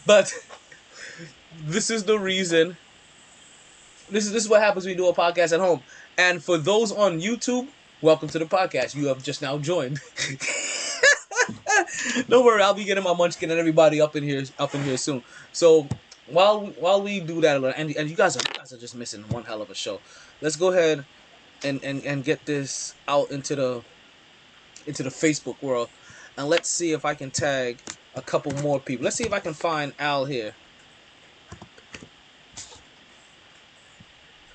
But this is the reason. This is what happens when you do a podcast at home. And for those on YouTube, welcome to the podcast. You have just now joined. Don't worry, I'll be getting my munchkin and everybody up in here soon. So while we do that, and you guys are just missing one hell of a show. Let's go ahead and get this out into the Facebook world, and let's see if I can tag a couple more people. Let's see if I can find Al here.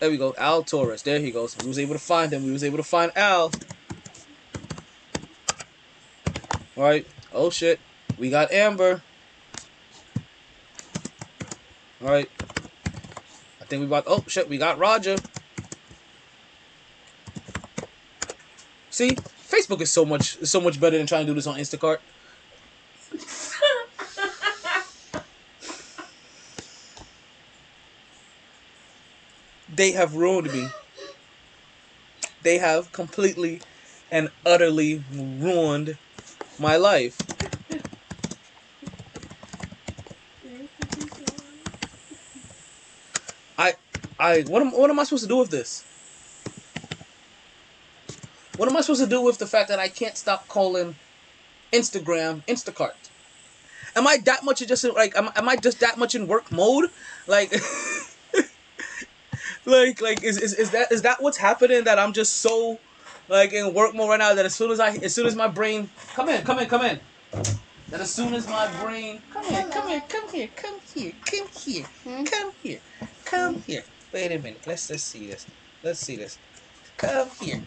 There we go, Al Torres. There he goes. We was able to find him. We was able to find Al. All right. Oh shit. We got Amber. All right. I think we got. Oh shit. We got Roger. See, Facebook is so much better than trying to do this on Instacart. They have ruined me. They have completely and utterly ruined my life. What am I supposed to do with this? What am I supposed to do with the fact that I can't stop calling Instagram Instacart? Am I that much just like am I just that much in work mode? Like like is that what's happening, that I'm just so like in work mode right now that as soon as my brain come in that as soon as my brain come here wait a minute, let's see this come here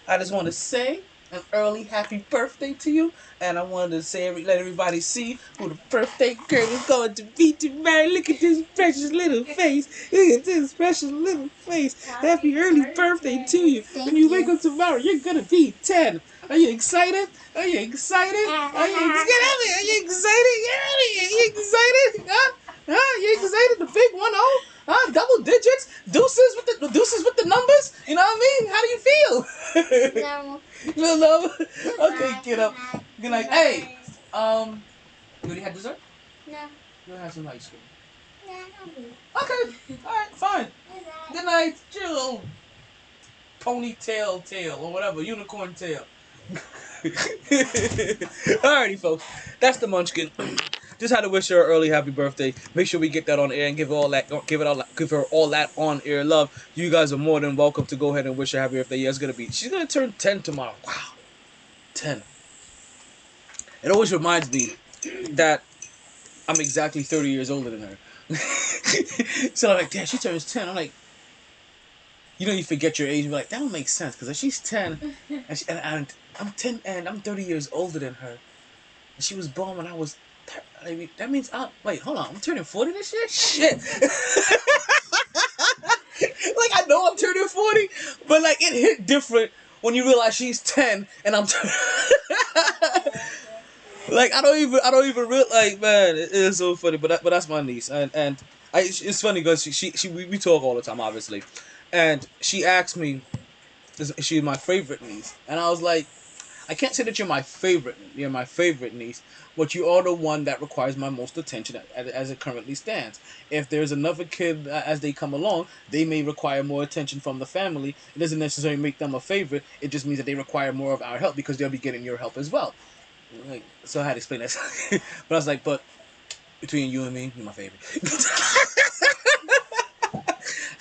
I just want to say an early happy birthday to you, and I wanted to say let everybody see who the birthday girl is going to be tomorrow. Look at this precious little face. Look at this precious little face. Happy early birthday to you. When you wake up tomorrow, you're gonna be 10. Are you excited? Are you excited? Are you excited? Are you excited? Are you excited? Huh? You excited? The big 1-0? Double digits? Deuces with the numbers? You know what I mean? How do you feel? No. No. Okay, get up. Good night. Hey, you already had dessert? No. You want to have some ice cream? No. Okay. All right. Fine. Good night. Your little ponytail tail or whatever, unicorn tail. Alrighty, folks. That's the Munchkin. Just had to wish her an early happy birthday. Make sure we get that on air and give her all that on air love. You guys are more than welcome to go ahead and wish her happy birthday. Yeah, she's gonna turn 10 tomorrow. Wow, 10. It always reminds me that I'm exactly 30 years older than her. So I'm like, damn, she turns 10. I'm like, you forget your age. You're like, that don't make sense because if she's 10 and I'm 10 and I'm 30 years older than her, and she was born when I was. That means wait, hold on. I'm turning 40 this year? Shit. Like, I know I'm turning 40, but like it hit different when you realize she's 10 and I'm like I don't even realize, like, man, it is so funny, but that's my niece, and it's funny because we talk all the time, obviously, and she asked me, is she my favorite niece? And I was like, I can't say that you're my favorite niece, but you are the one that requires my most attention as it currently stands. If there's another kid as they come along, they may require more attention from the family. It doesn't necessarily make them a favorite. It just means that they require more of our help because they'll be getting your help as well. Like, so I had to explain that. But I was like, but between you and me, you're my favorite.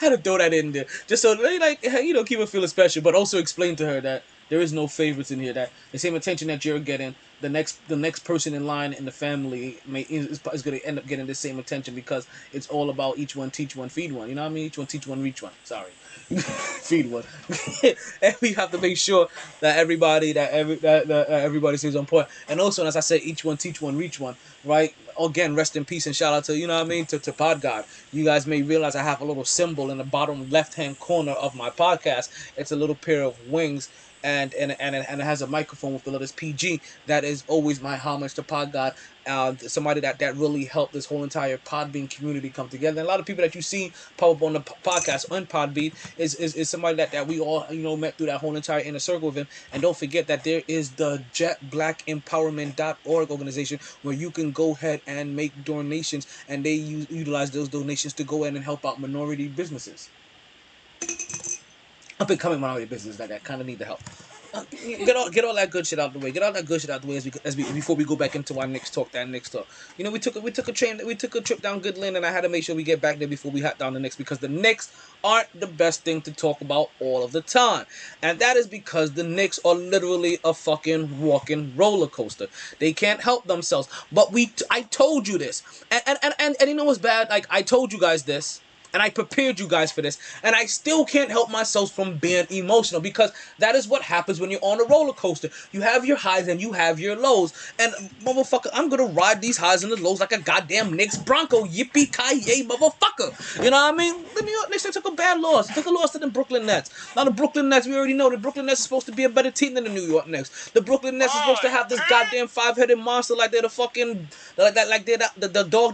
I had to throw that in there just so like keep her feeling special, but also explain to her that there is no favorites in here. That the same attention that you're getting, the next person in line in the family is going to end up getting the same attention because it's all about each one teach one feed one. You know what I mean? Each one teach one reach one. Sorry, feed one. And we have to make sure that everybody stays on point. And also, as I said, each one teach one reach one. Right? Again, rest in peace and shout out to to Pod God. You guys may realize I have a little symbol in the bottom left hand corner of my podcast. It's a little pair of wings. and it has a microphone with the letters PG. That is always my homage to Pod God. Somebody that really helped this whole entire Podbean community come together. And a lot of people that you see pop up on the podcast on Podbean is somebody that we all met through that whole entire inner circle of him. And don't forget that there is the JetBlackEmpowerment.org organization where you can go ahead and make donations, and they utilize those donations to go ahead and help out minority businesses, up and coming minority businesses that kind of need the help. Get all that good shit out the way. Get all that good shit out the way before we go back into our Knicks talk. That Knicks talk. We took a trip down Good Lane, and I had to make sure we get back there before we hot down the Knicks, because the Knicks aren't the best thing to talk about all of the time, and that is because the Knicks are literally a fucking walking roller coaster. They can't help themselves. But I told you this, and you know what's bad? Like, I told you guys this. And I prepared you guys for this. And I still can't help myself from being emotional, because that is what happens when you're on a roller coaster. You have your highs and you have your lows. And, motherfucker, I'm going to ride these highs and the lows like a goddamn Knicks Bronco. Yippee-ki-yay, motherfucker. You know what I mean? The New York Knicks, they took a bad loss. They took a loss to the Brooklyn Nets. Now, the Brooklyn Nets, we already know the Brooklyn Nets is supposed to be a better team than the New York Knicks. The Brooklyn Nets is supposed to have this goddamn five-headed monster like they're the fucking... Like they're the dog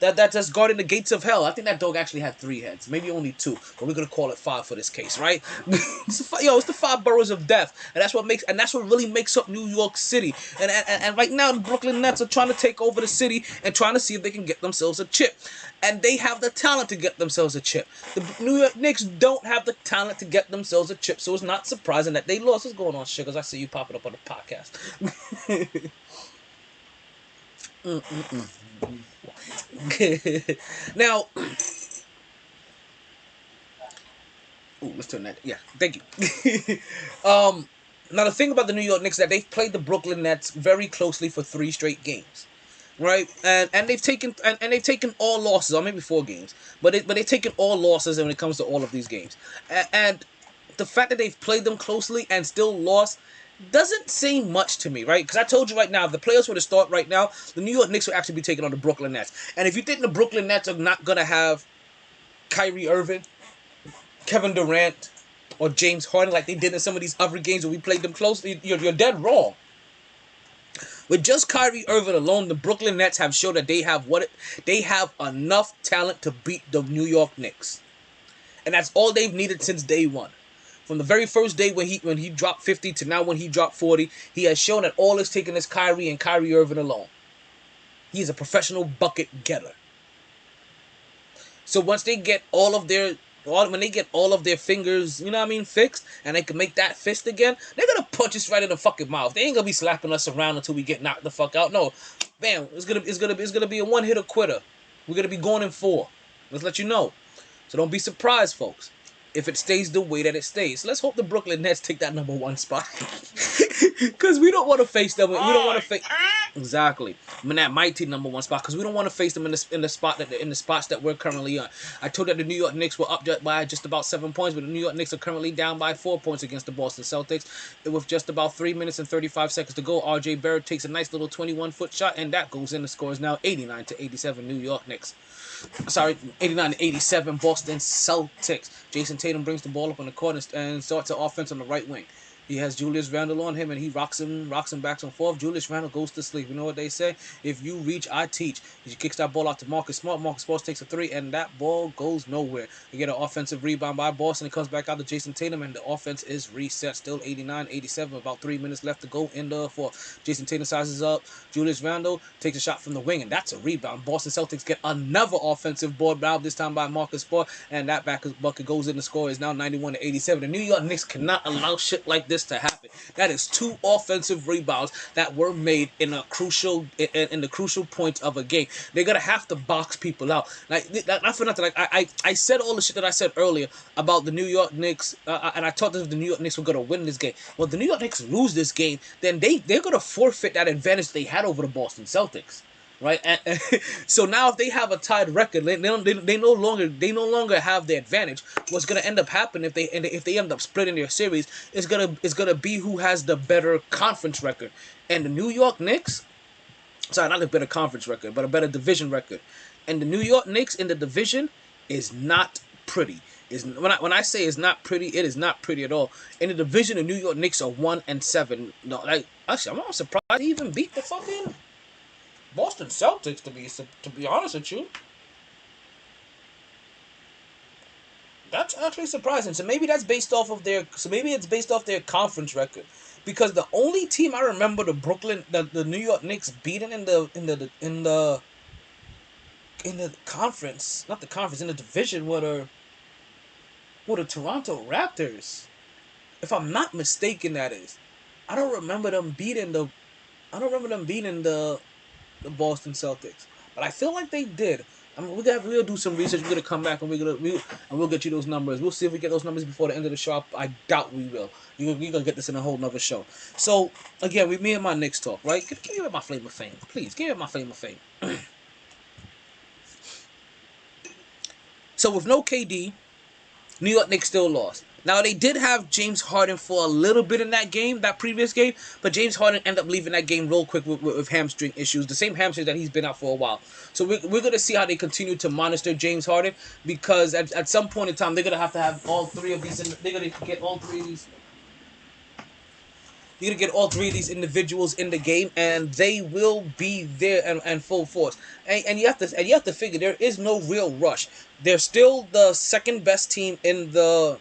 that's guarding the gates of hell. I think that dog actually had 3 heads, maybe only 2, but we're gonna call it 5 for this case, right? It's the 5 boroughs of death, and that's what really makes up New York City. And right now, the Brooklyn Nets are trying to take over the city and trying to see if they can get themselves a chip, and they have the talent to get themselves a chip. The New York Knicks don't have the talent to get themselves a chip, so it's not surprising that they lost. What's going on, Sugars? I see you popping up on the podcast. Now, let's turn that. Yeah, thank you. Now the thing about the New York Knicks is that they've played the Brooklyn Nets very closely for 3 straight games, right? And they've taken all losses, or maybe 4 games, but they've taken all losses when it comes to all of these games. And the fact that they've played them closely and still lost doesn't say much to me, right? Because I told you right now, if the playoffs were to start right now, the New York Knicks will actually be taking on the Brooklyn Nets. And if you think the Brooklyn Nets are not going to have Kyrie Irving, Kevin Durant, or James Harden like they did in some of these other games where we played them closely, you're dead wrong. With just Kyrie Irving alone, the Brooklyn Nets have shown that they have enough talent to beat the New York Knicks. And that's all they've needed since day one. From the very first day when he dropped 50 to now when he dropped 40, he has shown that all it's taken is Kyrie and Kyrie Irving alone. He is a professional bucket getter. So once they get when they get all of their fingers, fixed, and they can make that fist again, they're gonna punch us right in the fucking mouth. They ain't gonna be slapping us around until we get knocked the fuck out. No, bam, it's gonna be a one-hitter quitter. We're gonna be going in 4. Let's let you know. So don't be surprised, folks, if it stays the way that it stays. Let's hope the Brooklyn Nets take that number 1 spot. Because we don't want to face them. We don't want to face... Exactly. That MyT number 1 spot. Because we don't want to face them in the spots that we're currently on. I told that the New York Knicks were up by just about 7 points, but the New York Knicks are currently down by 4 points against the Boston Celtics. With just about 3 minutes and 35 seconds to go, R.J. Barrett takes a nice little 21-foot shot, and that goes in. The score is now 89-87 New York Knicks. 89-87 Boston Celtics. Jason Tatum brings the ball up on the court and starts the offense on the right wing. He has Julius Randle on him, and he rocks him back and forth. Julius Randle goes to sleep. You know what they say? If you reach, I teach. He kicks that ball out to Marcus Smart. Marcus Smart takes a 3, and that ball goes nowhere. You get an offensive rebound by Boston. It comes back out to Jason Tatum, and the offense is reset. Still 89-87. About 3 minutes left to go in the 4th. Jason Tatum sizes up. Julius Randle takes a shot from the wing, and that's a rebound. Boston Celtics get another offensive board, now this time by Marcus Smart, and that bucket goes in. The score is now 91-87. The New York Knicks cannot allow shit like this to happen. That is 2 offensive rebounds that were made in the crucial points of a game. They're gonna have to box people out. Not for nothing. I said all the shit that I said earlier about the New York Knicks, and I thought that the New York Knicks were gonna win this game. Well, the New York Knicks lose this game, then they're gonna forfeit that advantage they had over the Boston Celtics. Right, so now if they have a tied record, they no longer have the advantage. What's gonna end up happening if they end up splitting their series is gonna be who has the better conference record. And the New York Knicks, not a better conference record, but a better division record. And the New York Knicks in the division is not pretty. is when I say it's not pretty, it is not pretty at all. In the division, the New York Knicks are 1-7. No, like actually, I'm not surprised they even beat the fucking Boston Celtics. To be honest with you, that's actually surprising. So maybe that's based off of their. So maybe it's based off their conference record, because the only team I remember the New York Knicks beating in the conference, not the conference, in the division were the Toronto Raptors. If I'm not mistaken, that is. I don't remember them beating the Boston Celtics, but I feel like they did. I mean, we'll do some research. We're gonna come back and we'll get you those numbers. We'll see if we get those numbers before the end of the show. I doubt we will. We're gonna get this in a whole nother show. So again, me and my Knicks talk, right? Give me my flame of fame, please. Give me my flame of fame. So with no KD, New York Knicks still lost. Now, they did have James Harden for a little bit in that previous game, but James Harden ended up leaving that game real quick with hamstring issues, the same hamstring that he's been out for a while. So we're going to see how they continue to monitor James Harden, because at some point in time, they're going to have all three of these, they're going to get all three of these. You're going to get all three of these individuals in the game, and they will be there and full force. And you have to figure there is no real rush. They're still the second best team in the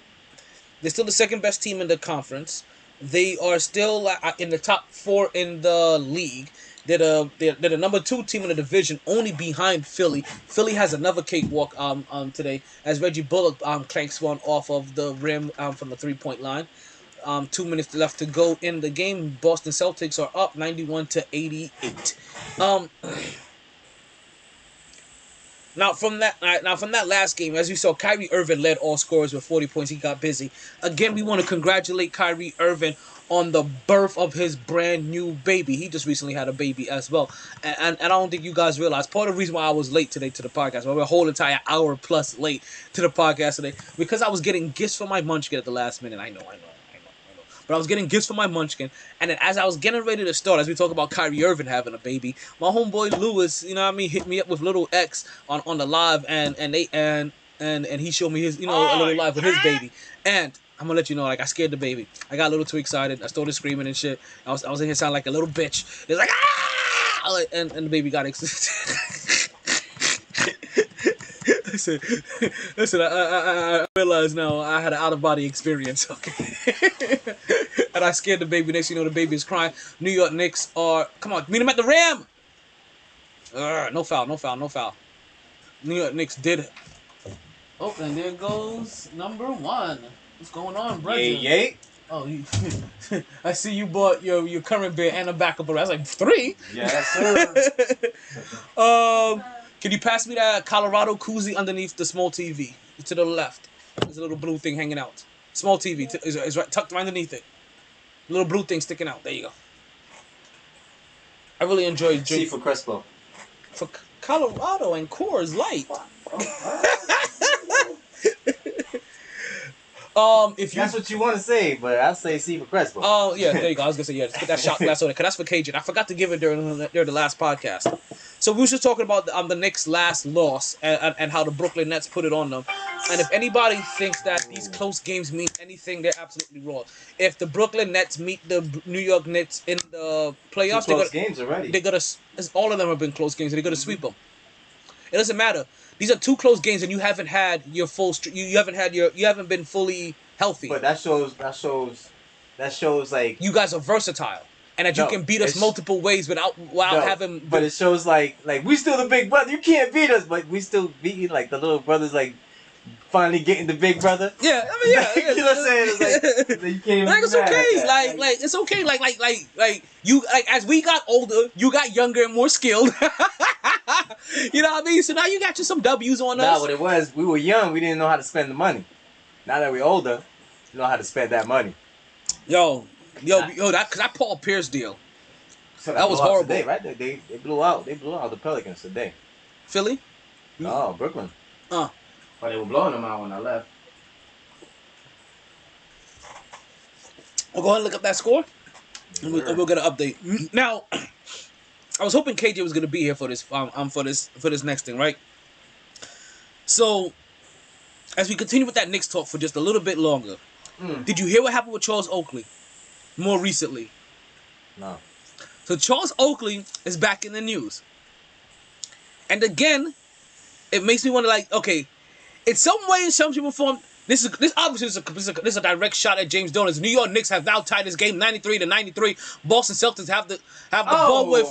conference. They are still in the top 4 in the league. They're the number 2 team in the division, only behind Philly. Philly has another cakewalk today, as Reggie Bullock clanks one off of the rim from the 3-point line. 2 minutes left to go in the game. Boston Celtics are up 91-88. Now from that last game, as you saw, Kyrie Irving led all scorers with 40 points. He got busy. Again, we want to congratulate Kyrie Irving on the birth of his brand new baby. He just recently had a baby as well. And I don't think you guys realize, part of the reason why I was late today to the podcast, we're a whole entire hour plus late to the podcast today, because I was getting gifts for my munchkin at the last minute. I know. But I was getting gifts for my munchkin, and then as I was getting ready to start, as we talk about Kyrie Irving having a baby, my homeboy Lewis, you know what I mean, hit me up with little X on the live, and he showed me his, a little live with his baby, and I'm gonna let you know, like, I scared the baby. I got a little too excited. I started screaming and shit. I was in here sounding like a little bitch. It's like, ah! And the baby got excited. Listen, I realize now I had an out-of-body experience, okay? And I scared the baby. Next thing you know, the baby is crying. New York Knicks are... Come on, meet him at the rim! No foul. New York Knicks did... Oh, and there goes number 1. What's going on, brother? Yay. Oh, I see you bought your current beer and a backup. I was like, 3? Yes, sir. Can you pass me that Colorado koozie underneath the small TV? To the left. There's a little blue thing hanging out. Small TV is right, tucked right underneath it. Little blue thing sticking out. There you go. I really enjoy drinking. C for Crespo. For Colorado and Coors Light. If you, that's what you want to say, but I say C for Crespo. Oh, yeah, there you go. I was going to say, yeah, just put that shot glass on it, because that's for Cajun. I forgot to give it during the last podcast. So we were just talking about the Knicks' last loss and how the Brooklyn Nets put it on them. And if anybody thinks that these close games mean anything, they're absolutely wrong. If the Brooklyn Nets meet the New York Knicks in the playoffs, games already. All of them have been close games, and they're going to sweep them. It doesn't matter. These are 2 close games, and you haven't had your full. You haven't been fully healthy. But that shows like you guys are versatile, and that you can beat us multiple ways without having. But it shows like we still the big brother. You can't beat us, but we still beating like the little brothers. Like finally getting the big brother. Yeah, I mean, yeah. You know what I'm saying? It's like you can't even like it's okay. Like it's okay. Like you as we got older, you got younger and more skilled. You know what I mean? So now you got some W's on us. Nah, what it was, we were young. We didn't know how to spend the money. Now that we're older, we know how to spend that money. Yo, that Paul Pierce deal. So that was horrible. Today, right? They blew out. They blew out the Pelicans today. Philly? No, Brooklyn. But they were blowing them out when I left. I'll go ahead and look up that score, and we'll get an update. Now, I was hoping KJ was gonna be here for this next thing, right? So, as we continue with that Knicks talk for just a little bit longer, did you hear what happened with Charles Oakley more recently? No. So Charles Oakley is back in the news. And again, it makes me wonder, like, okay, in some way, in some shape or form, this obviously is a direct shot at James Dolan. The New York Knicks have now tied this game 93-93. Boston Celtics have the ball with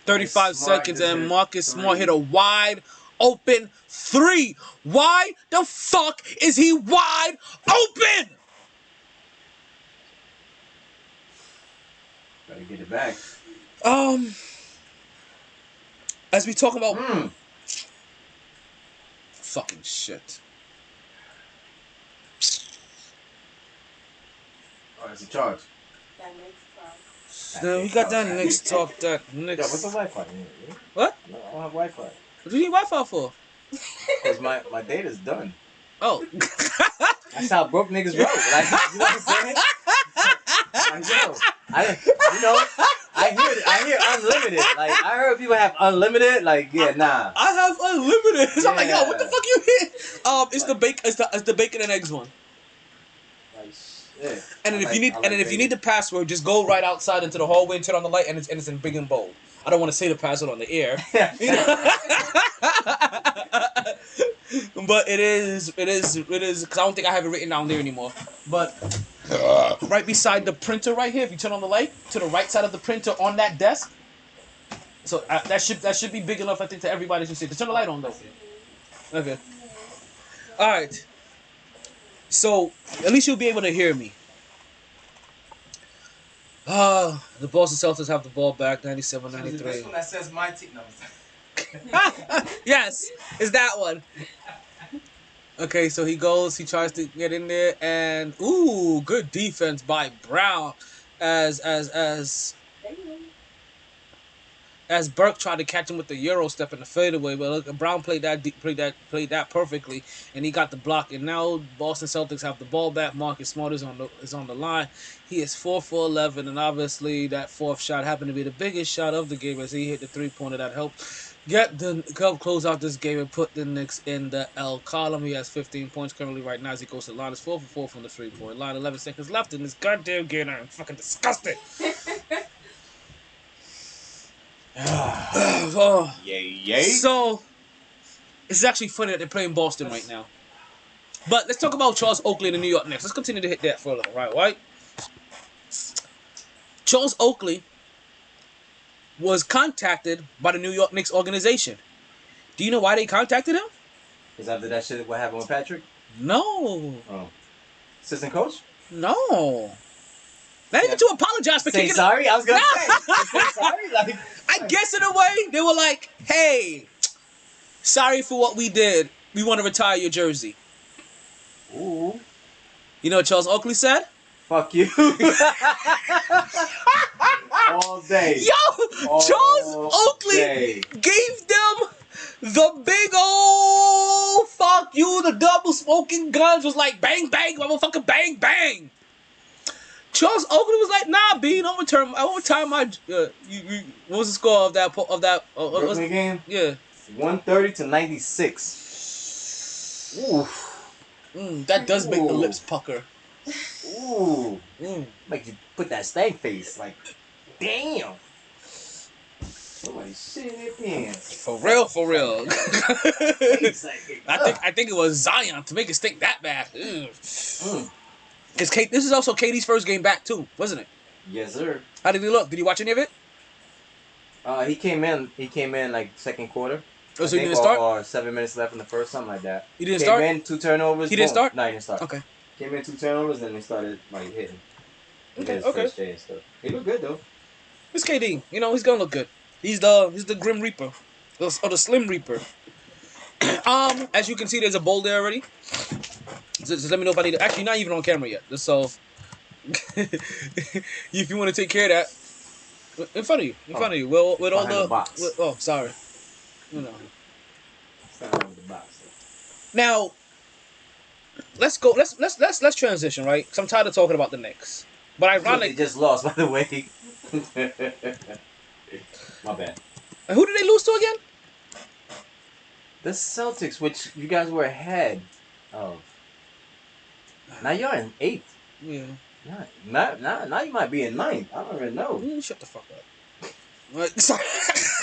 35 seconds, and Marcus Smart hit a wide open three. Why the fuck is he wide open? Gotta get it back. As we talk about fucking shit. Oh, it's a charge. That next time. No, we got that Knicks talk. That Yeah, Knicks. what's the Wi-Fi? What? No, I don't have Wi-Fi. What do you need Wi-Fi for? Because my data's done. Oh. That's how broke niggas roll. Like, you know what I'm saying? I hear unlimited. Like, I heard people have unlimited. Like, yeah, nah. I have unlimited. So I'm like, yo, Yeah. what the fuck you hit? It's the bacon and eggs one. Like, shit. And then if you need the password, just go right outside into the hallway and turn on the light, and it's in big and bold. I don't want to say the password on the air. You know? But it is because I don't think I have it written down there anymore. But right beside the printer right here, if you turn on the light, to the right side of the printer on that desk. So that should be big enough, I think, to everybody to see. Just turn the light on though. Okay. All right. So at least you'll be able to hear me. The Boston Celtics have the ball back, 97-93. This one that says MyT. No, Yes, it's that one. Okay, so he tries to get in there, and ooh, good defense by Brown, as Burke tried to catch him with the Euro step in the fadeaway, but look, Brown played that perfectly, and he got the block. And now Boston Celtics have the ball back. Marcus Smart is on the line. He is 4 for 11, and obviously that fourth shot happened to be the biggest shot of the game as he hit the 3-pointer that helped close out this game and put the Knicks in the L column. He has 15 points currently right now as he goes to the line. It's 4 for 4 from the 3-point line. 11 seconds left in this goddamn game. I'm fucking disgusted. Oh. Yay. So, it's actually funny that they're playing Boston right now. But let's talk about Charles Oakley and the New York Knicks. Let's continue to hit that for a little, right? Charles Oakley was contacted by the New York Knicks organization. Do you know why they contacted him? Is after that shit what happened with Patrick? No. Oh. Assistant coach? No. Not even to apologize for Say kicking sorry? I was going to say sorry? Like, I guess in a way, they were like, hey, sorry for what we did. We want to retire your jersey. ooh. You know what Charles Oakley said? Fuck you. All day. Yo, Charles Oakley gave them the big old fuck you. The double smoking guns was like bang bang, motherfucker, bang bang. Charles Oakley was like, nah, B, I won't retire my. What was the score of that? Brooklyn game? Yeah. 130-96. Ooh. That does make the lips pucker. Ooh. Make you put that stank face. Like, damn. Somebody shit in their pants. For real. It's like, I think it was Zion to make it stink that bad. Because this is also KD's first game back too, wasn't it? Yes, sir. How did he look? Did you watch any of it? He came in like second quarter. Oh, so he didn't start? Or 7 minutes left in the first, something like that. He didn't start? Came in, 2 turnovers. He didn't start? No, he didn't start. Okay. Came in, 2 turnovers, and they started like hitting. Okay. First day and stuff. He looked good though. It's KD. You know, he's gonna look good. He's the Grim Reaper. Or the Slim Reaper. As you can see, there's a bowl there already. Just let me know if I need to. Actually, not even on camera yet. So, if you want to take care of that, in front of you. Well, with all the box. Sorry. You know. With the box. Now, let's go. Let's transition, right? Because I'm tired of talking about the Knicks. But ironically, they just lost, by the way. My bad. And who did they lose to again? The Celtics, which you guys were ahead. Now you're in 8th. Yeah. Now you might be in 9th. I don't even know. Shut the fuck up. Right, sorry,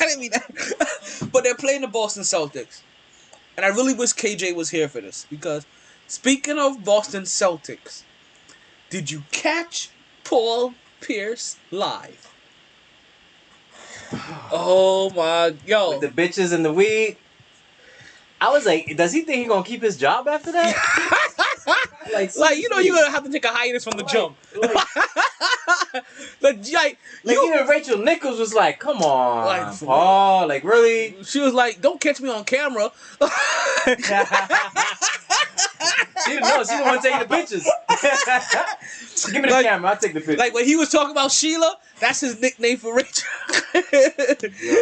I didn't mean that. But they're playing the Boston Celtics. And I really wish KJ was here for this. Because, speaking of Boston Celtics, did you catch Paul Pierce live? Oh my, yo. With the bitches and the weed. I was like, does he think he gonna keep his job after that? like you know, you're gonna have to take a hiatus from the jump. Like even Rachel Nichols was like, come on, Paul, like really? She was like, don't catch me on camera. She didn't know. She didn't want to take the pictures. Give me the camera. I'll take the picture. Like when he was talking about Sheila, that's his nickname for Rachel.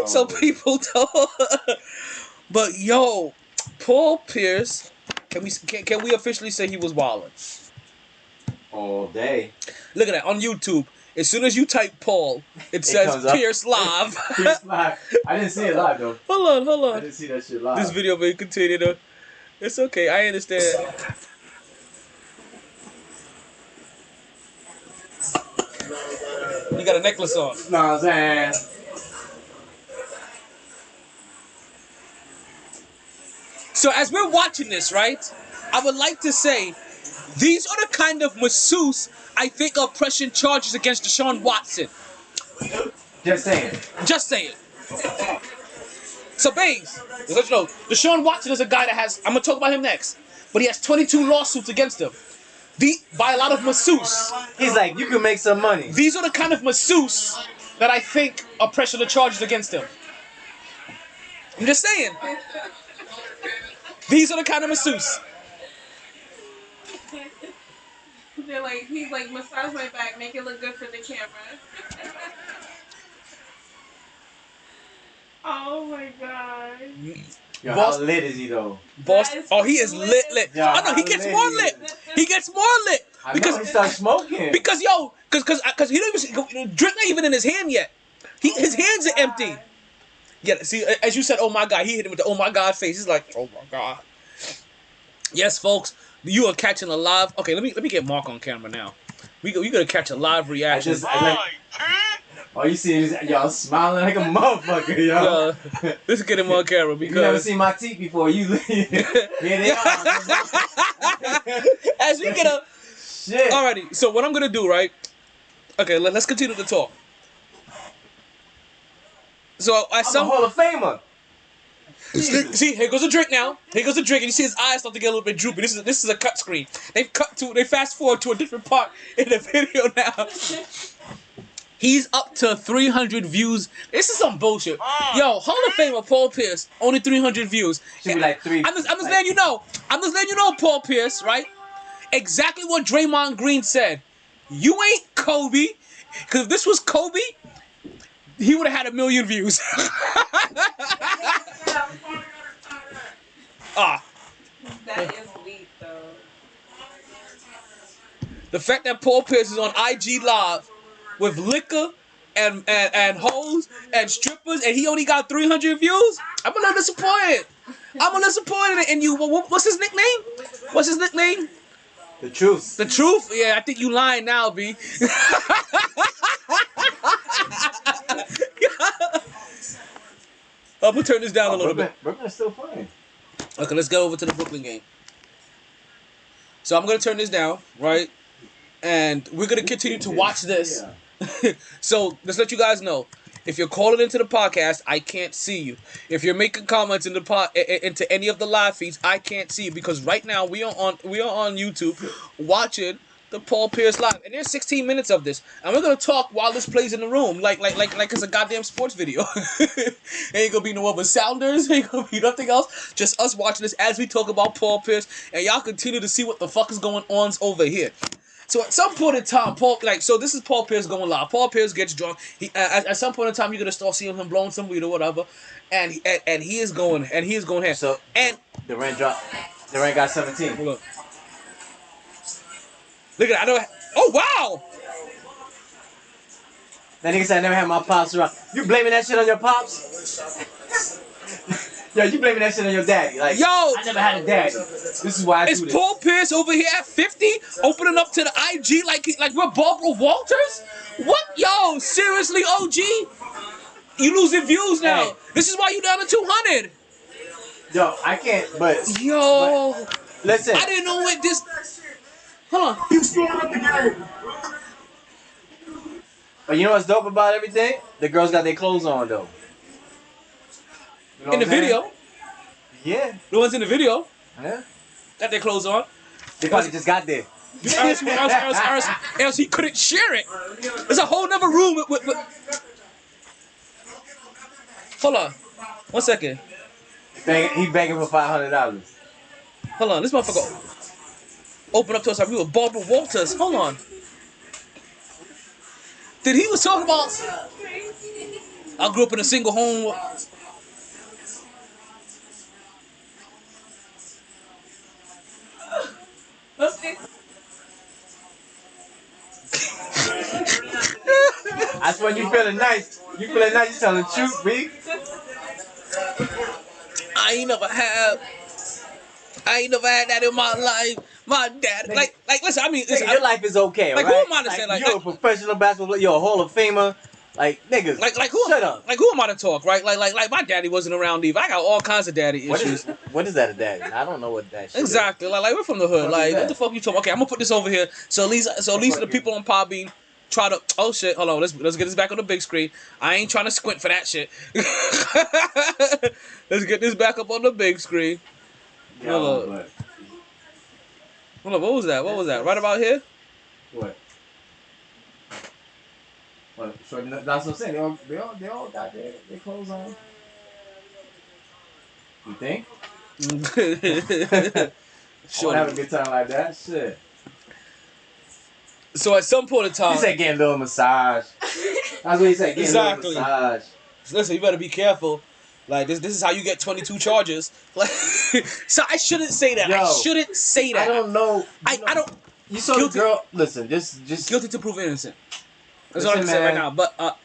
So people don't. But yo, Paul Pierce, can we officially say he was wilding? All day. Look at that on YouTube. As soon as you type Paul, it says Pierce live. Pierce live. I didn't see it live though. Hold on. I didn't see that shit live. This video may continue though. It's okay. I understand. You got a necklace on. Know what I'm saying? So as we're watching this, right, I would like to say, these are the kind of masseuse I think are pressing charges against Deshaun Watson. Just saying. Just saying. So, Baze, let you know, Deshaun Watson is a guy that has, I'm going to talk about him next, but he has 22 lawsuits against him. By a lot of masseuse. He's like, you can make some money. These are the kind of masseuse that I think are pressing the charges against him. I'm just saying. These are the kind of masseuse. They're like, he's like, massage my back, make it look good for the camera. Oh my god. Yo, how lit is he though? He is lit. Yo, I know he gets more lit. He gets more lit because he starts smoking. Because he don't even drink not even in his hand yet. His hands are empty. Yeah, see, as you said, oh my god, he hit him with the oh my god face. He's like, oh my god. Yes, folks, you are catching a live. Okay, let me get Mark on camera now. We gonna catch a live reaction. All you see is y'all smiling like a motherfucker, yo. Let's get him on camera because you never seen my teeth before. Here they are. As we get up. Shit. Alrighty, so what I'm gonna do, right? Okay, let's continue to talk. So I'm a Hall of Famer. See, here goes a drink now. Here goes a drink, and you see his eyes start to get a little bit droopy. This is a cut screen. They fast forward to a different part in the video now. He's up to 300 views. This is some bullshit. Yo, Hall of Famer Paul Pierce, only 300 views. Should be like 3. I'm just letting you know. Paul Pierce, right? Exactly what Draymond Green said. You ain't Kobe. Because if this was Kobe, he would have had 1 million views. That is weak, though. The fact that Paul Pierce is on IG Live with liquor and hoes and strippers and he only got 300 views, I'm a little disappointed. in you. What's his nickname? The Truth. The Truth? Yeah, I think you lying now, B. I'm gonna turn this down a little bit. Brooklyn's still playing. Okay, let's go over to the Brooklyn game. So I'm gonna turn this down, right? And we're gonna continue to watch this. So let's let you guys know. If you're calling into the podcast, I can't see you. If you're making comments into any of the live feeds, I can't see you because right now we are on YouTube watching the Paul Pierce live, and there's 16 minutes of this, and we're gonna talk while this plays in the room, like it's a goddamn sports video. Ain't gonna be no other sounders, ain't gonna be nothing else, just us watching this as we talk about Paul Pierce, and y'all continue to see what the fuck is going on over here. So at some point in time, so this is Paul Pierce going live. Paul Pierce gets drunk. At some point in time, you're gonna start seeing him blowing some weed or whatever, and he is going ham. So Durant got 17. Hold up. Look at that. Oh, wow. That nigga said I never had my pops around. You blaming that shit on your pops? Yo, you blaming that shit on your daddy. Like, Yo! I never had a daddy. This is why I Is do this. Paul Pierce over here at 50 opening up to the IG like we're Barbara Walters? What? Yo, seriously, OG? You losing views now. Hey. This is why you down to 200. Yo, I can't, but... Yo. But, listen. I didn't know what this... Hold on. You screwing up the game. But you know what's dope about everything? The girls got their clothes on, though. You know In the what I'm saying? video. Yeah. The ones in the video Yeah. got their clothes on. They probably just got there. Else he couldn't share it. There's a whole nother room with... Hold on. 1 second. He begging for $500. Hold on. This motherfucker open up to us like we were Barbara Walters. Hold on. Did he was talking about... I grew up in a single home... That's when you feeling nice. You feeling nice, you telling the truth, B. I ain't never had that in my life. My dad, like, listen. I mean, listen, Nigga, your life is okay, like, right? who am I to say, like, you're a professional basketball player, you're a Hall of Famer. Like, niggas, like who? shut up. Like, who am I to talk, right? Like, my daddy wasn't around either. I got all kinds of daddy issues. What is that, a daddy? I don't know what that shit Exactly. Like, we're from the hood. What Like, is what that? the fuck you talking? Okay, I'm gonna put this over here. So at least the people on Podbean try to. Oh shit! Hold on. Let's get this back on the big screen. I ain't trying to squint for that shit. Let's get this back up on the big screen. is. Hold up. Hold up. What was that? What was that? Right about here? What? What? So that's what I'm saying. They all got their clothes on. You think? I Sure. would have a good time like that. Shit. So at some point in He time, said getting a little massage. That's what he said. Getting Exactly. a little massage. listen, you better be careful. Like this is how you get 22 charges. Like, so I shouldn't say that. I Yo, shouldn't say that. I don't know. I don't. You saw Guilty- the girl. Listen, just Guilty to prove innocent. That's Listen, all I can say right man. now. But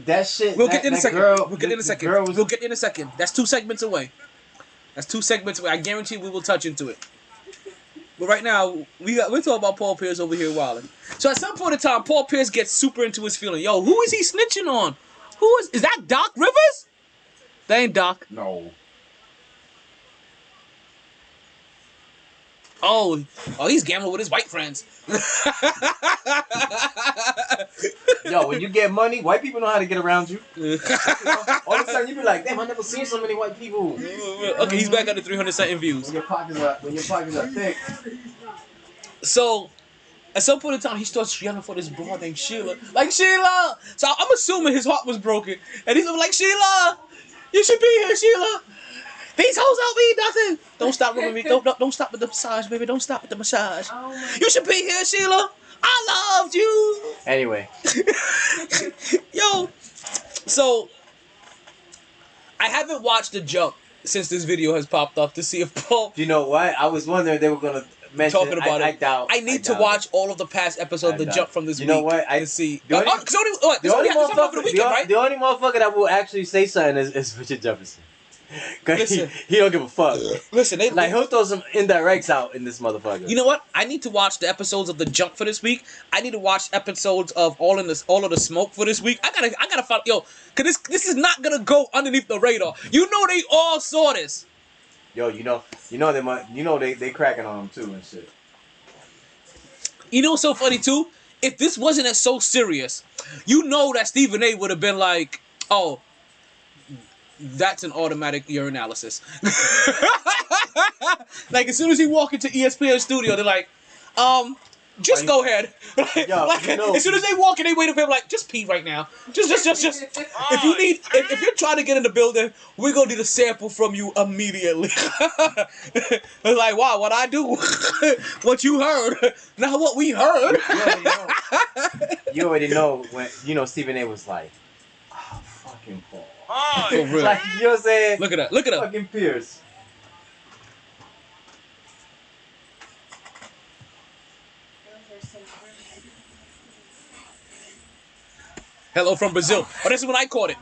that shit. we'll that, get in a that second. Girl, We'll get in a the second. girl was- We'll get in a second. That's 2 segments away. That's 2 segments away. I guarantee we will touch into it. But right now, we're talking about Paul Pierce over here wilding. So at some point in time, Paul Pierce gets super into his feeling. Yo, who is he snitching on? Who is that? Doc Rivers? That ain't Doc. No. Oh, he's gambling with his white friends. Yo, when you get money, white people know how to get around you. All of a sudden, you be like, damn, I never seen so many white people. Okay, he's back at the 300 something views. When your pockets are thick. So, at some point in time, he starts yelling for this broad named Sheila. Like, Sheila! So, I'm assuming his heart was broken. And he's like, Sheila! You should be here, Sheila! These hoes don't mean nothing! Don't stop with me. Don't stop with the massage, baby. Don't stop with the massage. Oh You should be here, Sheila! I loved you! Anyway, Yo! So, I haven't watched The Jump since this video has popped up to see if Paul... you know what? I was wondering if they were gonna mention Talking about I it. doubt. I need to doubt watch all of the past episodes of The doubt. Jump from this You week. know what? And see. the only- This only happened over the weekend, right? the only motherfucker that will actually say something is Richard Jefferson. Cause Listen. he don't give a fuck. Listen, Like he'll throw some indirects out in this motherfucker. you know what? I need to watch the episodes of The Jump for this week. I need to watch episodes of All of the Smoke for this week. I gotta find cause this is not gonna go underneath the radar. You know they all saw this. Yo, they cracking on him too and shit. You know what's so funny too? If this wasn't as so serious, you know that Stephen A would have been like, oh, that's an automatic urinalysis. Like as soon as he walk into ESPN studio, they're like, just go ahead. Yo, Like, you know- as soon as they walk in, they wait for him like, just pee right now. Just. If you're trying to get in the building, we're gonna need a sample from you immediately. It's like, wow, what I do, what you heard, not what we heard. You already know when Stephen A was like, oh, fucking Paul. For real. Like, you know what I'm saying? Look at that. Look at that. Fucking Pierce. Hello from Brazil. Oh, this is when I caught it.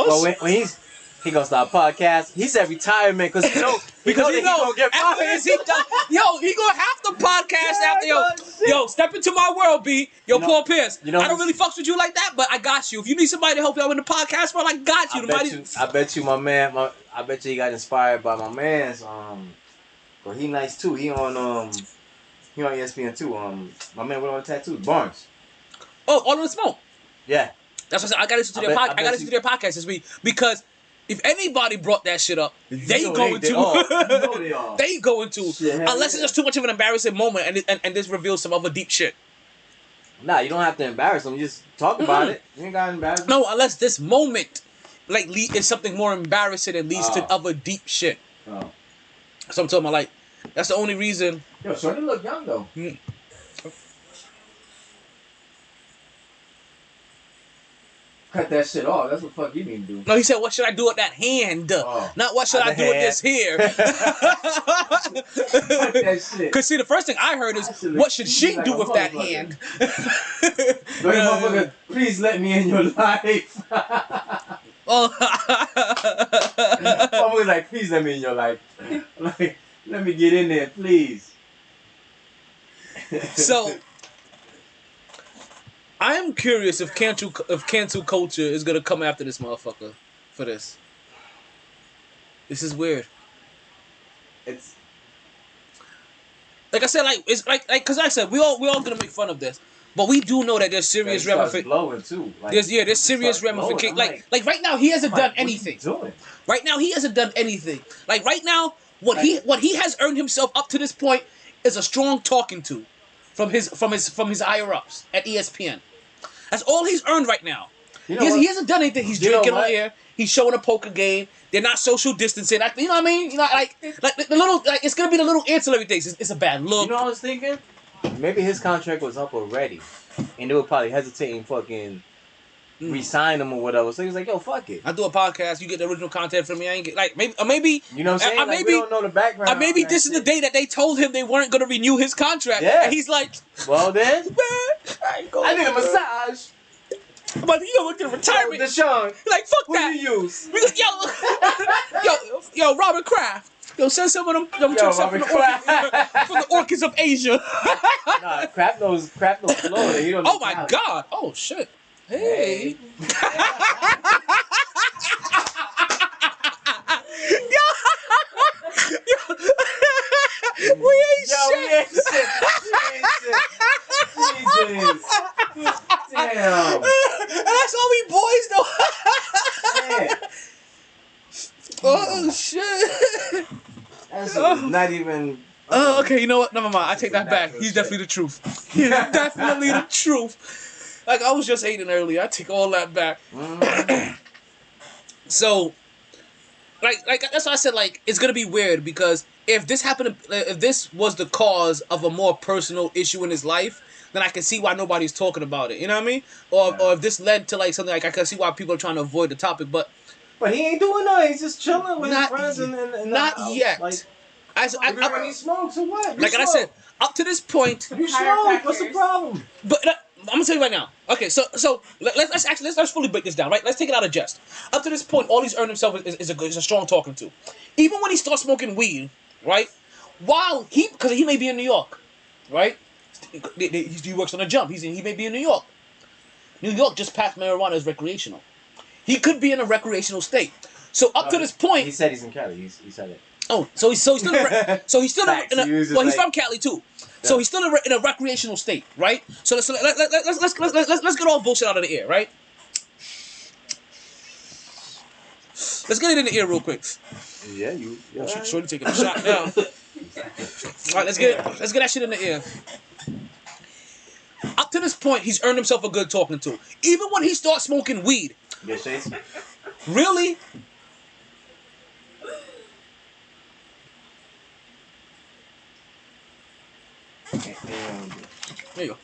course. But when he gonna start podcast, he said retirement because he know Because he gonna get after fired. this, he gonna have to podcast after yo. Step into my world, B. Yo, Paul Pierce. I don't really fucks with you like that, but I got you. If you need somebody to help you out in the podcast world, I got you. I bet you, my man. I bet you he got inspired by my man's. Well, he nice too. He on ESPN too. My man with all the tattoos, Barnes. Oh, All in the Smoke. Yeah. That's what I said. I got to listen to their podcast. I got to listen to their podcast this week because if anybody brought that shit up, they going to. They going to. Unless it's just too much of an embarrassing moment and this reveals some other deep shit. Nah, you don't have to embarrass them. You just talk about it. You ain't got to embarrass them. No, unless this moment is something more embarrassing and leads to other deep shit. Oh. So I'm talking about like that's the only reason. Yo, Shorty look young though. Cut that shit off. That's what the fuck you need to do. No, he said, what should I do with that hand? Not what should I do with this here? Fuck that shit. Because see, the first thing I heard is, what should she do with that hand? Motherfucker, please let me in your life. Motherfucker like, please let me in your life. Like, let me get in there, please. So, I am curious if cancel culture is gonna come after this motherfucker for this. This is weird. It's like I said, it's like because I said we all gonna make fun of this, but we do know that there's serious ramifications. There's serious ramifications. Like right now he hasn't done anything. Right now he hasn't done anything. Like right now what he has earned himself up to this point is a strong talking to from his higher ups at ESPN. That's all he's earned right now. He hasn't done anything. He's drinking on air. He's showing a poker game. They're not social distancing. You know what I mean? You know, like the little it's gonna be the little ancillary things. It's a bad look. You know what I was thinking? Maybe his contract was up already, and they were probably hesitating, fucking resign him or whatever. So he was like, "Yo, fuck it. I do a podcast. You get the original content from me. I ain't get maybe you know what I'm saying? We don't know the background. Maybe this is the day that they told him they weren't gonna renew his contract. Yeah. And he's like, well then, I need a massage. But you gonna get a retirement. Deshaun. Like fuck Who that. you use? Yo, Robert Kraft. Yo, send some of them chicks up from the orchids of Asia. Nah, Kraft knows Florida. He don't oh my God. Oh shit. Hey. We ain't shit. Jesus. Damn. And that's all we boys though. Oh shit. That's not even. Oh, okay. You know what? Never mind. I take that back. He's definitely the truth. He's definitely the truth. Like I was just hating earlier. I take all that back. So, like that's why I said like it's gonna be weird because if this happened, if this was the cause of a more personal issue in his life, then I can see why nobody's talking about it. You know what I mean? Or if this led to like something like I can see why people are trying to avoid the topic. But he ain't doing nothing. He's just chilling with his friends and not yet. Like, when he smokes or what? Like I said, up to this point, you smoke. What's the problem? But I'm gonna tell you right now. Okay, so let's fully break this down. Right, let's take it out of jest. Up to this point, all he's earned himself is a strong talking to. Even when he starts smoking weed, right? Because he may be in New York, right? He works on a jump. He may be in New York. New York just passed marijuana as recreational. He could be in a recreational state. So up to this point, he said he's in Cali. He said it. Oh, so he's still he's from Cali too. Yeah. So he's still in a recreational state, right? So let's get all bullshit out of the air, right? Let's get it in the air real quick. Yeah, you. Shorty taking a shot now. All right, let's get that shit in the air. Up to this point, he's earned himself a good talking to. Even when he starts smoking weed. Yeah, Chase. Really? There you go.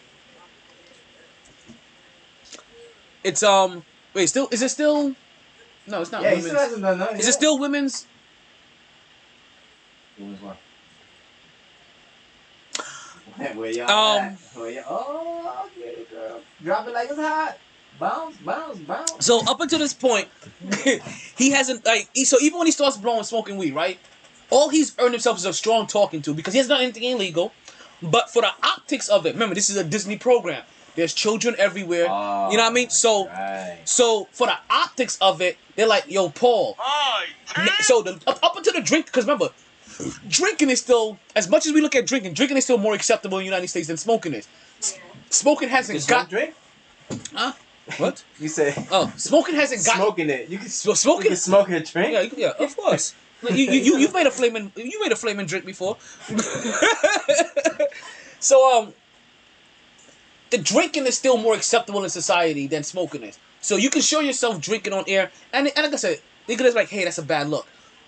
It's wait, is it still? No, it's not women's. He still hasn't done nothing. Is it still women's? Women's what? Where y'all at? Oh, get it, girl. Drop it like it's hot. Bounce, bounce, bounce. So up until this point, he hasn't so even when he starts blowing smoking weed, right? All he's earned himself is a strong talking to because he hasn't done anything illegal. But for the optics of it, remember this is a Disney program. There's children everywhere. Oh, you know what I mean? So right. so for the optics of it, they're like, yo, Paul. So up until the drink, because remember, drinking is still, as much as we look at drinking is still more acceptable in the United States than smoking is. Smoking hasn't got drink. Huh? What? You say? Oh, smoking hasn't got smoking it. You can smoking. You can smoke a drink. Yeah, yeah, of course. You made a flaming drink before. So the drinking is still more acceptable in society than smoking is. So you can show yourself drinking on air, and like I said, they're gonna be like, hey, that's a bad look.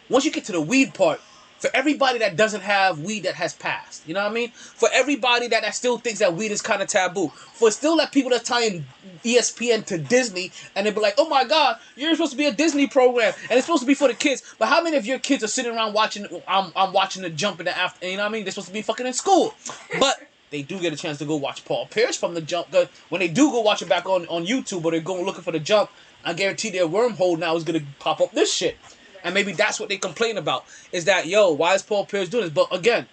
Once you get to the weed part, for everybody that doesn't have weed that has passed, you know what I mean? For everybody that still thinks that weed is kind of taboo, for still that people that tying ESPN to Disney, and they be like, oh my God, you're supposed to be a Disney program, and it's supposed to be for the kids. But how many of your kids are sitting around watching? I'm watching the jump in the after, you know what I mean? They're supposed to be fucking in school, but they do get a chance to go watch Paul Pierce from the jump. When they do go watch it back on YouTube, or they're going looking for the jump, I guarantee their wormhole now is gonna pop up this shit. And maybe that's what they complain about, is that, yo, why is Paul Pierce doing this? But again,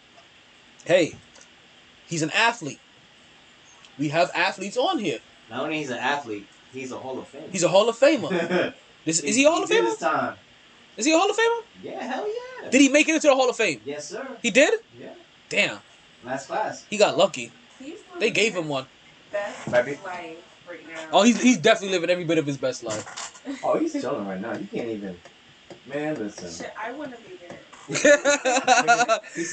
hey, he's an athlete. We have athletes on here. Not only he's an athlete, he's a Hall of Famer. He's a Hall of Famer. Is he a Hall of Famer? Time. Is he a Hall of Famer? Yeah, hell yeah. Did he make it into the Hall of Fame? Yes, sir. He did? Yeah. Damn. Last class. He got lucky. They gave him one. Best Baby. life right now. Oh, he's definitely living every bit of his best life. Oh, he's chilling right now. You can't even. Man, listen. Shit, I want to be there. He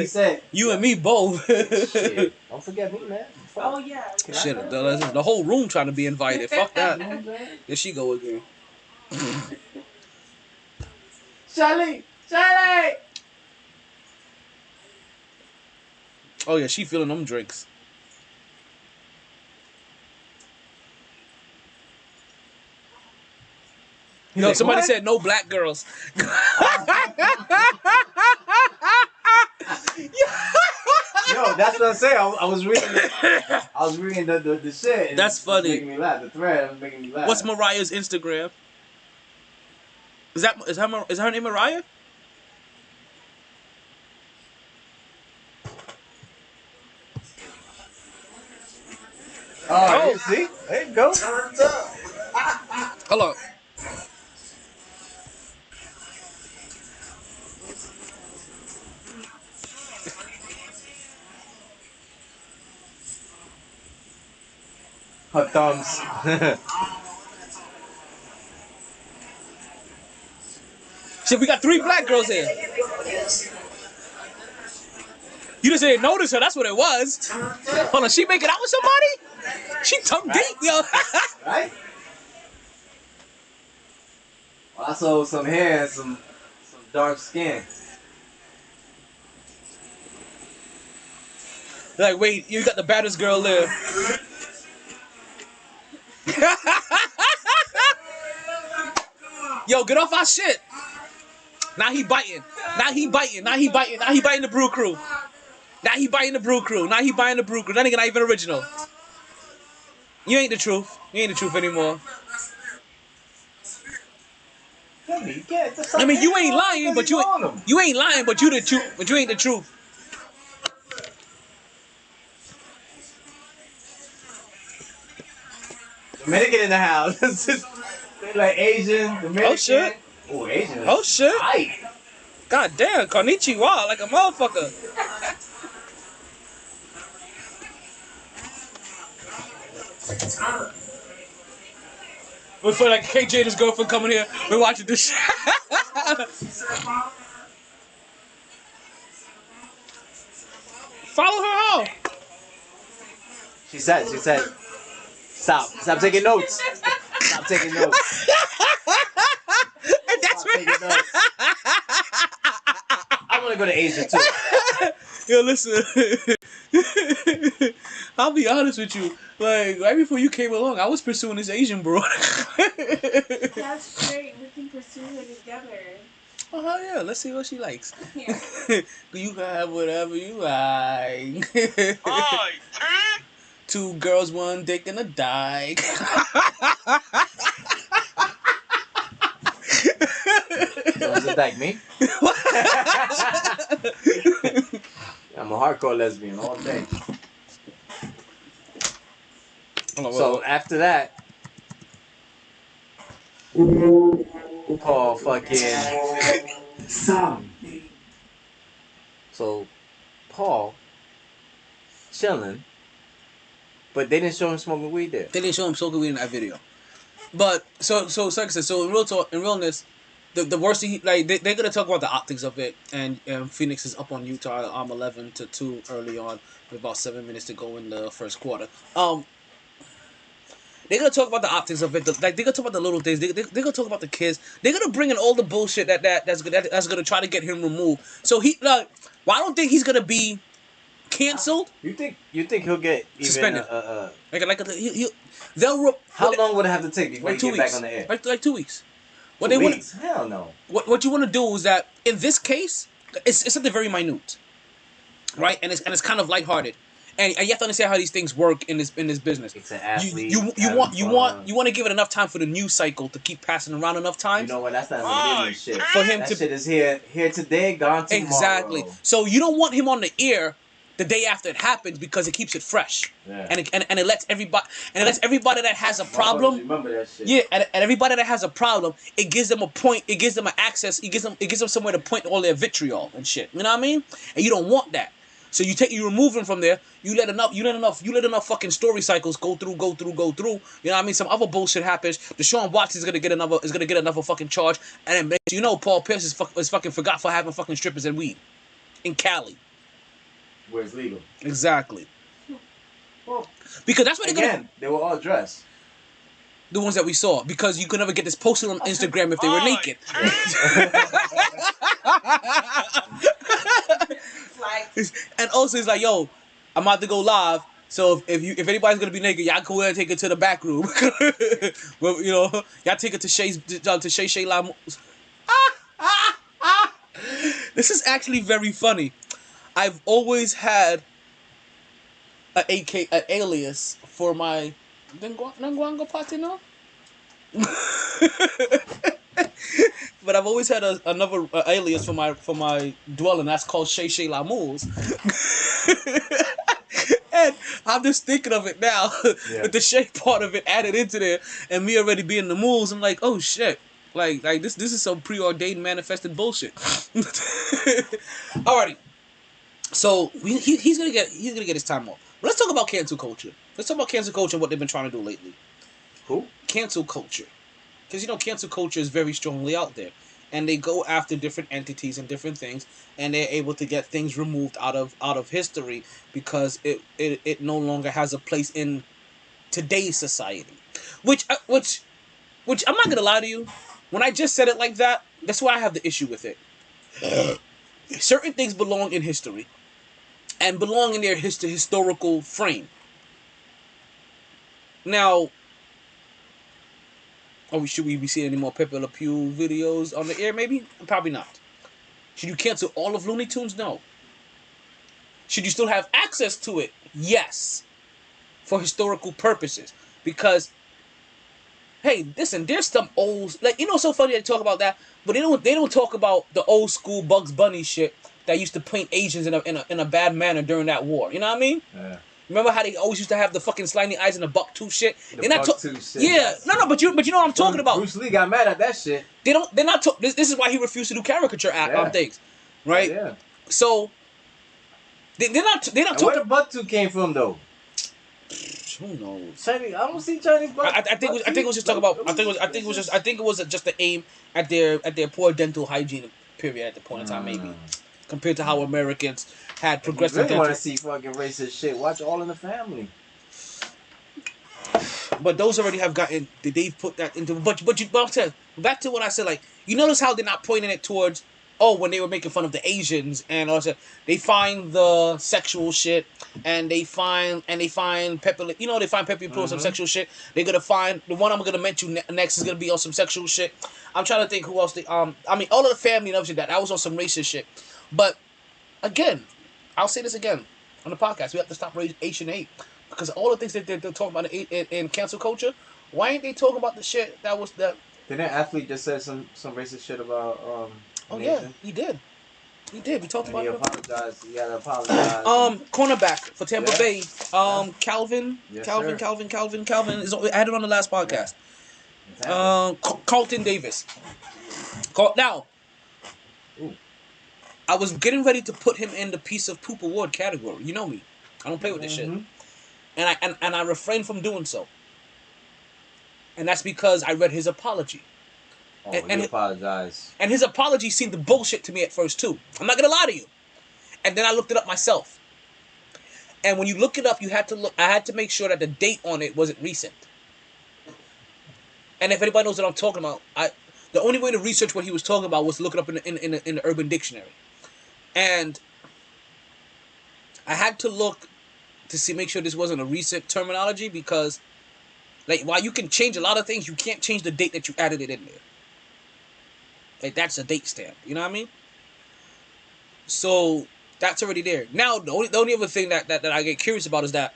said, you and me both. Shit. Don't forget me, man. Fuck. Oh, yeah. Shit, the whole room trying to be invited. Fuck that. There she go again. Charlie! Oh yeah, she feeling them drinks. You know, Like, somebody what? said no black girls. Yo, that's what I'm saying. I was reading the shit. And That's it was funny. making me laugh. The thread was making me laugh. What's Mariah's Instagram? Is her name Mariah? Oh, you see? There you go. Hold on. Her thumbs. Shit, we got 3 black girls here. You just didn't notice her. That's what it was. Hold on, she making out with somebody? She tongue deep, yo. Right? Well, I saw some hair and some dark skin. Like, wait, you got the baddest girl there. Yo, get off our shit. Now he biting. Now he biting the brew crew. Now he buying the brew crew. That nigga not even original. You ain't the truth. You ain't the truth anymore. I mean, you ain't lying, but you ain't lying, but you the truth. But you ain't the truth. Dominican in the house. They like Asian, Dominican. Oh shit. Oh, Asian. Oh shit. Aight. God damn, konnichiwa, like a motherfucker. We're for like KJ and his girlfriend coming here. We're watching this shit. Follow her home. She said, stop taking notes. Stop taking notes. And that's Stop taking notes. I want to go to Asia too. Yo, listen. I'll be honest with you. Like, right before you came along, I was pursuing this Asian bro. That's great. We can pursue her together. Oh, hell yeah. Let's see what she likes. Yeah. You can have whatever you like. 2 girls, 1 dick, and a dyke. So it's a dyke, me? I'm a hardcore lesbian all day. So after that, Paul fucking. So Paul chilling, but they didn't show him smoking weed there. They didn't show him smoking weed in that video. But so like I said, so in real talk, in realness, the worst thing they're gonna talk about the optics of it, and Phoenix is up on Utah 11-2 early on with about 7 minutes to go in the first quarter. They're gonna talk about the optics of it. They're gonna talk about the little things. They're gonna talk about the kids. They're gonna bring in all the bullshit that's gonna try to get him removed. So well, I don't think he's gonna be canceled. You think he'll get even suspended? How long would it have to take before he get back on the air? Like 2 weeks. What 2 weeks? Hell no. What you want to do is that in this case, it's something very minute, right? And it's kind of lighthearted. And you have to understand how these things work in this business. It's an athlete. You want to give it enough time for the news cycle to keep passing around enough times. You know what? That's not business shit. For him that shit is here today, gone tomorrow. Exactly. So you don't want him on the air the day after it happens because it keeps it fresh. Yeah. And it lets everybody that has a problem. Remember that shit. Yeah, and everybody that has a problem, it gives them a point. It gives them an access. It gives them somewhere to point all their vitriol and shit. You know what I mean? And you don't want that. So you remove him from there. You let enough fucking story cycles go through. You know what I mean? Some other bullshit happens. Deshaun Watson is gonna get another fucking charge, and then Paul Pierce is fucking forgot for having fucking strippers and weed in Cali. Where it's legal. Exactly. Well, because that's what they were all dressed. The ones that we saw, because you could never get this posted on Instagram if they were naked. And also it's like, yo, I'm about to go live, so if anybody's gonna be naked, y'all go ahead and take it to the back room. Well, y'all take it to Shay Lam. This is actually very funny. I've always had an alias for my Nangwango Patino. But I've always had another alias for my dwelling. That's called Shay Lamours. And I'm just thinking of it now, with the Shay part of it added into there, and me already being the moves. I'm like, oh shit, like this is some preordained manifested bullshit. Alrighty, so he's gonna get his time off. But let's talk about cancel culture. Let's talk about cancel culture and what they've been trying to do lately. Who? Cancel culture. Because, cancel culture is very strongly out there. And they go after different entities and different things. And they're able to get things removed out of history because it no longer has a place in today's society. Which I'm not going to lie to you. When I just said it like that, that's why I have the issue with it. Certain things belong in history. And belong in their historical frame. Now, should we be seeing any more Pepe Le Pew videos on the air? Maybe? Probably not. Should you cancel all of Looney Tunes? No. Should you still have access to it? Yes. For historical purposes. Because, hey, listen, there's some old... it's so funny they talk about that, but they don't talk about the old school Bugs Bunny shit that used to paint Asians in a bad manner during that war. You know what I mean? Yeah. Remember how they always used to have the fucking slimy eyes and the buck-tooth shit? Shit. Yeah, no, but you know what I'm talking about. Bruce Lee got mad at that shit. They're not. This is why he refused to do caricature on things, right? Yeah. So they're not talking. Where the buck-tooth came from though? Who knows? Chinese. I don't see Chinese buck. I think it was just talking about. I think it was just the aim at their poor dental hygiene period at the point in time, maybe compared to how Americans had progressive. If you really want to see fucking racist shit, watch All in the Family. But those already have gotten. They've put that into. But I'm saying, back to what I said. Like, you notice how they're not pointing it towards. Oh, when they were making fun of the Asians, and also they find the sexual shit, and they find Pepe. They find Pepe Pro some sexual shit. They're gonna find the one I'm gonna mention next is gonna be on some sexual shit. I'm trying to think who else. All of the family and everything that was on some racist shit. But again, I'll say this again on the podcast. We have to stop Asian hate. because all the things that they're talking about in cancel culture, why ain't they talking about the shit that was that? Didn't an athlete just said some racist shit about Oh Nathan? yeah, he did. He did. We talked And about he it. apologized. He had to apologize. Cornerback for Tampa Yeah. Bay. Yeah. Calvin. Yes, Calvin. sir. Calvin. I had it on the last podcast. Exactly. Carlton Davis. Now, Ooh. I was getting ready to put him in the piece of poop award category. You know me. I don't play with this shit. And I refrained from doing so. And that's because I read his apology. Oh, And he apologized. And his apology seemed the bullshit to me at first too. I'm not gonna lie to you. And then I looked it up myself. And when you look it up, I had to make sure that the date on it wasn't recent. And if anybody knows what I'm talking about, the only way to research what he was talking about was to look it up in the Urban Dictionary. And I had to look to make sure this wasn't a recent terminology, because like, while you can change a lot of things, you can't change the date that you added it in there. Like, that's a date stamp. You know what I mean? So that's already there. Now the only other thing that I get curious about is that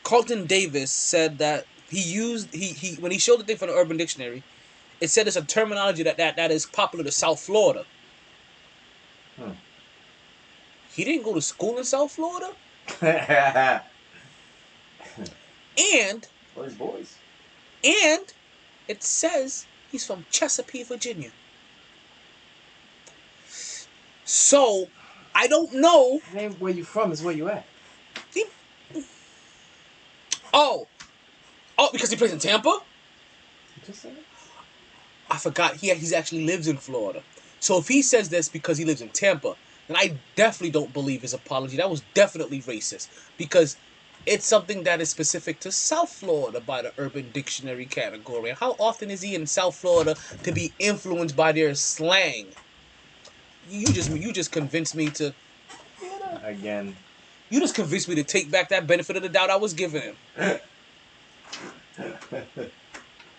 Carlton Davis said that he when he showed the thing from the Urban Dictionary, it said it's a terminology that is popular to South Florida. He didn't go to school in South Florida. And What his boys? And it says he's from Chesapeake, Virginia. So, I don't know. It ain't where you from, it's where you at. Oh, because he plays in Tampa? Just saying. I forgot. He actually lives in Florida. So if he says this because he lives in Tampa, then I definitely don't believe his apology. That was definitely racist, because it's something that is specific to South Florida by the Urban Dictionary category. And how often is he in South Florida to be influenced by their slang? You just convinced me to... Again. You just convinced me to take back that benefit of the doubt I was giving him.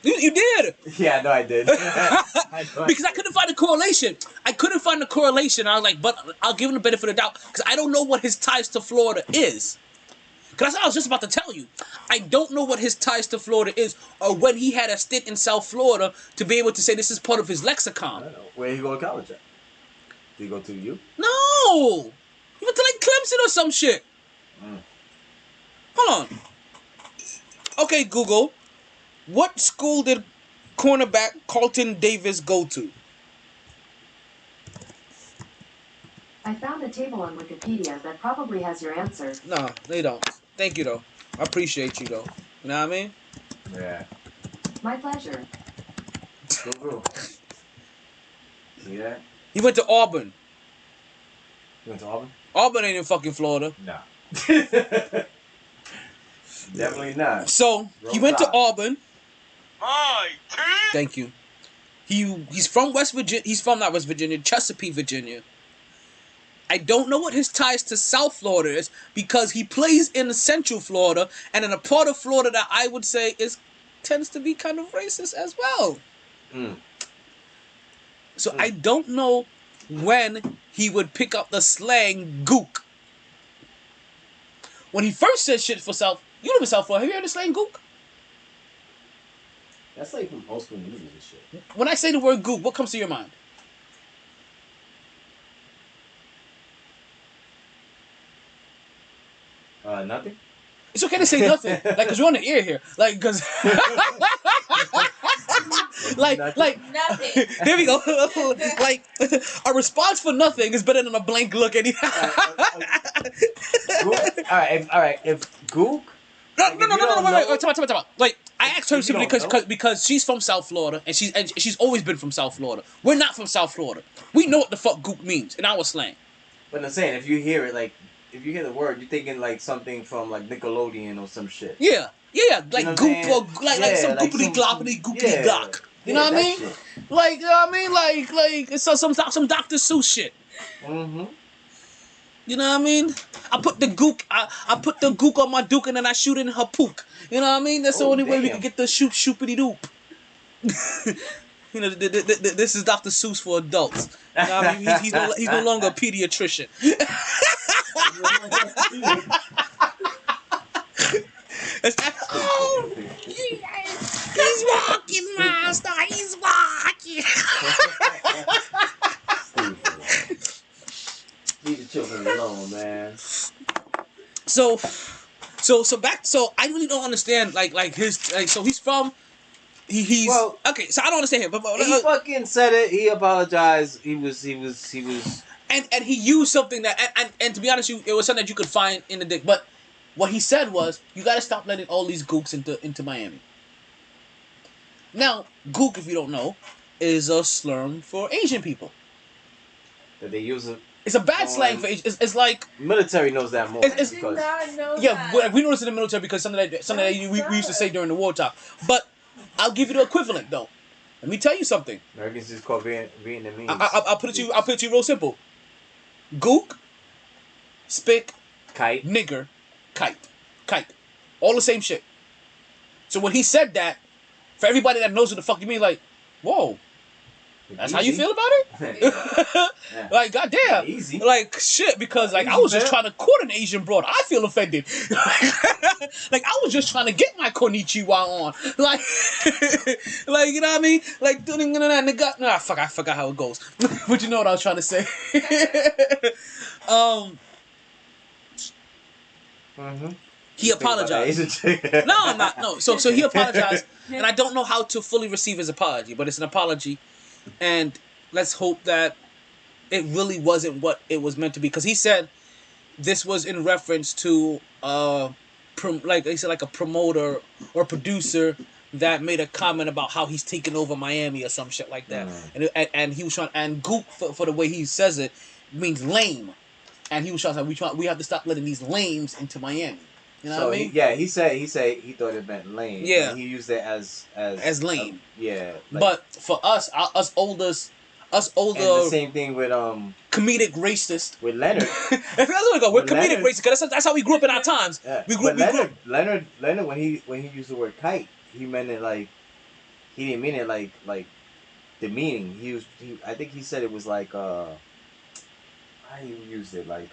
You did. Yeah, no, I did. Because I couldn't find a correlation. I was like, but I'll give him the benefit of the doubt, because I don't know what his ties to Florida is. Because I was just about to tell you. I don't know what his ties to Florida is, or when he had a stint in South Florida to be able to say this is part of his lexicon. I don't know. Where did he go to college at? Did he go to U? No! He went to like Clemson or some shit. Hold on. Okay, Google. What school did cornerback Carlton Davis go to? I found a table on Wikipedia that probably has your answer. No, they don't. Thank you, though. I appreciate you, though. You know what I mean? Yeah. My pleasure. Go. See that? He went to Auburn. You went to Auburn? Auburn ain't in fucking Florida. No. Definitely not. So, he went to Auburn. MyT. Thank you. He's from West Virginia. He's from, not West Virginia, Chesapeake, Virginia. I don't know what his ties to South Florida is, because he plays in Central Florida, and in a part of Florida that I would say tends to be kind of racist as well. So I don't know when he would pick up the slang gook. When he first said shit for South... You live in South Florida. Have you heard the slang gook? That's like from old school movies and shit. When I say the word gook, what comes to your mind? Nothing? It's okay to say nothing, like, because you're on the air here, like, because, Nothing. here we go, like, a response for nothing is better than a blank look anytime. Alright, if Gook... No, wait, time out. Like, I asked her simply because she's from South Florida, and she's always been from South Florida. We're not from South Florida. We know what the fuck gook means in our slang. But I'm saying, if you hear it, like, if you hear the word, you're thinking like something from like Nickelodeon or some shit. Yeah, like, you know, goop or like some goopity gloppity goopity glock. You know what I mean? Shit. Like, you know what I mean? Like it's some Dr. Seuss shit. Mm-hmm. You know what I mean? I put the gook on my duke, and then I shoot it in her pook. You know what I mean? That's the only way we can get the shoopity doop. You know, this is Dr. Seuss for adults. You know what I mean? He's no longer a pediatrician. Oh, he's walking, master. He's walking. Leave the children alone, man. So back. So I really don't understand. Like his. Like, so he's from. He's Well, okay. So I don't understand him. But he fucking said it. He apologized. He was. and he used something that and to be honest, it was something that you could find in the dick. But what he said was, you got to stop letting all these gooks into Miami. Now, gook, if you don't know, is a slur for Asian people. That they use it. It's a bad slang for Asian. It's like Military knows that more. I did not know yeah, that. we know this in the military because something that we used to say during the wartime. But I'll give you the equivalent though. Let me tell you something. Americans just call Vietnamese. I'll put it to you real simple. Gook, spick, Kite. nigger, kite, all the same shit. So when he said that, for everybody that knows what the fuck you mean, like, whoa, that's how you feel about it? Yeah. Like, goddamn. Easy. Like, shit, because, like, I was just trying to court an Asian broad. I feel offended. Like, I was just trying to get my konnichiwa on. Like, like, you know what I mean? Like, nah, fuck, I forgot how it goes. But you know what I was trying to say. He apologized. No, I'm not. No. So he apologized, and I don't know how to fully receive his apology, but it's an apology, and let's hope that it really wasn't what it was meant to be, because he said this was in reference to like he said, like a promoter or producer that made a comment about how he's taking over Miami or some shit like that, and he was trying, and goop for the way he says it means lame, and he was trying to say we have to stop letting these lames into Miami. You know what I mean? He said he thought it meant lame. Yeah. And he used it as lame. Yeah. Like, But for us older. and the same thing with comedic racist. with Leonard. That's what we go. We're With comedic Leonard. racist because that's how we grew up in our times. Yeah. We grew. Leonard when he used the word kite, he meant it like he didn't mean it like the meaning. I think he said it was like how he used it like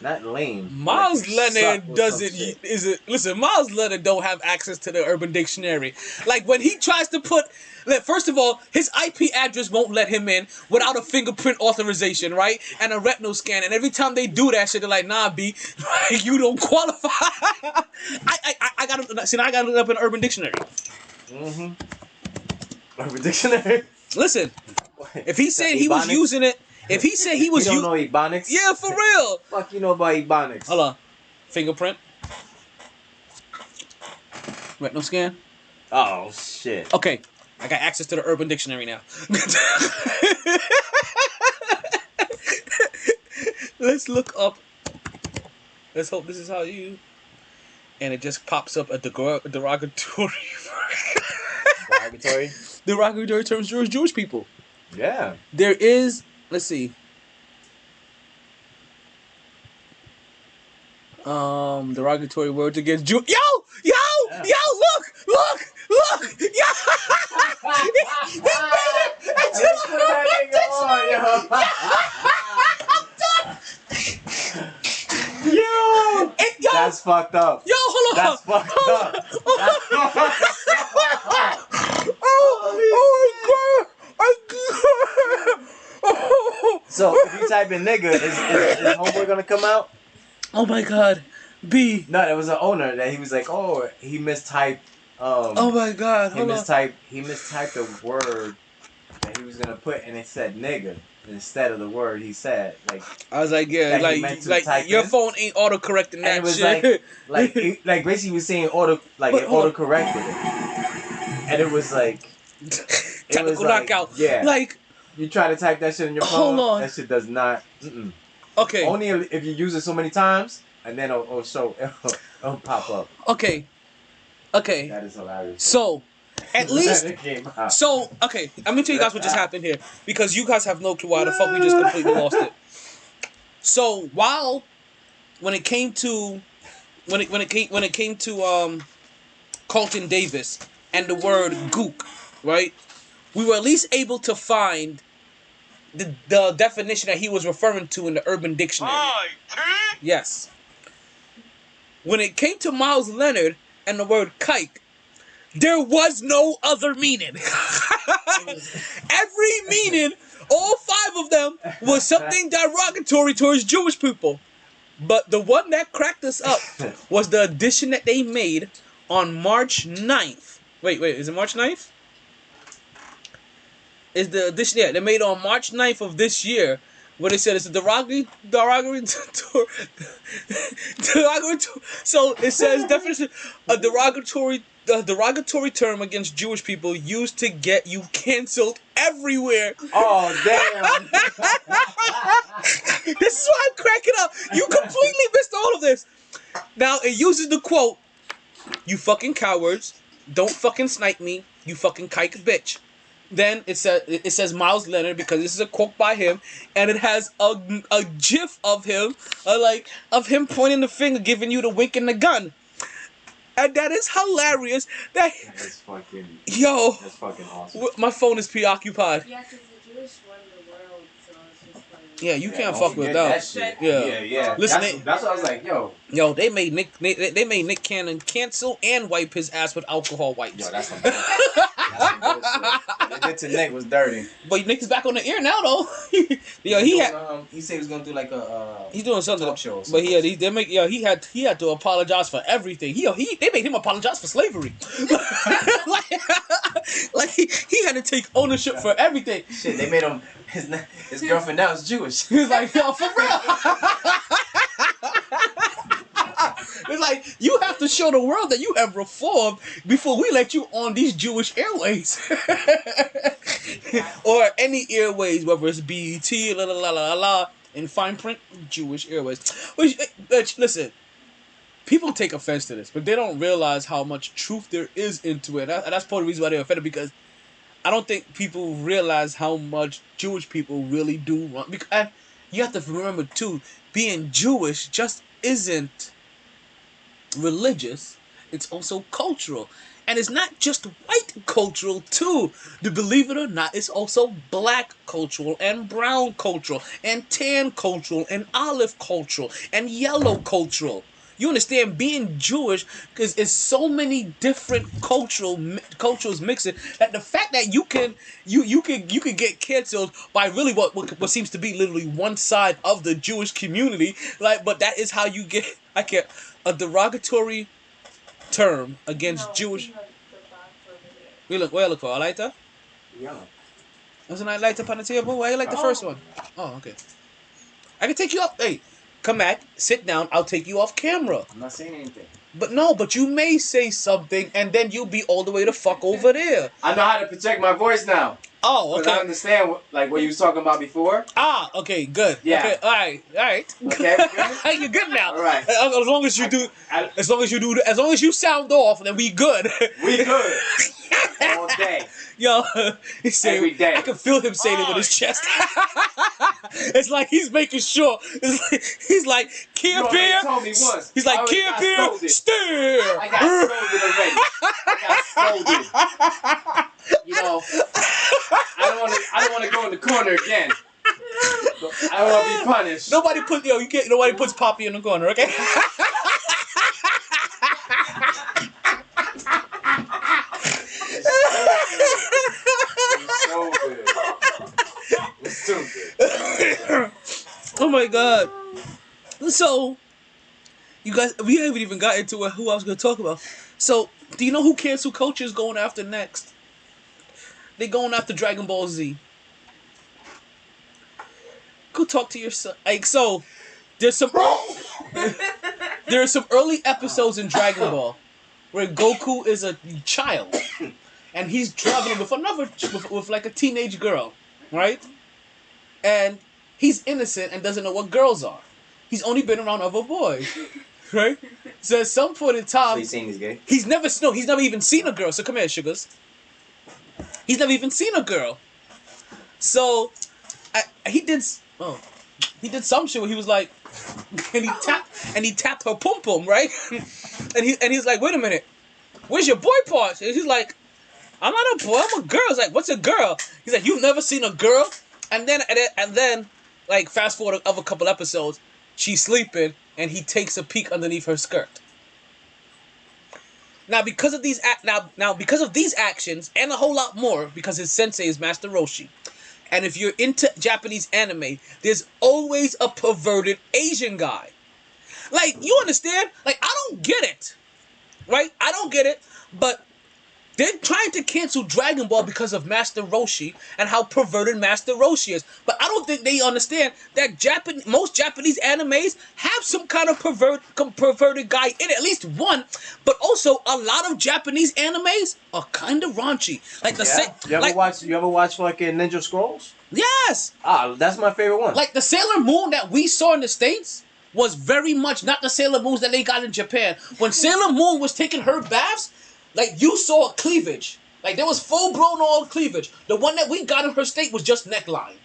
not lame. Miles like Leonard suck or doesn't. some shit. Listen, Miles Leonard don't have access to the Urban Dictionary. Like when he tries to put. First of all, his IP address won't let him in without a fingerprint authorization, right? And a retinal scan. And every time they do that shit, they're like, nah, B, like, you don't qualify. I got to look up in Urban Dictionary. Urban Dictionary. Listen, if he said he was using it, if he said he was you don't know Ebonics? yeah, for real. Fuck you know about Ebonics. Hold on. Fingerprint. Retinal scan. Oh shit. Okay. I got access to the Urban Dictionary now. Let's look up. Let's hope this is how you. And it just pops up a derogatory. Derogatory? Derogatory terms towards Jewish people. Yeah. There is. Let's see. Derogatory words against Jew. Yo! Yeah. Look! Yo! He made it! Yo! That's fucked up. Yo, hold on! That's fucked up. That's fucked up. Oh my god! So if you type in nigga, is homeboy gonna come out? Oh my god. B. No, there was an owner that he was like, oh, he mistyped. Oh my god. He mistyped the word that he was gonna put, and it said nigga instead of the word he said. Like I was like, yeah, that he meant to like type your in. phone ain't auto correcting And that it was shit. like basically was saying But it hold on. auto corrected it, and it was like Technical knockout. Yeah. Like, you try to type that shit on your phone, Hold on. that shit does not. okay. Only if you use it so many times, and then it'll pop up. Okay. That is hilarious. So, at least. It came out. So, okay. I'm going to tell you guys what just happened here. Because you guys have no clue why the fuck we just completely lost it. So, when it came to Carlton Davis and the word gook, right? We were at least able to find the definition that he was referring to in the Urban Dictionary. MyT. Yes. When it came to Miles Leonard and the word kike, there was no other meaning. Every meaning, all 5 of them, was something derogatory towards Jewish people. But the one that cracked us up was the addition that they made on March 9th. Wait, is it March 9th? Is the addition, yeah, they made on March 9th of this year, where they said it's a derogatory. So it says definition, a derogatory term against Jewish people used to get you canceled everywhere. Oh, damn. This is why I'm cracking up. You completely missed all of this. Now, it uses the quote, "You fucking cowards, don't fucking snipe me, you fucking kike bitch." Then it says Miles Leonard, because this is a quote by him, and it has a gif of him, of him pointing the finger, giving you the wink and the gun. And that is hilarious. That's fucking awesome. My phone is preoccupied. Yes, it's the Jewish one in the world, so it's just like... Yeah, you can't fuck with that. Shit. Yeah. Listen, that's what I was like, yo, they made Nick Cannon cancel and wipe his ass with alcohol wipes. Yo, that's some bullshit. What they did to Nick was dirty. But Nick is back on the air now, though. Yo, he said he was gonna do like a he's doing something. talk show. But he had to apologize for everything. They made him apologize for slavery. like he had to take ownership for everything. Shit, they made him his girlfriend now is Jewish. He was like, yo, for real. It's like, you have to show the world that you have reformed before we let you on these Jewish airways. Or any airways, whether it's BET, in fine print, Jewish airways. Which, listen, people take offense to this, but they don't realize how much truth there is into it. And that's part of the reason why they're offended, because I don't think people realize how much Jewish people really do wrong. And you have to remember, too, being Jewish just isn't religious, it's also cultural. And it's not just white cultural too. To believe it or not, it's also black cultural and brown cultural and tan cultural and olive cultural and yellow cultural. You understand, being Jewish, because it's so many different cultures mixing, that the fact that you can get canceled by really what seems to be literally one side of the Jewish community, but that is how you get a derogatory term against Jewish. We look for a lighter. Yeah. Wasn't I lighter on the table? Why you like the first one? Oh, okay. I can take you up. Hey, come back, sit down. I'll take you off camera. I'm not saying anything. But you may say something, and then you'll be all the way the fuck over there. I know how to protect my voice now. Oh, okay. I understand what you was talking about before. Ah, okay, good. Yeah. Okay, all right. Okay, good? You're good now. All right. As long as you sound off, then we good. We good. All day. Yo, he's saying, every day. I can feel him saying it with his chest. It's like he's making sure. He's like, Camp here. Told me once. He's like, Camp here, stare. I got scolded already. You know, I don't want to go in the corner again. I don't want to be punished. Nobody puts Poppy in the corner, okay? It's stupid. Oh my god. So, you guys, we haven't even got into who I was going to talk about. So, do you know who cancel culture is going after next? They're going after Dragon Ball Z. Go talk to your son. So, there's some early episodes in Dragon Ball where Goku is a child and he's traveling with with like a teenage girl, right? And he's innocent and doesn't know what girls are. He's only been around other boys, right? So at some point in time, So he's saying he's gay? he's never even seen a girl. So come here, sugars. He's never even seen a girl. So he did some shit where he was like, and he tapped her pum pum, right? and he's like, wait a minute, where's your boy parts? And he's like, I'm not a boy, I'm a girl. He's like, what's a girl? He's like, you've never seen a girl? And then, like, fast forward of a couple episodes, she's sleeping, and he takes a peek underneath her skirt. Now, because of these actions, and a whole lot more, because his sensei is Master Roshi, and if you're into Japanese anime, there's always a perverted Asian guy. Like, you understand? Like, I don't get it. Right? I don't get it, but they're trying to cancel Dragon Ball because of Master Roshi and how perverted Master Roshi is. But I don't think they understand that most Japanese animes have some kind of perverted guy in it, at least one. But also, a lot of Japanese animes are kind of raunchy. Like You ever watch fucking Ninja Scrolls? Yes. That's my favorite one. Like the Sailor Moon that we saw in the States was very much not the Sailor Moons that they got in Japan. When Sailor Moon was taking her baths, like, you saw cleavage. Like, there was full-blown all cleavage. The one that we got in her state was just neckline.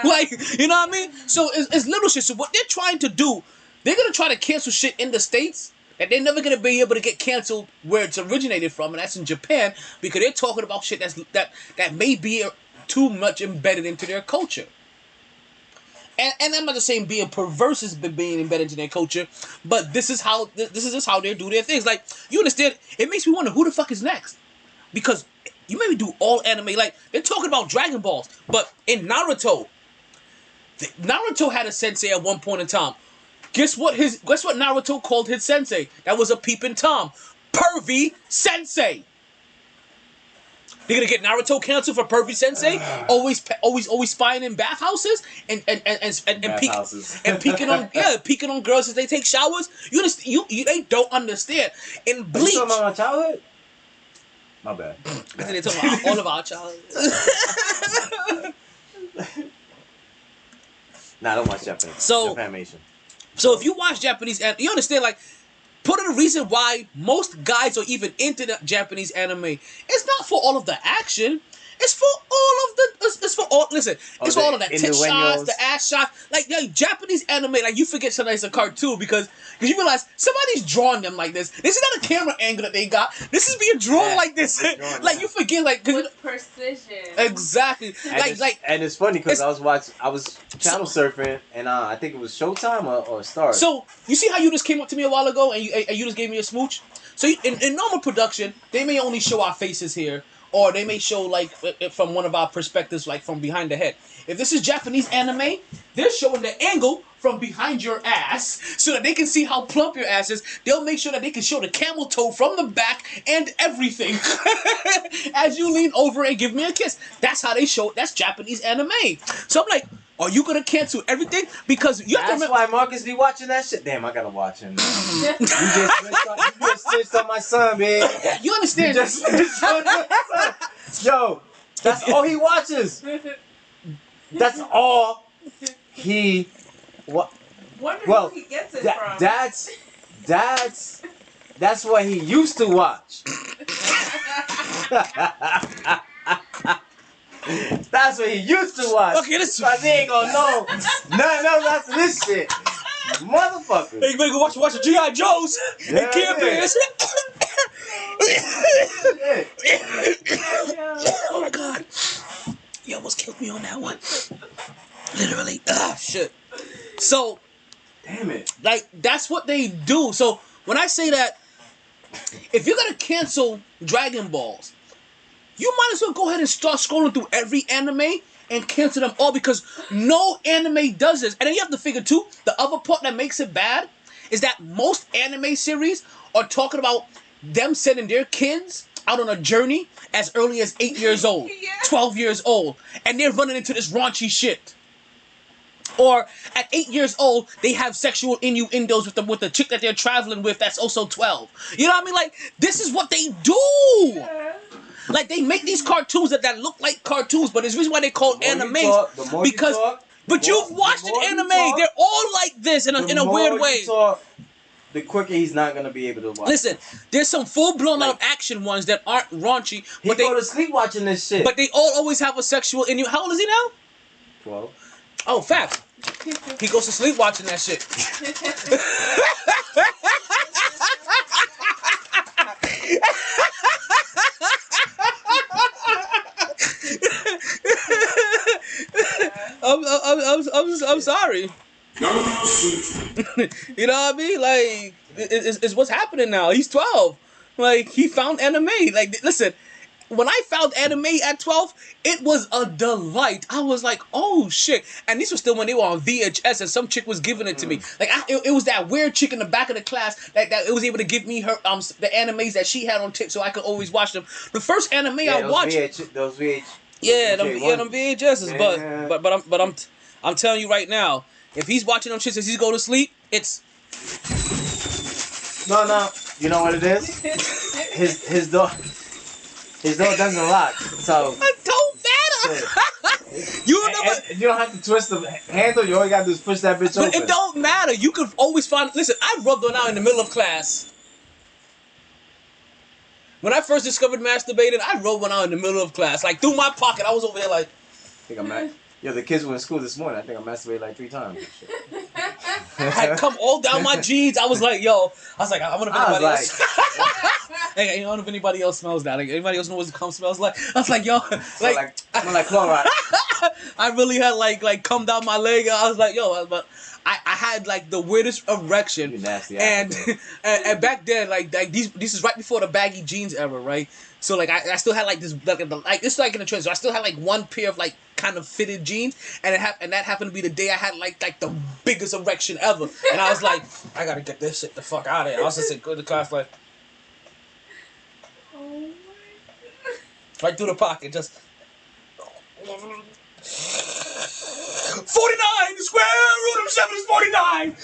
Like, you know what I mean? So, it's little shit. So, what they're trying to do, they're going to try to cancel shit in the States, and they're never going to be able to get canceled where it's originated from, and that's in Japan, because they're talking about shit that may be too much embedded into their culture. And I'm not just saying being perverse is being embedded into their culture, but this is how they do their things. Like, you understand? It makes me wonder who the fuck is next, because you maybe do all anime. Like, they're talking about Dragon Balls, but in Naruto had a sensei at one point in time. Guess what Naruto called his sensei? That was a peeping Tom, pervy sensei. They're gonna get Naruto canceled for pervy sensei, always spying in bathhouses and peeking on girls as they take showers. You understand? They don't understand. In Bleach, you talking about my childhood? My bad. I think they're talking about all of our childhood. Nah, I don't watch Japanese. Japanimation. So if you watch Japanese, you understand, like, part of the reason why most guys are even into the Japanese anime, it's not for all of the action. It's for all of the. It's for all. Listen, it's for all of the tit shots, the ass shots. Like, Japanese anime, like, you forget sometimes it's a cartoon because you realize somebody's drawing them like this. This is not a camera angle that they got. This is being drawn like this. Like, you forget, like, with precision. Exactly. And it's funny because I was channel surfing, and I think it was Showtime or Star. So you see how you just came up to me a while ago and you just gave me a smooch. So in normal production, they may only show our faces here. Or they may show, like, from one of our perspectives, like, from behind the head. If this is Japanese anime, they're showing the angle from behind your ass so that they can see how plump your ass is. They'll make sure that they can show the camel toe from the back and everything as you lean over and give me a kiss. That's how they show it. That's Japanese anime. So I'm like, are you going to cancel everything? Because you have to remember. That's why Marcus be watching that shit. Damn, I gotta watch him. You just snitched on my son, man. You understand? You just snitched on my son. Yo, that's all he watches. That's all he Wonder who he gets it from. That's what he used to watch. That's what he used to watch. Okay, this he ain't gonna know nothing else after this shit. Motherfucker. Hey, you better go watch the G.I. Joes and Care Bears. Oh my God. You almost killed me on that one. Literally. Shit. So, damn it. Like, that's what they do. So, when I say that, if you're gonna cancel Dragon Balls, you might as well go ahead and start scrolling through every anime and cancel them all, because no anime does this. And then you have to figure, too, the other part that makes it bad is that most anime series are talking about them sending their kids out on a journey as early as 8 years old, 12 years old, and they're running into this raunchy shit. Or at 8 years old, they have sexual innuendos with the chick that they're traveling with that's also 12. You know what I mean? Like, this is what they do. Yeah. Like, they make these cartoons that look like cartoons, but there's a reason why they call animes. Because, but you've watched an anime. They're all like this in a weird way. The quicker he's not going to be able to watch. Listen, there's some full-blown out action ones that aren't raunchy. But they go to sleep watching this shit. But they all always have a sexual innuendo. How old is he now? 12. Oh, facts. He goes to sleep watching that shit. I'm sorry. You know what I mean? Like, it's what's happening now. He's 12. Like, he found anime. Like, listen, when I found anime at 12, it was a delight. I was like, oh shit. And these were still when they were on VHS and some chick was giving it to me. Like, it was that weird chick in the back of the class that it was able to give me her the animes that she had on tape so I could always watch them. The first anime I watched. Those VH. Yeah, them VHSs. Yeah. But I'm telling you right now, if he's watching them shits as he's going to sleep, it's... No. You know what it is? His door doesn't lock. So it don't matter. You don't have to twist the handle. You all you gotta do is push that bitch open. But it don't matter. You can always find... Listen, I rubbed one out in the middle of class. When I first discovered masturbating, I rubbed one out in the middle of class. Like, through my pocket. I was over there like... I think I'm Yo, the kids were in school this morning. I think I masturbated like 3 times. I had come all down my jeans. I was like, yo. I wonder if anybody else... Hey, I don't know if anybody else smells that. Like, anybody else know what cum smells like? I was like, yo. Smell like chloride. I really had, like come down my leg. I was like, yo. But I had, like, the weirdest erection. You nasty and back then, like this is right before the baggy jeans era, right? So, like, I still had, like, this, like it's like in the trend. So I still had, like, one pair of, like, kind of fitted jeans, and that happened to be the day I had, like the biggest erection ever. And I was like, I gotta get this shit the fuck out of here. I was just go to class like, Oh my God. right through the pocket, just 49. The square root of 7 is 49.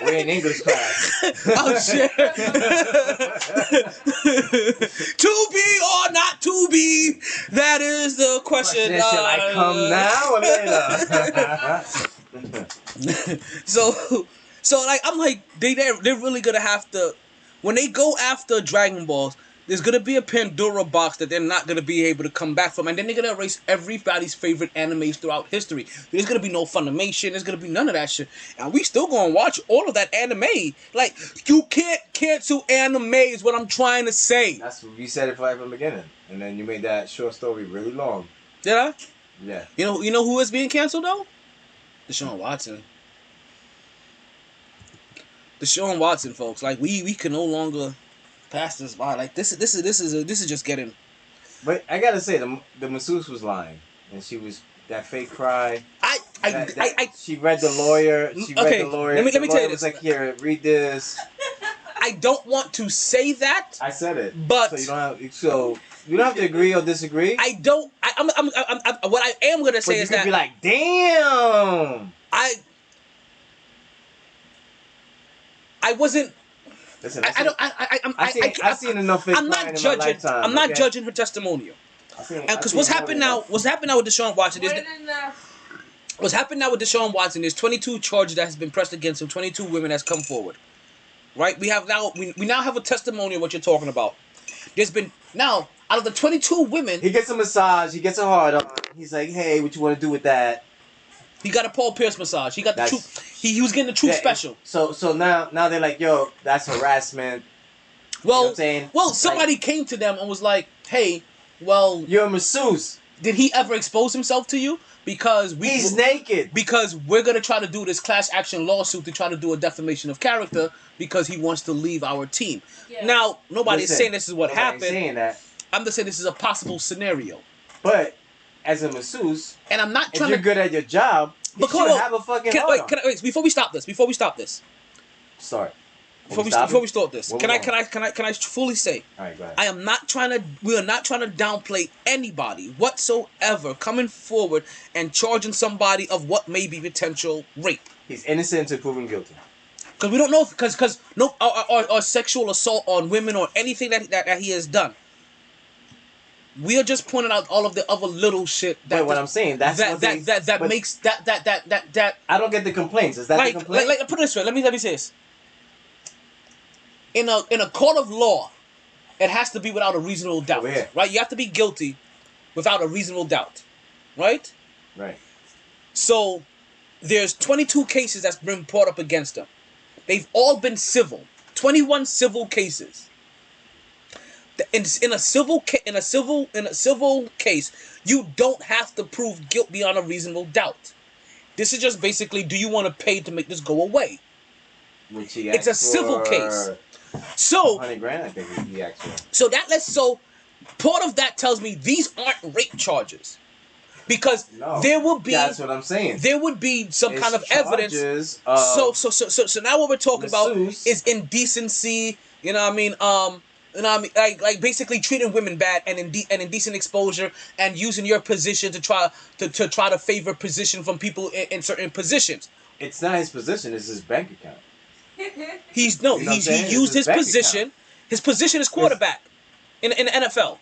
We're in English class. Oh shit. To be or not to be? That is the question. Shall I come now or later? So like I'm like they're really gonna have to, when they go after Dragon Balls, there's gonna be a Pandora box that they're not gonna be able to come back from, and then they're gonna erase everybody's favorite animes throughout history. There's gonna be no Funimation. There's gonna be none of that shit, and we still gonna watch all of that anime. Like, you can't cancel anime is what I'm trying to say. That's what you said it right from the beginning, and then you made that short story really long. Did I? Yeah. You know who is being canceled though? Deshaun Watson. Deshaun Watson, folks. Like we can no longer pass this by. Like this is just getting. But I gotta say, the masseuse was lying, and she was that fake cry. She read the lawyer. Read the lawyer. Let me tell you this. Was like, here, read this. I don't want to say that. I said it, but so you don't have to agree or disagree. I don't. I'm what I am gonna say is that you could be like, damn. I wasn't. Listen, I've seen enough fake I'm not judging. In my lifetime, I'm not judging her testimonial. Because what's happened now with Deshaun Watson is what's happened now with Deshaun Watson is 22 charges that has been pressed against him. 22 women has come forward. Right? We now have a testimonial of what you're talking about. There's been now out of the 22 women, he gets a massage. He gets a hard on. He's like, hey, what you want to do with that? He got a Paul Pierce massage. He got the troop. He was getting the troop special. So now they're like, yo, that's harassment. Well, you know what I'm saying? Well, somebody came to them and was like, hey, well, you're a masseuse. Did he ever expose himself to you? Because he's naked. Because we're gonna try to do this class action lawsuit to try to do a defamation of character because he wants to leave our team. Yeah. Now, nobody's saying this is what happened. Saying that. I'm just saying this is a possible scenario. But as a masseuse, and I'm not trying if you're good at your job, you should have a fucking wait, before we stop this. Start. Before we start this, can I fully say? All right, go ahead. We are not trying to downplay anybody whatsoever coming forward and charging somebody of what may be potential rape. He's innocent until proven guilty. Because we don't know because no or sexual assault on women or anything that he has done. We are just pointing out all of the other little shit. But what I'm saying, that makes that. I don't get the complaints. Is that the complaint? Like, put it this way. Let me say this. In a court of law, it has to be without a reasonable doubt, right? You have to be guilty without a reasonable doubt, right? Right. So there's 22 cases that's been brought up against him. They've all been civil. 21 civil cases. In a civil case, you don't have to prove guilt beyond a reasonable doubt. This is just basically, do you want to pay to make this go away? Which he It's a civil case. So 100 grand, I think he asked for. So part of that tells me these aren't rape charges. Because there will be, that's what I'm saying. There would be some kind of evidence. So now what we're talking about is indecency. You know what I mean? Like basically treating women bad and indecent exposure and using your position to try to favor position from people in certain positions. It's not his position; it's his bank account. He used his position. Account. His position is quarterback in the NFL.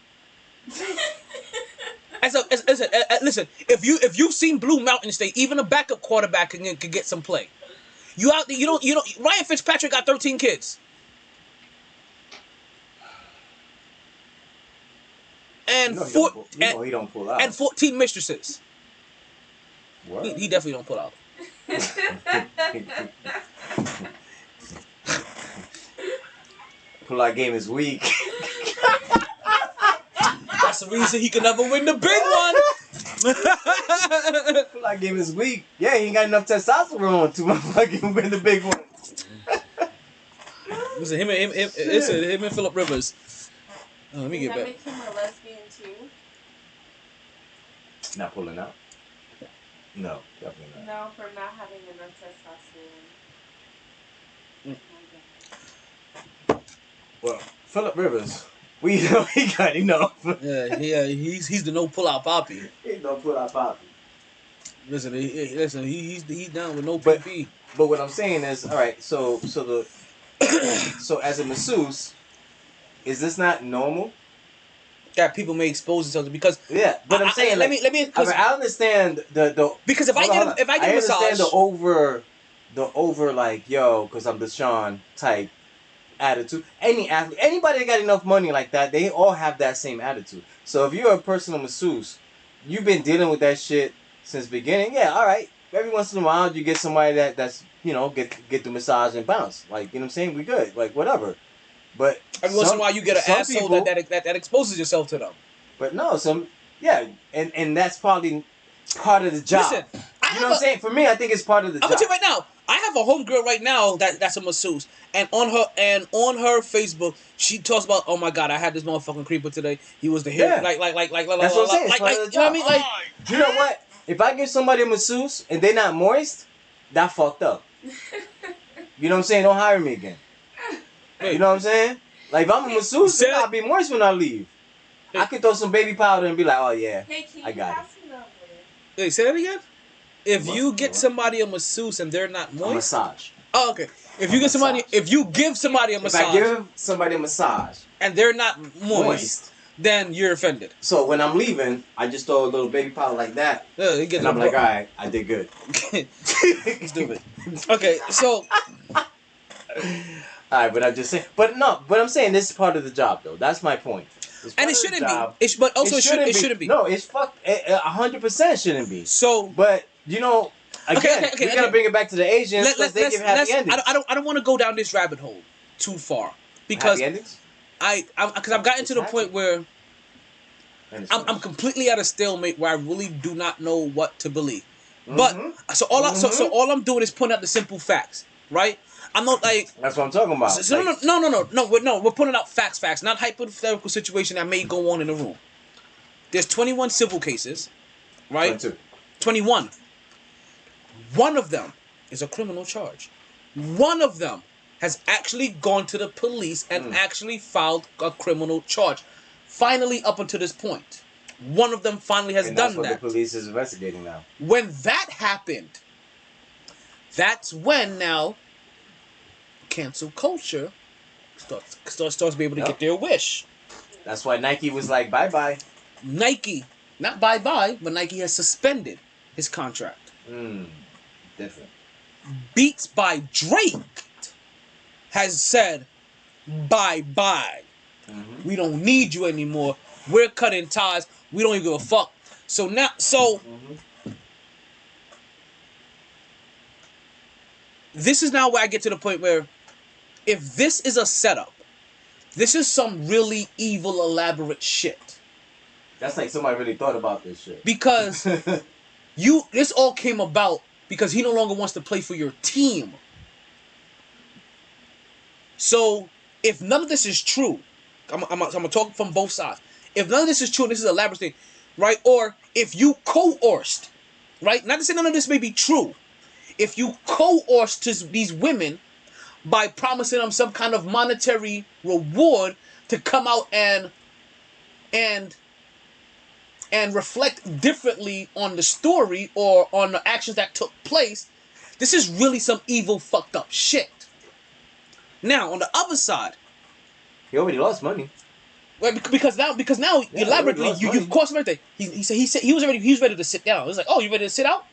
Listen, if you've seen Blue Mountain State, even a backup quarterback can get some play. You out there, you don't. Ryan Fitzpatrick got 13 kids. And he don't pull out. And 14 mistresses. What? He definitely don't pull out. Pull out game is weak. That's the reason he can never win the big one. Pull out game is weak. Yeah, he ain't got enough testosterone to motherfucking win the big one. Listen, him and Phillip Rivers. Let me get back. Does that make him a lesbian too? Not pulling out? No, definitely not. No, for not having enough testosterone. Well, Phillip Rivers, we know he got enough. Yeah, he's the no pull out poppy. He's no pull out poppy. Listen, he's down with no PP. But what I'm saying is, all right. So as a masseuse, is this not normal? That people may expose themselves because but I'm saying let me. I understand the because if I get a massage, understand the over like because I'm Deshaun type attitude. Any athlete, anybody that got enough money like that, they all have that same attitude. So if you're a personal masseuse, you've been dealing with that shit since the beginning. Yeah, all right. Every once in a while, you get somebody that's get the massage and bounce. Like, you know what I'm saying? We good. Like, whatever. But every once in a while, you get an asshole people, that exposes yourself to them. But no, and that's probably part of the job. Listen, you know what I'm saying? For me, I think it's part of the job. I'm gonna tell you right now. I have a homegirl right now that's a masseuse, and on her Facebook, she talks about, oh my god, I had this motherfucking creeper today. He was the hero. That's what I'm saying. You know what I mean? Like, you know what? If I give somebody a masseuse and they're not moist, that fucked up. You know what I'm saying? Don't hire me again. You know what I'm saying? Like, if I'm a masseuse, then I'll be moist when I leave. I could throw some baby powder and be like, oh yeah, I got it. Hey, say that again? If you get somebody a masseuse and they're not moist? A massage. Oh, okay. If you give somebody a massage. If I give somebody a massage. And they're not moist. Then you're offended. So when I'm leaving, I just throw a little baby powder like that. And I'm like, all right, I did good. Stupid. Okay, so. All right, but I'm just saying. But I'm saying this is part of the job, though. That's my point. And it shouldn't be. It shouldn't be. No, it's 100% shouldn't be. So. But, again, we gotta bring it back to the Asians because they give happy endings. I don't want to go down this rabbit hole too far. Because happy endings? Because I've gotten to the point where I'm completely at a stalemate where I really do not know what to believe. Mm-hmm. But so all I'm doing is pointing out the simple facts, right? I'm not like that's what I'm talking about. So no. We're pointing out facts, not hypothetical situation that may go on in the room. There's 21 civil cases, right? 21. One of them is a criminal charge. One of them has actually gone to the police and actually filed a criminal charge. Finally, up until this point. One of them finally has done that. That's what the police is investigating now. When that happened, that's when now cancel culture starts to be able to get their wish. That's why Nike was like, bye-bye. Nike, not bye-bye, but Nike has suspended his contract. Different. Beats by Drake has said, bye-bye. Mm-hmm. We don't need you anymore. We're cutting ties. We don't even give a fuck. So now, this is now where I get to the point where if this is a setup This is some really evil, elaborate shit. That's like somebody really thought about this shit. Because this all came about because he no longer wants to play for your team. So, if none of this is true, I'm going to talk from both sides. If none of this is true, and this is a elaborate thing, right? Or if you coerced, right? Not to say none of this may be true. If you coerced these women by promising them some kind of monetary reward to come out and reflect differently on the story or on the actions that took place, this is really some evil, fucked up shit. Now, on the other side, he already lost money. Well, because now elaborately you've cost him everything. He said he was ready to sit down. It was like, oh, you ready to sit out?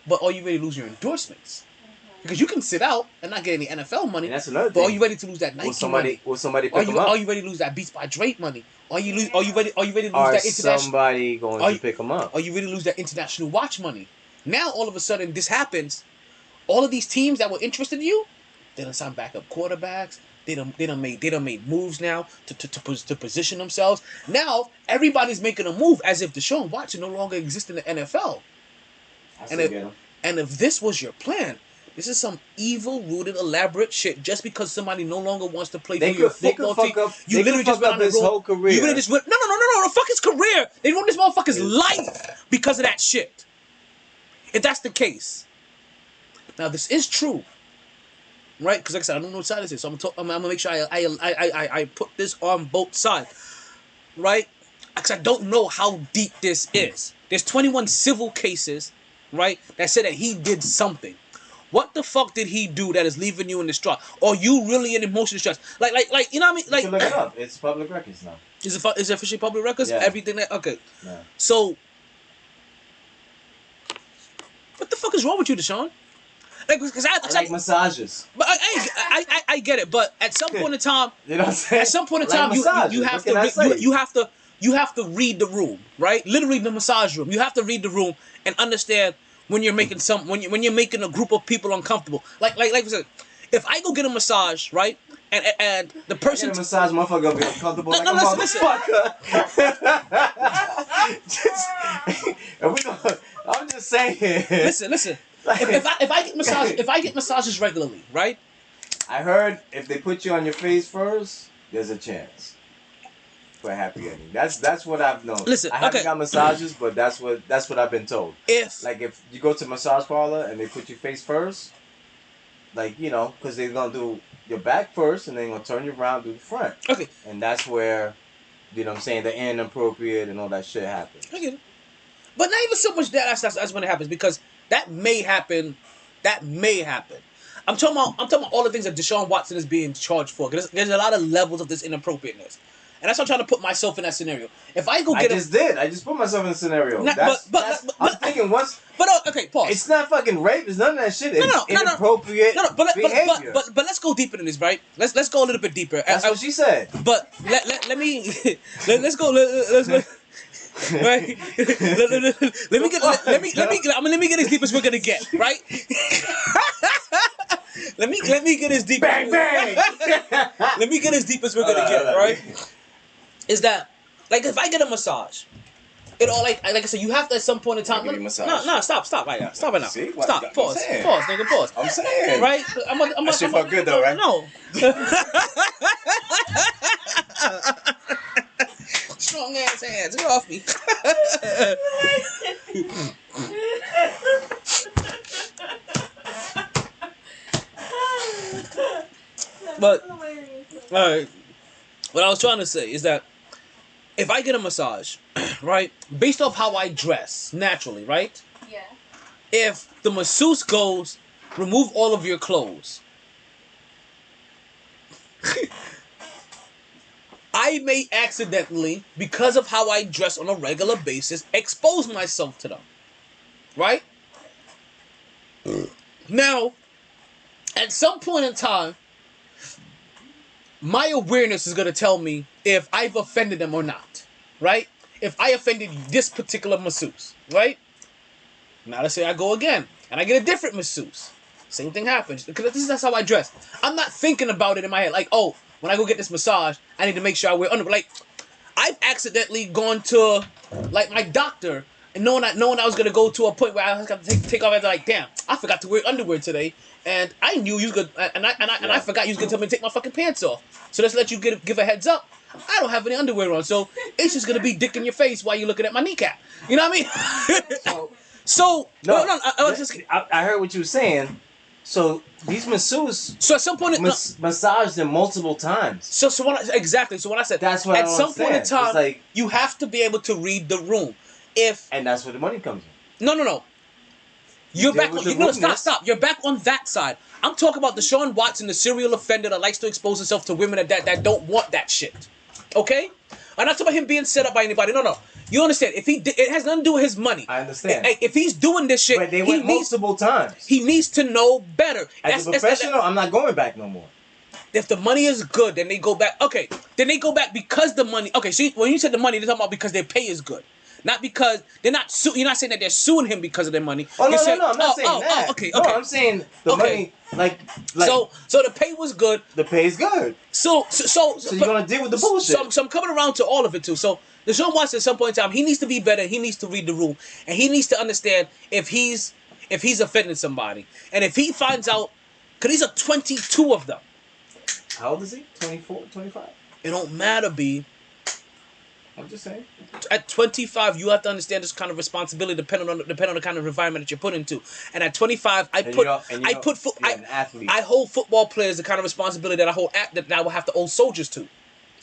But are you ready to lose your endorsements? Because you can sit out and not get any NFL money. And that's another thing. But are you ready to lose that Nike money? Will somebody pick him up? Are you ready to lose that Beats by Drake money? Are you ready to lose that international? Somebody going to pick him up? Are you ready to lose that international watch money? Now all of a sudden this happens. All of these teams that were interested in you, they done signed backup quarterbacks. They done made moves now to position themselves. Now everybody's making a move as if Deshaun Watson no longer exists in the NFL. And if this was your plan, this is some evil-rooted, elaborate shit. Just because somebody no longer wants to play for your football team, you literally just went on his whole career. You really just went, no, fuck his career. They ruined this motherfucker's life because of that shit. If that's the case, now this is true. Right, because like I said, I don't know what side this is, so I'm gonna make sure I put this on both sides, right? Because I don't know how deep this is. There's 21 civil cases, right, that said that he did something. What the fuck did he do that is leaving you in distraught? Or you really in emotional distress? Like, you know what I mean? Like, you can look it up. It's public records now. Is it officially public records? Yeah. Everything that okay. Yeah. So, what the fuck is wrong with you, Deshaun? Like, because I like massages. But I get it. But at some point in time, you know what I'm saying? At some point in time, you have to read the room, right? Literally the massage room. You have to read the room and understand when you're making when you're making a group of people uncomfortable. Like I said, if I go get a massage, right, and the person get a massage, motherfucker gonna be uncomfortable like a listen. motherfucker. I'm just saying. Listen. If I get massages regularly, right? I heard if they put you on your face first, there's a chance for a happy ending. That's what I've known. Listen, I haven't got massages, but that's what I've been told. If you go to a massage parlor and they put you face first, like, you know, because they're gonna do your back first and then they're gonna turn you around, do the front. Okay. And that's where, you know what I'm saying, the inappropriate and all that shit happens. I get it. But not even so much that's when it happens, because that may happen. I'm talking about all the things that Deshaun Watson is being charged for. There's a lot of levels of this inappropriateness. And that's why I'm trying to put myself in that scenario. If I go get I just put myself in a scenario. I'm thinking once. But okay, pause. It's not fucking rape. It's none of that shit. It's inappropriate behavior. But let's go deeper than this, right? Let's go a little bit deeper. That's what she said. But let me let's go. Right. Let me get as deep as we're gonna get. Right. Let me get as deep. Bang bang. Let me get as deep as we're gonna get. Right. Is that like if I get a massage? It all like I said, you have to at some point in time. No, stop right now. Stop right now. See? Stop. Pause, nigga. Pause. I'm saying. Right. That shit felt good though, right? No. Strong ass hands. Get off me. But alright. What I was trying to say is that if I get a massage, right, based off how I dress naturally, right? Yeah. If the masseuse goes, remove all of your clothes, I may accidentally, because of how I dress on a regular basis, expose myself to them. Right? Now, at some point in time, my awareness is going to tell me if I've offended them or not. Right? If I offended this particular masseuse. Right? Now let's say I go again, and I get a different masseuse. Same thing happens. Because that's how I dress. I'm not thinking about it in my head. Like, oh, when I go get this massage, I need to make sure I wear underwear. Like, I've accidentally gone to, like, my doctor, and knowing I was gonna go to a point where I was gonna take off, like, damn, I forgot to wear underwear today, and I knew you was gonna, and I forgot you was gonna tell me to take my fucking pants off. So let's let you give a heads up. I don't have any underwear on, so it's just gonna be dick in your face while you're looking at my kneecap. You know what I mean? I heard what you were saying. So these masseuses, So at some point, massaged them multiple times. So when I said That's what I at don't some point in understand. time, It's like, you have to be able to read the room. and that's where the money comes in. No. You're deal back with on. the rudeness. Stop. You're back on that side. I'm talking about Deshaun Watson, the serial offender that likes to expose himself to women that don't want that shit. Okay? I'm not talking about him being set up by anybody. No. You understand? It has nothing to do with his money. I understand. If he's doing this shit, But they went multiple times. He needs to know better. As a professional, I'm not going back no more. If the money is good, then they go back. Okay, then they go back because the money. Okay, so when you said the money, they're talking about because their pay is good, not because they're not. You're not saying that they're suing him because of their money. Oh no, saying, I'm not saying that. Okay. No, I'm saying the money, like. So the pay was good. The pay is good. So you're gonna deal with the bullshit. So I'm coming around to all of it too. So Deshaun Watson at some point in time, he needs to be better. He needs to read the room, and he needs to understand if he's offending somebody, and if he finds out, because these are 22 of them. How old is he? 24, 25? It don't matter, B. I'm just saying. At 25, you have to understand this kind of responsibility depending on the kind of environment that you're put into. And at 25, I hold football players the kind of responsibility that I will have to hold soldiers to.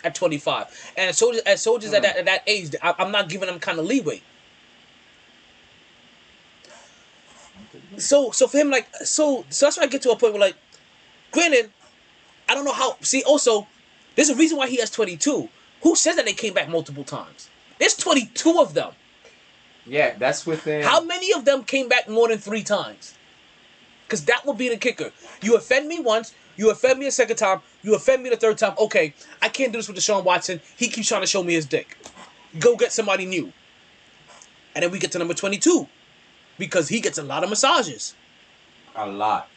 At 25, and soldiers at that age, I'm not giving them kind of leeway. So for him, like, so that's why I get to a point where, like, granted, I don't know how. See, also, there's a reason why he has 22. Who says that they came back multiple times? There's 22 of them. Yeah, that's within. How many of them came back more than 3 times? Because that will be the kicker. You offend me once, you offend me a second time, you offend me the third time. Okay, I can't do this with Deshaun Watson. He keeps trying to show me his dick. Go get somebody new. And then we get to number 22. Because he gets a lot of massages. A lot.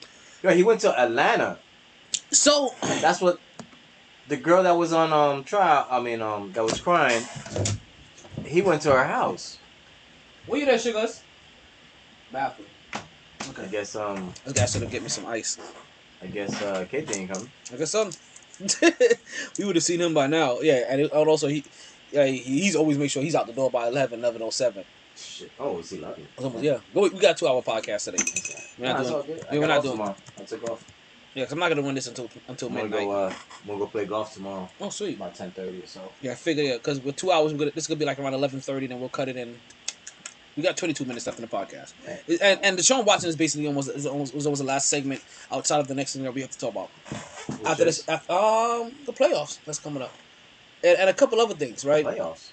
Yo, he went to Atlanta. So that's what the girl that was on trial. I mean, that was crying. He went to her house. Where you there, Sugars? Bathroom. Okay. I guess This guy should have get me some ice. I guess KJ ain't coming. I guess so. We would have seen him by now. Yeah, and also he's always make sure he's out the door by 11:07. Shit. Oh, is he lucky? Yeah. We got a 2-hour podcast today. We're not doing. Tomorrow. I took off. Yeah, cause I'm not gonna run this until midnight. We'll go play golf tomorrow. Oh, sweet. About 10:30 or so. Yeah, I figure because with 2 hours, this is gonna be like around 11:30. Then we'll cut it in. We got 22 minutes left in the podcast, and Deshaun Watson is basically almost the last segment outside of the next thing that we have to talk about. After this, the playoffs that's coming up, and a couple other things, right? Playoffs.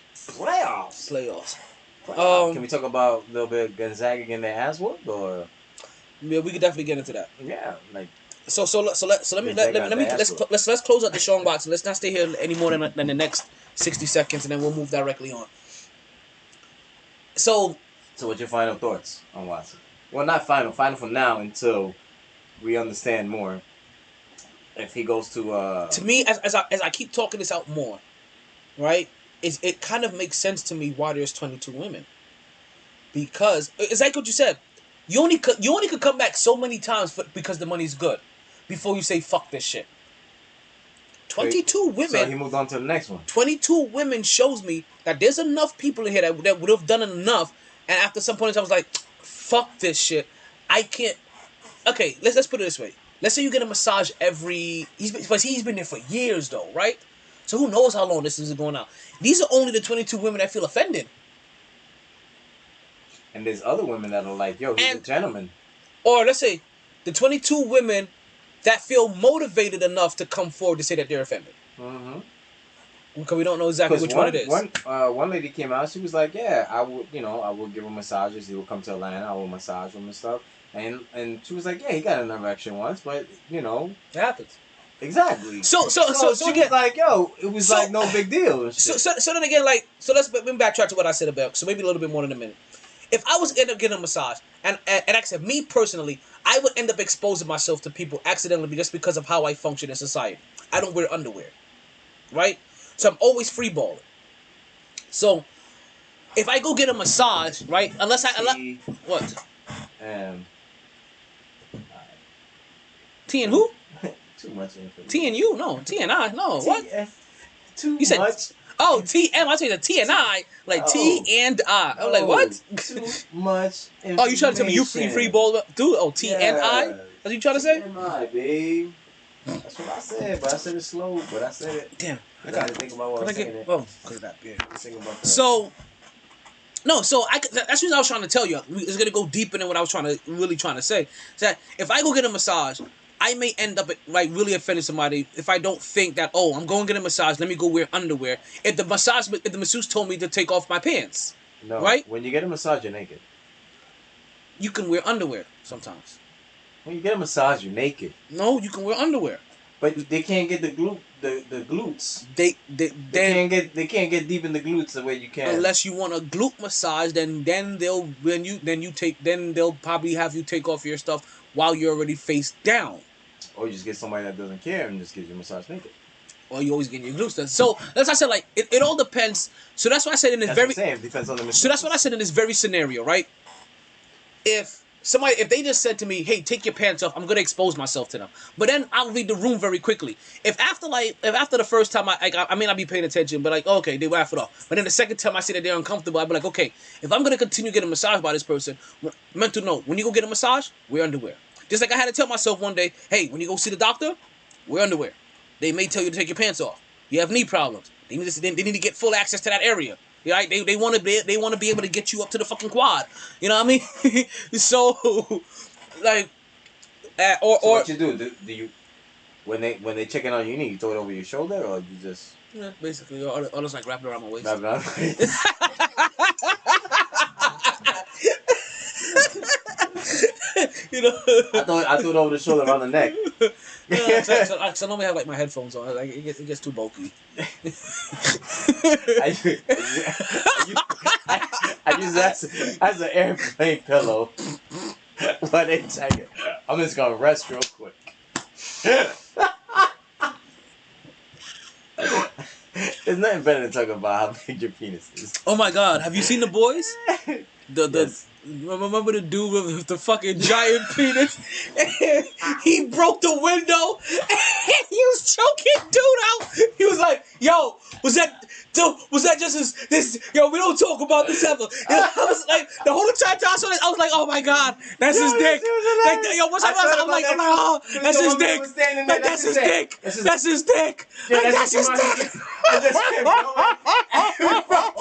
Can we talk about a little bit Gonzaga getting their ass whooped, or? Yeah, we could definitely get into that. Yeah, like. So let's close up Deshaun Watson. Let's not stay here any more than the next 60 seconds, and then we'll move directly on. So what's your final thoughts on Watson? Well, not final for now until we understand more. If he goes to me, as I keep talking this out more, right? It kind of makes sense to me why there's 22 women, because it's like what you said. You only could come back so many times because the money's good, before you say fuck this shit. 22 women. So he moved on to the next one. 22 women shows me that there's enough people in here that would have done enough, and after some point I was like, fuck this shit. I can't. Okay, let's put it this way. Let's say you get a massage he's been there for years though, right? So who knows how long this is going on. These are only the 22 women that feel offended. And there's other women that are like, yo, he's a gentleman. Or let's say the 22 women that feel motivated enough to come forward to say that they're offended. Mm-hmm. Because we don't know exactly which one it is. One lady came out, she was like, yeah, I would give him massages. He would come to Atlanta, I would massage him and stuff. And she was like, yeah, he got an erection once, but, It happens. Exactly. So she was like, yo, it was like no big deal. So then again, let's backtrack to what I said about, so maybe a little bit more than a minute. If I was to end up getting a massage, and like I said, me personally, I would end up exposing myself to people accidentally just because of how I function in society. I don't wear underwear, right? So I'm always free balling. So if I go get a massage, right? T, What? um, T and who? too much information. T and you? No, T and I. No, what? Too You said much. Oh, TM. I said the T and I, like T and I. I was like, what? Too much information. Oh, you trying to tell me you free ball, dude? Oh, T and I. That's what you trying to say? TMI, babe. That's what I said, but I said it slow. But I said it. Damn, I got to think about what I was saying. Oh, because of that beer. Think about that. So, no, so that's what I was trying to tell you. It's gonna go deeper than what I was really trying to say. Is that if I go get a massage, I may end up like really offending somebody if I don't think that, oh, I'm going to get a massage, let me go wear underwear. If the masseuse told me to take off my pants, no, right? When you get a massage, you're naked. You can wear underwear sometimes. When you get a massage, you're naked. No, you can wear underwear. But they can't get the glutes. They can't get deep in the glutes the way you can. Unless you want a glute massage, then they'll probably have you take off your stuff while you're already face down. Or you just get somebody that doesn't care and just gives you a massage naked. Or you always get your glutes done. So that's why I said, like, it all depends. So that's why I said in this it depends on the So that's what I said in this very scenario, right? If they just said to me, hey, take your pants off, I'm gonna expose myself to them. But then I'll leave the room very quickly. If after the first time I may not be paying attention, but like, okay, they laugh it off. But then the second time I see that they're uncomfortable, I'll be like, okay, if I'm gonna continue getting massaged by this person, mental note, when you go get a massage, wear underwear. Just like I had to tell myself one day, hey, when you go see the doctor, wear underwear. They may tell you to take your pants off. You have knee problems. They need to get full access to that area. Right? They want to be able to get you up to the fucking quad. You know what I mean? So, like, so what you do? Do you when they checking on your knee, you throw it over your shoulder, or you just basically, or just like wrap it around my waist. Wrap it around my waist. You know, I threw it over the shoulder around the neck. So I normally have like my headphones on. Like it gets too bulky. I use that as an airplane pillow. But I'm just gonna rest real quick. There's nothing better than talking about how big your penis is. Oh my God! Have you seen The Boys? Yes. Remember the dude with the fucking giant penis? He broke the window and he was choking dude out. He was like, yo, was that just this? Yo, we don't talk about this ever. I was like, the whole time I saw this, I was like, oh my God, that's his dick. Like, yo, what's up? I'm like, oh, that's his dick. Like, that's his dick. That's his dick. Like, that's his dick. I just kept going.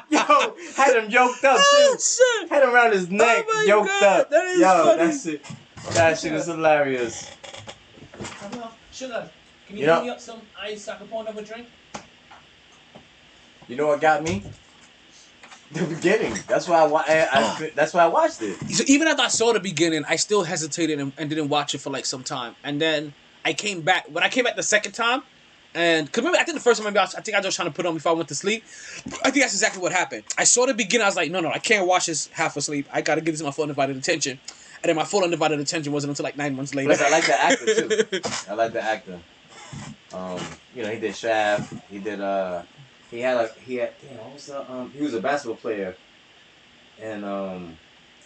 Yo, had him yoked up too. Oh, shit. Had him around his neck, yoked God, up. that is Yo, funny. that's it. That shit is hilarious. Sugar, can You know- me up some ice so I can pour another drink? You know what got me? The beginning. That's why that's why I watched it. So even after I saw the beginning, I still hesitated and didn't watch it for like some time. And then I came back. When I came back the second time, and because remember, I think the first time I was just trying to put on before I went to sleep. I think that's exactly what happened. I saw the beginning. I was like, no, I can't watch this half asleep. I gotta give this my full undivided attention. And then my full undivided attention wasn't until like 9 months later. Plus, I like the actor too. I like the actor. He did Shaft. He did he was a basketball player, and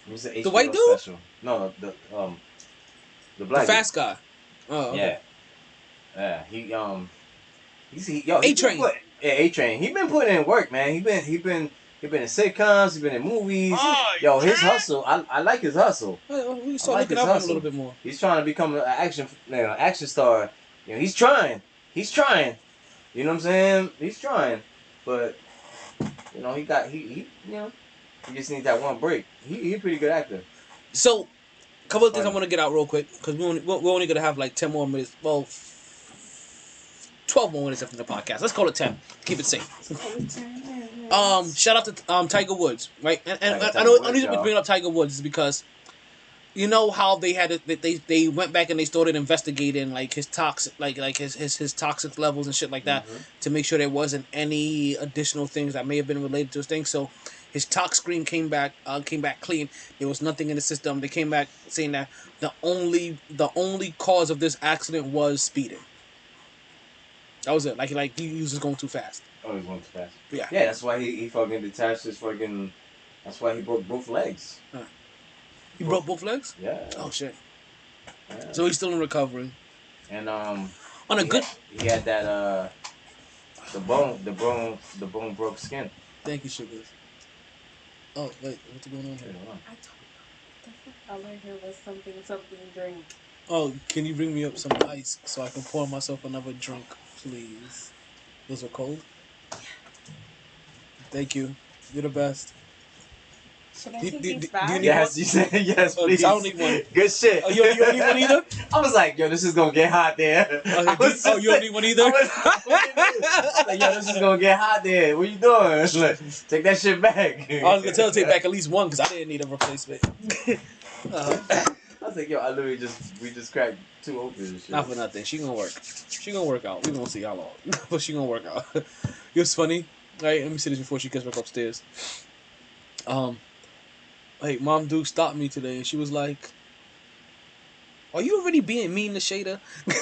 he was an HBO white dude? special. No, the black The fast guy. Oh, okay. Yeah. A-Train. Yeah, A-Train. He been putting in work, man. He been in sitcoms. He been in movies. Yo, his hustle. I like his hustle. Well, we saw I like looking his up him a hustle. little bit more. He's trying to become an action star. You know, he's trying. You know what I'm saying? He's trying, but you know he just needs that one break. He a pretty good actor. So, a couple of things I want to get out real quick because we're only gonna have like 10 more minutes. Well, 12 more minutes after the podcast. Let's call it 10. Keep it safe. Shout out to Tiger Woods, right? And I know the reason we bring up Tiger Woods is because you know how they had they went back and they started investigating like his toxic his toxic levels and shit like that to make sure there wasn't any additional things that may have been related to his thing. So his tox screen came back clean. There was nothing in the system. They came back saying that the only cause of this accident was speeding. That was it. Like he was just going too fast. Oh, he's going too fast. Yeah. Yeah, that's why he fucking detached his fucking. That's why he broke both legs. He broke both legs? Yeah. Oh shit. Yeah. So he's still in recovery. And On a good. He had that the bone broke skin. Thank you, sugars. Oh wait, what's going on here? I told you. All I heard was something drink. Oh, can you bring me up some ice so I can pour myself another drink, please? Those are cold. Thank you. You're the best. Should I Do- take do- these do back? you need Yes, you said yes, Oh, please. I don't need one. Good shit. Oh, you don't need one either? I was like, yo, this is gonna get hot there. I was Oh, you don't need one either? I was like, yo, this is gonna get hot there. What you doing? Like, take that shit back. I was gonna tell her to take back at least one because I didn't need a replacement. I was like, yo, we just cracked 2 open and shit. Not for nothing. She gonna work. She gonna work out. We gonna see how long, but she gonna work out. It was funny. Right, let me say this before she gets back upstairs. Like Mom Duke stopped me today, and she was like, "Are you already being mean to Shada?" And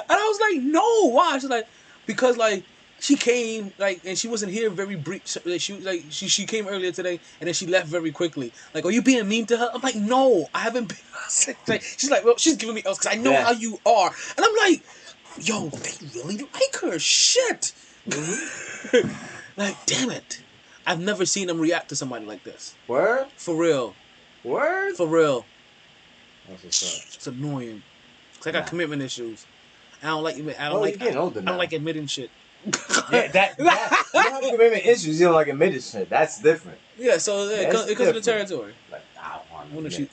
I was like, "No, why?" She's like, "Because like she came like and she wasn't here very brief. She came earlier today, and then she left very quickly. Like, are you being mean to her?" I'm like, "No, I haven't been." Like, she's like, "Well, she's giving me else because I know how you are," and I'm like, "Yo, they really like her. Shit." Like, damn it. I've never seen them react to somebody like this. Word? For real. Word? For real. That's what's up. It's annoying. Cause I got commitment issues. I don't like You're getting older I now. don't like admitting shit. Yeah, that you have commitment issues. You don't like admitted shit. That's different. Yeah, so it comes to the different. territory. Like, I don't want to.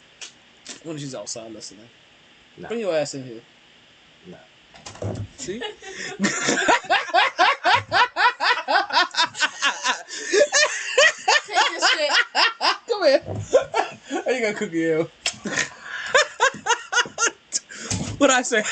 When she's outside listening. Nah. Bring your ass in here. Nah. See? Take this shit. Come here. I ain't gonna cook you. What'd I say?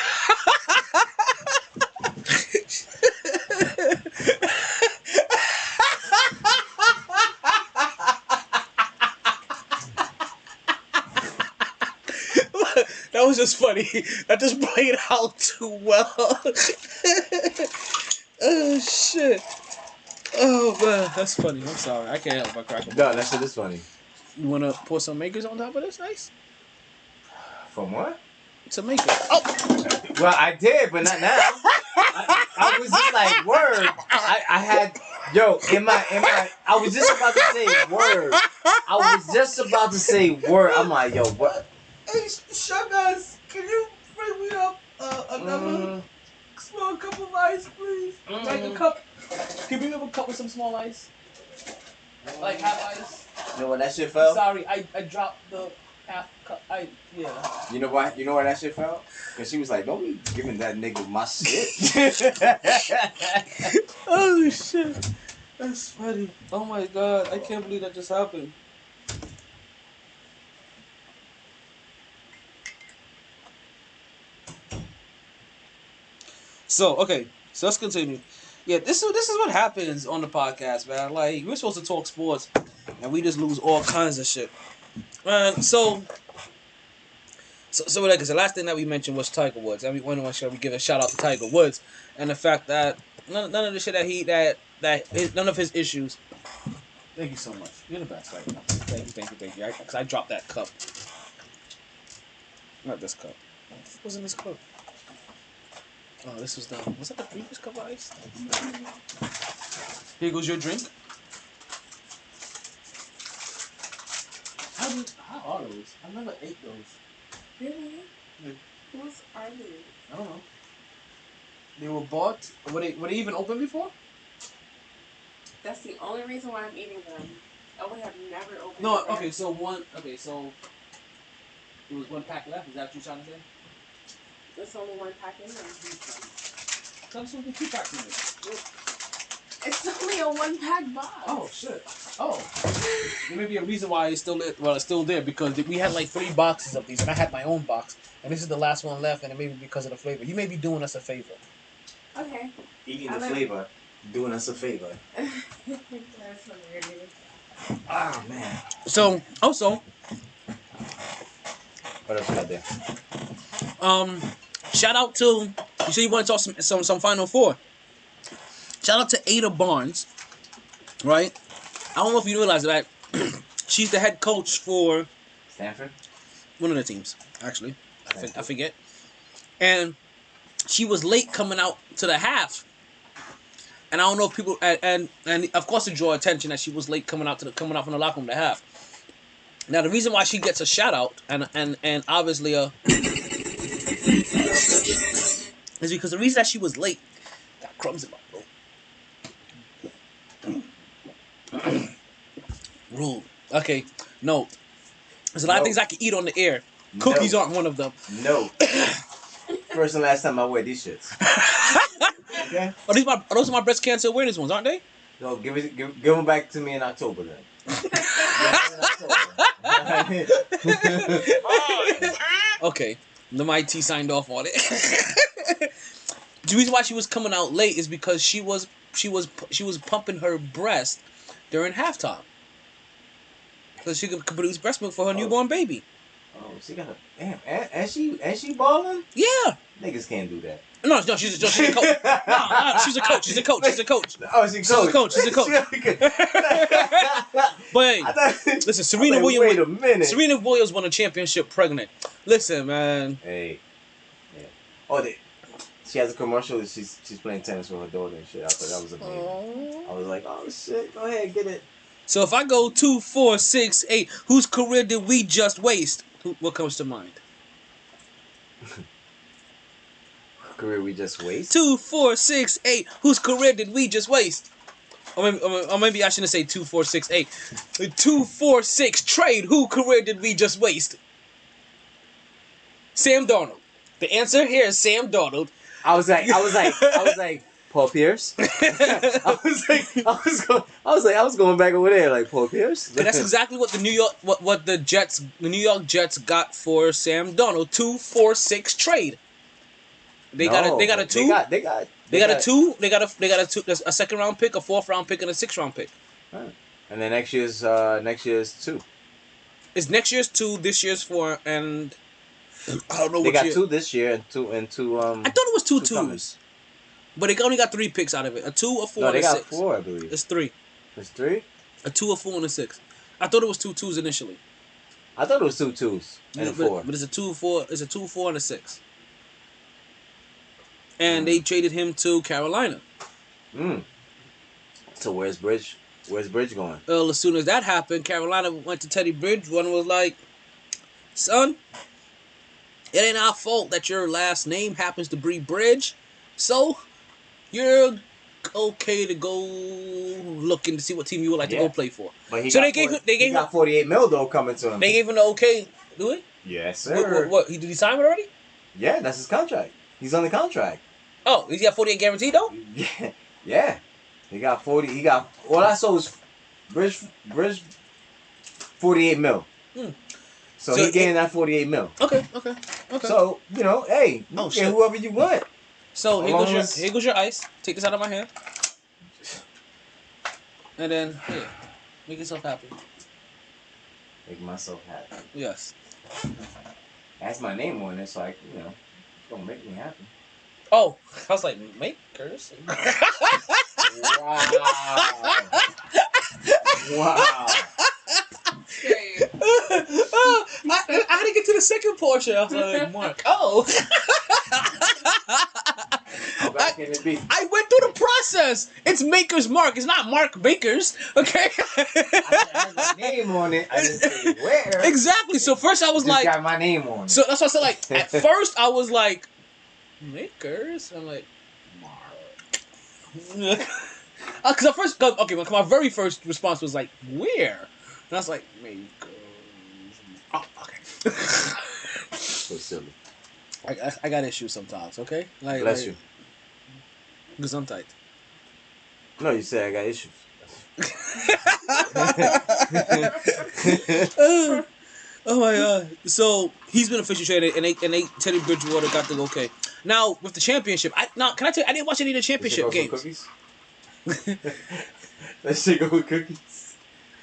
That was just funny. That just played out too well. Oh shit. Oh man, that's funny. I'm sorry. I can't help but crack up. No, that shit is funny. You wanna pour some makers on top of this? Nice. From what? Some makers. Oh. Well, I did, but not now. I was just like, word. I had, yo, in my, I was just about to say word. I was just about to say word. I'm like, yo, what? Hey, Sugars, can you bring me up another small cup of ice, please? Like a cup. Can you bring me up a cup with some small ice? Like half ice? You know when that shit fell? Sorry, I dropped the half cup. Yeah. You know why? You know why that shit fell? Because she was like, don't be giving that nigga my shit. Oh shit. That's funny. Oh my god, I can't believe that just happened. So, okay, so let's continue. Yeah, this is what happens on the podcast, man. Like, we're supposed to talk sports, and we just lose all kinds of shit. Man, so like, cause the last thing that we mentioned was Tiger Woods. And we want to give a shout out to Tiger Woods and the fact that none of the shit that none of his issues. Thank you so much. You're the best right now. Thank you. Because I dropped that cup. Not this cup. What was in this cup? Oh, this was that the previous cup of ice? Here goes your drink. How are those? I never ate those. Really? Yeah. Whose are they? I don't know. They were bought. Were they even open before? That's the only reason why I'm eating them. I would have never opened No. them. Okay. So it was one pack left. Is that what you're trying to say? There's only one pack in them. So I'm supposed to be 2 packs in it. It's only a 1-pack box. Oh shit. Oh. There may be a reason why it's still there because we had like 3 boxes of these, and I had my own box, and this is the last one left, and it may be because of the flavor. You may be doing us a favor. Okay. Eating the flavor, doing us a favor. That's hilarious. Oh man. So also, What else you got there? shout out to You said you want to talk some Final Four. Shout out to Ada Barnes, right? I don't know if you realize that she's the head coach for Stanford? one of the teams, actually. I forget. And she was late coming out to the half. And I don't know if people and of course to draw attention that she was late coming out from the locker room to half. Now the reason why she gets a shout out and obviously is because the reason that she was late got crumbs in my throat. Rule. Okay, no. There's a lot of things I can eat on the air. Cookies aren't one of them. No. First and last time I wear these shits. Okay. Are those my breast cancer awareness ones, aren't they? No, give them back to me in October then. Okay, the MyT signed off on it. The reason why she was coming out late is because she was pumping her breast during halftime, so she could produce breast milk for her newborn baby. Oh, she got a damn, and she balling? Yeah. Niggas can't do that. No, she's a coach. No, she's a coach. She's a coach. Oh, she's a coach. But hey, listen, Serena Williams. Wait a minute. Serena Williams won a championship pregnant. Listen, man. Hey. Yeah. Oh, she has a commercial that she's playing tennis with her daughter and shit. I thought that was amazing. I was like, oh shit, go ahead, get it. So if I go 2, 4, 6, 8, whose career did we just waste? What comes to mind? Career we just waste? 2, 4, 6, 8. Whose career did we just waste? Or maybe I shouldn't say 2, 4, 6, 8. 2, 4, 6 trade. Who career did we just waste? Sam Darnold. The answer here is Sam Darnold. I was like, Paul Pierce. I was going back over there like Paul Pierce. And that's exactly what the New York Jets got for Sam Darnold. 2, 4, 6 trade. They got a 2. They got a 2. They got a 2. There's a 2nd round pick, a 4th round pick, and a 6th round pick. Right. And then next year's 2. It's next year's 2, this year's 4, and I don't know they what got year. 2 this year and two. I thought it was 2 twos, but they only got 3 picks out of it. A 2, a 4, no, and a 6. they got 4, I believe. It's 3. It's 3. A 2, a 4, and a 6. I thought it was 2 twos initially. I thought it was 2 twos and a 4. But it's a 2, 4. It's a 2, 4, and a 6. And they traded him to Carolina. So where's Bridge? Where's Bridge going? Well, as soon as that happened, Carolina went to Teddy Bridgewater and was like, "Son, it ain't our fault that your last name happens to be Bridge, so you're okay to go looking to see what team you would like to go play for." But he got 48 mil though coming to him. They gave him the okay. Do it? Yes, sir. What? Did he sign it already? Yeah, that's his contract. He's on the contract. Oh, he got 48 guaranteed though? Yeah. He got 40. He got, all I saw was Bridge 48 mil. So he gained that 48 mil. Okay. So, hey, you get whoever you want. So here goes your ice. Take this out of my hand. And then, here, make yourself happy. Make myself happy. Yes. That's my name on it, so it's gonna make me happy. Oh, I was like, makers? Wow. I had to get to the second portion. I was like, Mark. Oh. I went through the process. It's Maker's Mark. It's not Mark Bakers. Okay. I had my name on it. I didn't say where. Exactly. So first I was like, got my name on it. So that's why I said, like, at first I was like, Makers? I'm like, Mark. Because at first, my very first response was like, where? And I was like, Makers. Oh, okay. So silly. I got issues sometimes, okay? Bless you. Gesundheit. No, you said I got issues. Oh my god! So he's been officially traded, and they Teddy Bridgewater got the okay. Now with the championship, can I tell you, I didn't watch any of the championship games. Cookies? That shit go with cookies.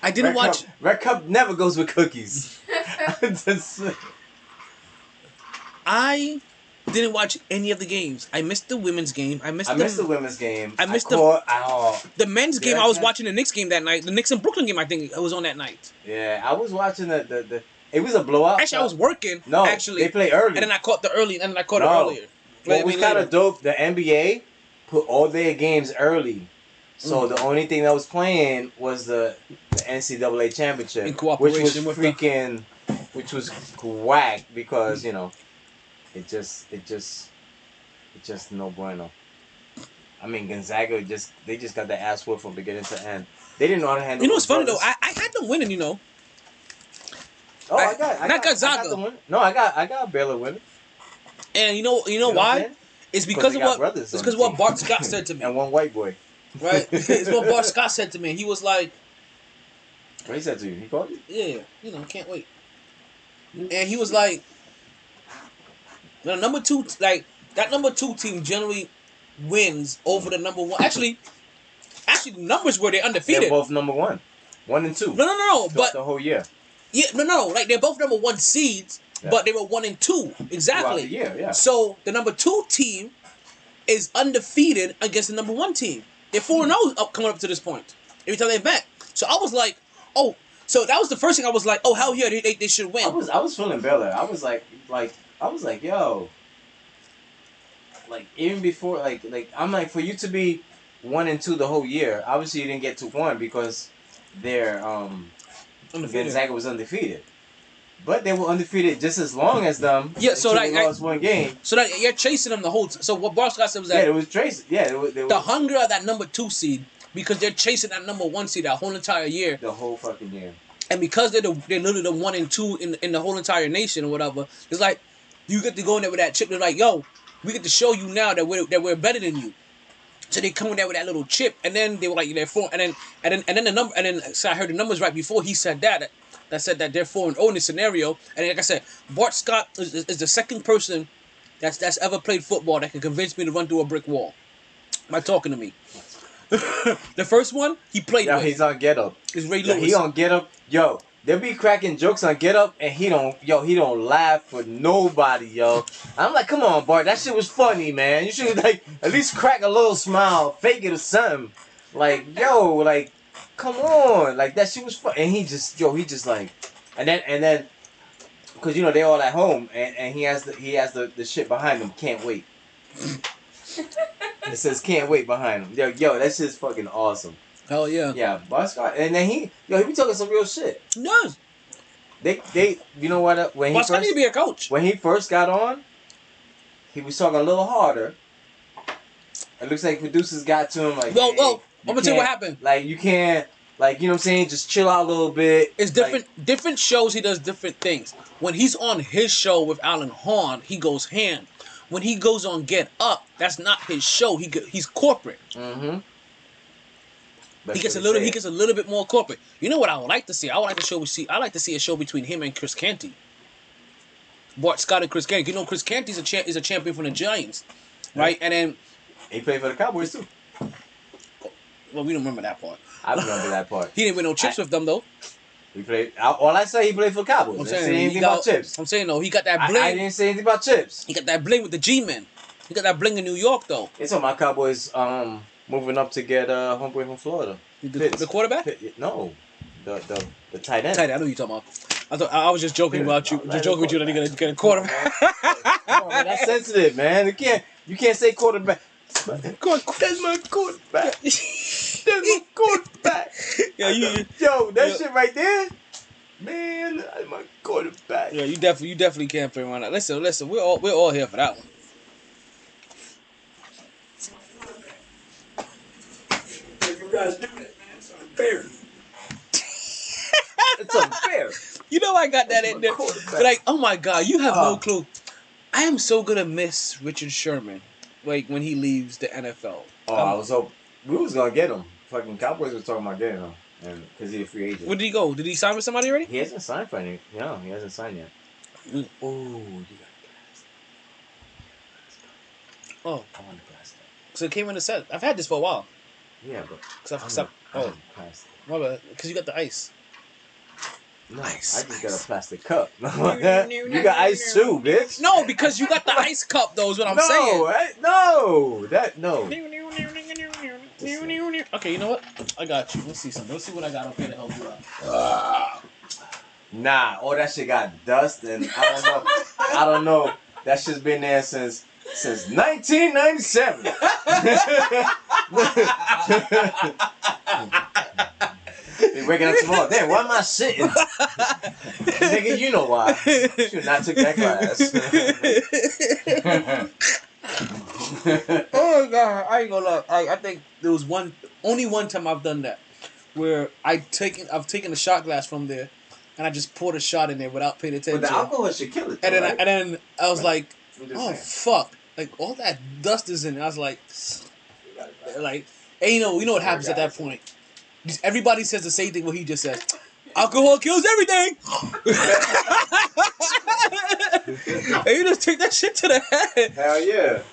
I didn't watch. Red Cup never goes with cookies. I Didn't watch any of the games. I missed the women's game. I missed the women's game. I missed the men's game. I was watching the Knicks game that night. The Knicks and Brooklyn game, I think, it was on that night. Yeah, I was watching the it was a blowout. Actually, I was working. No, actually, they play early. And then I caught it earlier. What was kind of dope, the NBA put all their games early. So the only thing that was playing was the NCAA championship, in cooperation which was whack because it just no bueno. I mean, Gonzaga they just got the ass whooped from beginning to end. They didn't know how to handle. You know what's funny brothers. though? I had them winning. Oh, I got Gonzaga. I got the win. No, I got Baylor winning. And you know why? It's because of what Bart Scott said to me. And one white boy. Right? It's what Bart Scott said to me. He was like, what he said to you? He called you? Yeah, can't wait. And he was like, the number two team generally wins over the number one. Actually, the numbers were they're undefeated. They're both number 1 and 2. No. But the whole year. Yeah, no. Like they're both number 1 seeds, but they were 1 and 2 exactly. Yeah. So the number 2 team is undefeated against the number 1 team. They're 4-0 coming up to this point. Every time they met. So I was like, oh. So that was the first thing I was like, oh hell yeah, they should win. I was feeling Baylor. I was like, yo. Like even before, like I'm like, for you to be 1 and 2 the whole year, obviously you didn't get to 1 because their Gonzaga was undefeated. But they were undefeated just as long as them. Yeah, so they lost 1 game. So that you're chasing them the whole. So what Bart Scott said was that it was chasing. Yeah, the hunger of that number 2 seed because they're chasing that number 1 seed that whole entire year. The whole fucking year. And because they're literally the 1 and 2 in the whole entire nation or whatever, it's like you get to go in there with that chip. They're like, yo, we get to show you now that we're better than you. So they come in there with that little chip, and then they were like they're 4, and then the number, and then so I heard the numbers right before he said that said that they're 4-0 in this scenario. And like I said, Bart Scott is the second person that's ever played football that can convince me to run through a brick wall by talking to me. The first one he played with. He's on Get Up. Is Ray Lewis. He on Get Up. Yo, they'll be cracking jokes on Get Up, and he don't laugh for nobody, yo. I'm like, come on, Bart, that shit was funny, man. You should like at least crack a little smile, fake it or something. Like, yo, like, come on, like that shit was fun. And he just like, and then, cause they all at home, and he has the shit behind him. Can't wait. It says can't wait behind him. Yo, that shit's fucking awesome. Hell yeah. Yeah, Bart Scott, and then he be talking some real shit. He does. They you know what? When Bart Scott need to be a coach. When he first got on, he was talking a little harder. It looks like producers got to him like, well, I'm gonna tell you what happened. Like you can't, like you know what I'm saying, just chill out a little bit. It's different. Different shows he does different things. When he's on his show with Alan Horn, he goes ham. When he goes on Get Up, that's not his show. He's corporate. Mm-hmm. He gets a little bit more corporate. You know what I would like to see? I like to see a show between him and Chris Canty. Bart Scott and Chris Canty. You know Chris Canty is a champion from the Giants, right? And then he played for the Cowboys too. Well, we don't remember that part. I remember that part. He didn't win no chips with them though. He played. All I say, he played for Cowboys. I didn't say anything about chips. I'm saying though, he got that bling. I didn't say anything about chips. He got that bling with the G-men. He got that bling in New York though. It's on my Cowboys moving up to get homeboy from Florida. The quarterback? No, the tight end. Tight end. I know you talking about. I was just joking about you. Just joking with you that you're gonna get a quarterback. Come on, man, that's sensitive, man. You can't say quarterback. That's my quarterback. That's my quarterback. Yo, that shit right there, man. That's my quarterback. Yeah, you definitely can't play around that. Listen. We're all here for that one. You guys do that, man. It's unfair. It's unfair. You know I got that in there. Like, oh my God, you have no clue. I am so gonna miss Richard Sherman, like when he leaves the NFL. Oh, I was hoping we was gonna get him. Fucking Cowboys was talking about getting him, and because he's a free agent. Where did he go? Did he sign with somebody already? He hasn't signed for any. No, he hasn't signed yet. Oh, you got Oh, I want to pass that. so it came in the set. I've had this for a while. Yeah, but Because you got the ice. No, Ice, I just got ice. a plastic cup. You got ice too, bitch. No, because you got the ice cup, though, is what I'm saying. No. Okay, you know what? I got you. Let's see something. Let's see what I got up here to help you out. Nah, all that shit got dust, and I don't know. That shit's been there since 1997. Be waking up tomorrow. Damn, why am I sitting? Nigga, you know why. Should not took that class. Oh my god, I ain't gonna lie. I think there was only one time I've done that, where I've taken a shot glass from there, and I just poured a shot in there without paying attention. But the alcohol should kill it. Though, and right? then I was like, oh saying. fuck, like all that dust is in it. I was like, and you know what happens at that point? Everybody says the same thing what he just said. Alcohol kills everything. And you just take that shit to the head. Hell yeah.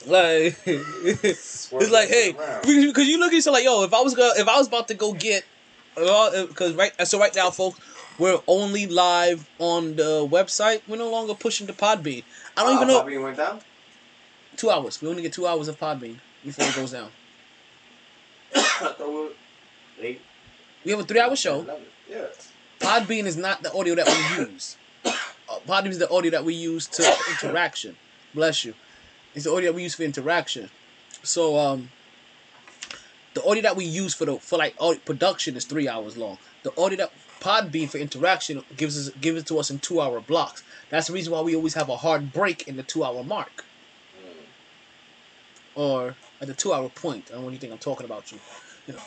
Like it's like, hey, because you look at yourself like, yo, if I was about to go get, because right now, folks, we're only live on the website. We're no longer pushing the Podbean. I don't even know. Podbean went down? 2 hours. We only get 2 hours of Podbean before it goes down. I thought we were 8. We have a 3-hour show. 11. Yeah. Podbean is not the audio that we use. Podbean is the audio that we use to interaction. Bless you. It's the audio that we use for interaction. So the audio that we use for audio production is 3 hours long. The audio that Podbean for interaction gives it to us in 2-hour blocks. That's the reason why we always have a hard break in the 2-hour mark. Or at the 2-hour point. I don't know what you think I'm talking about you. You know.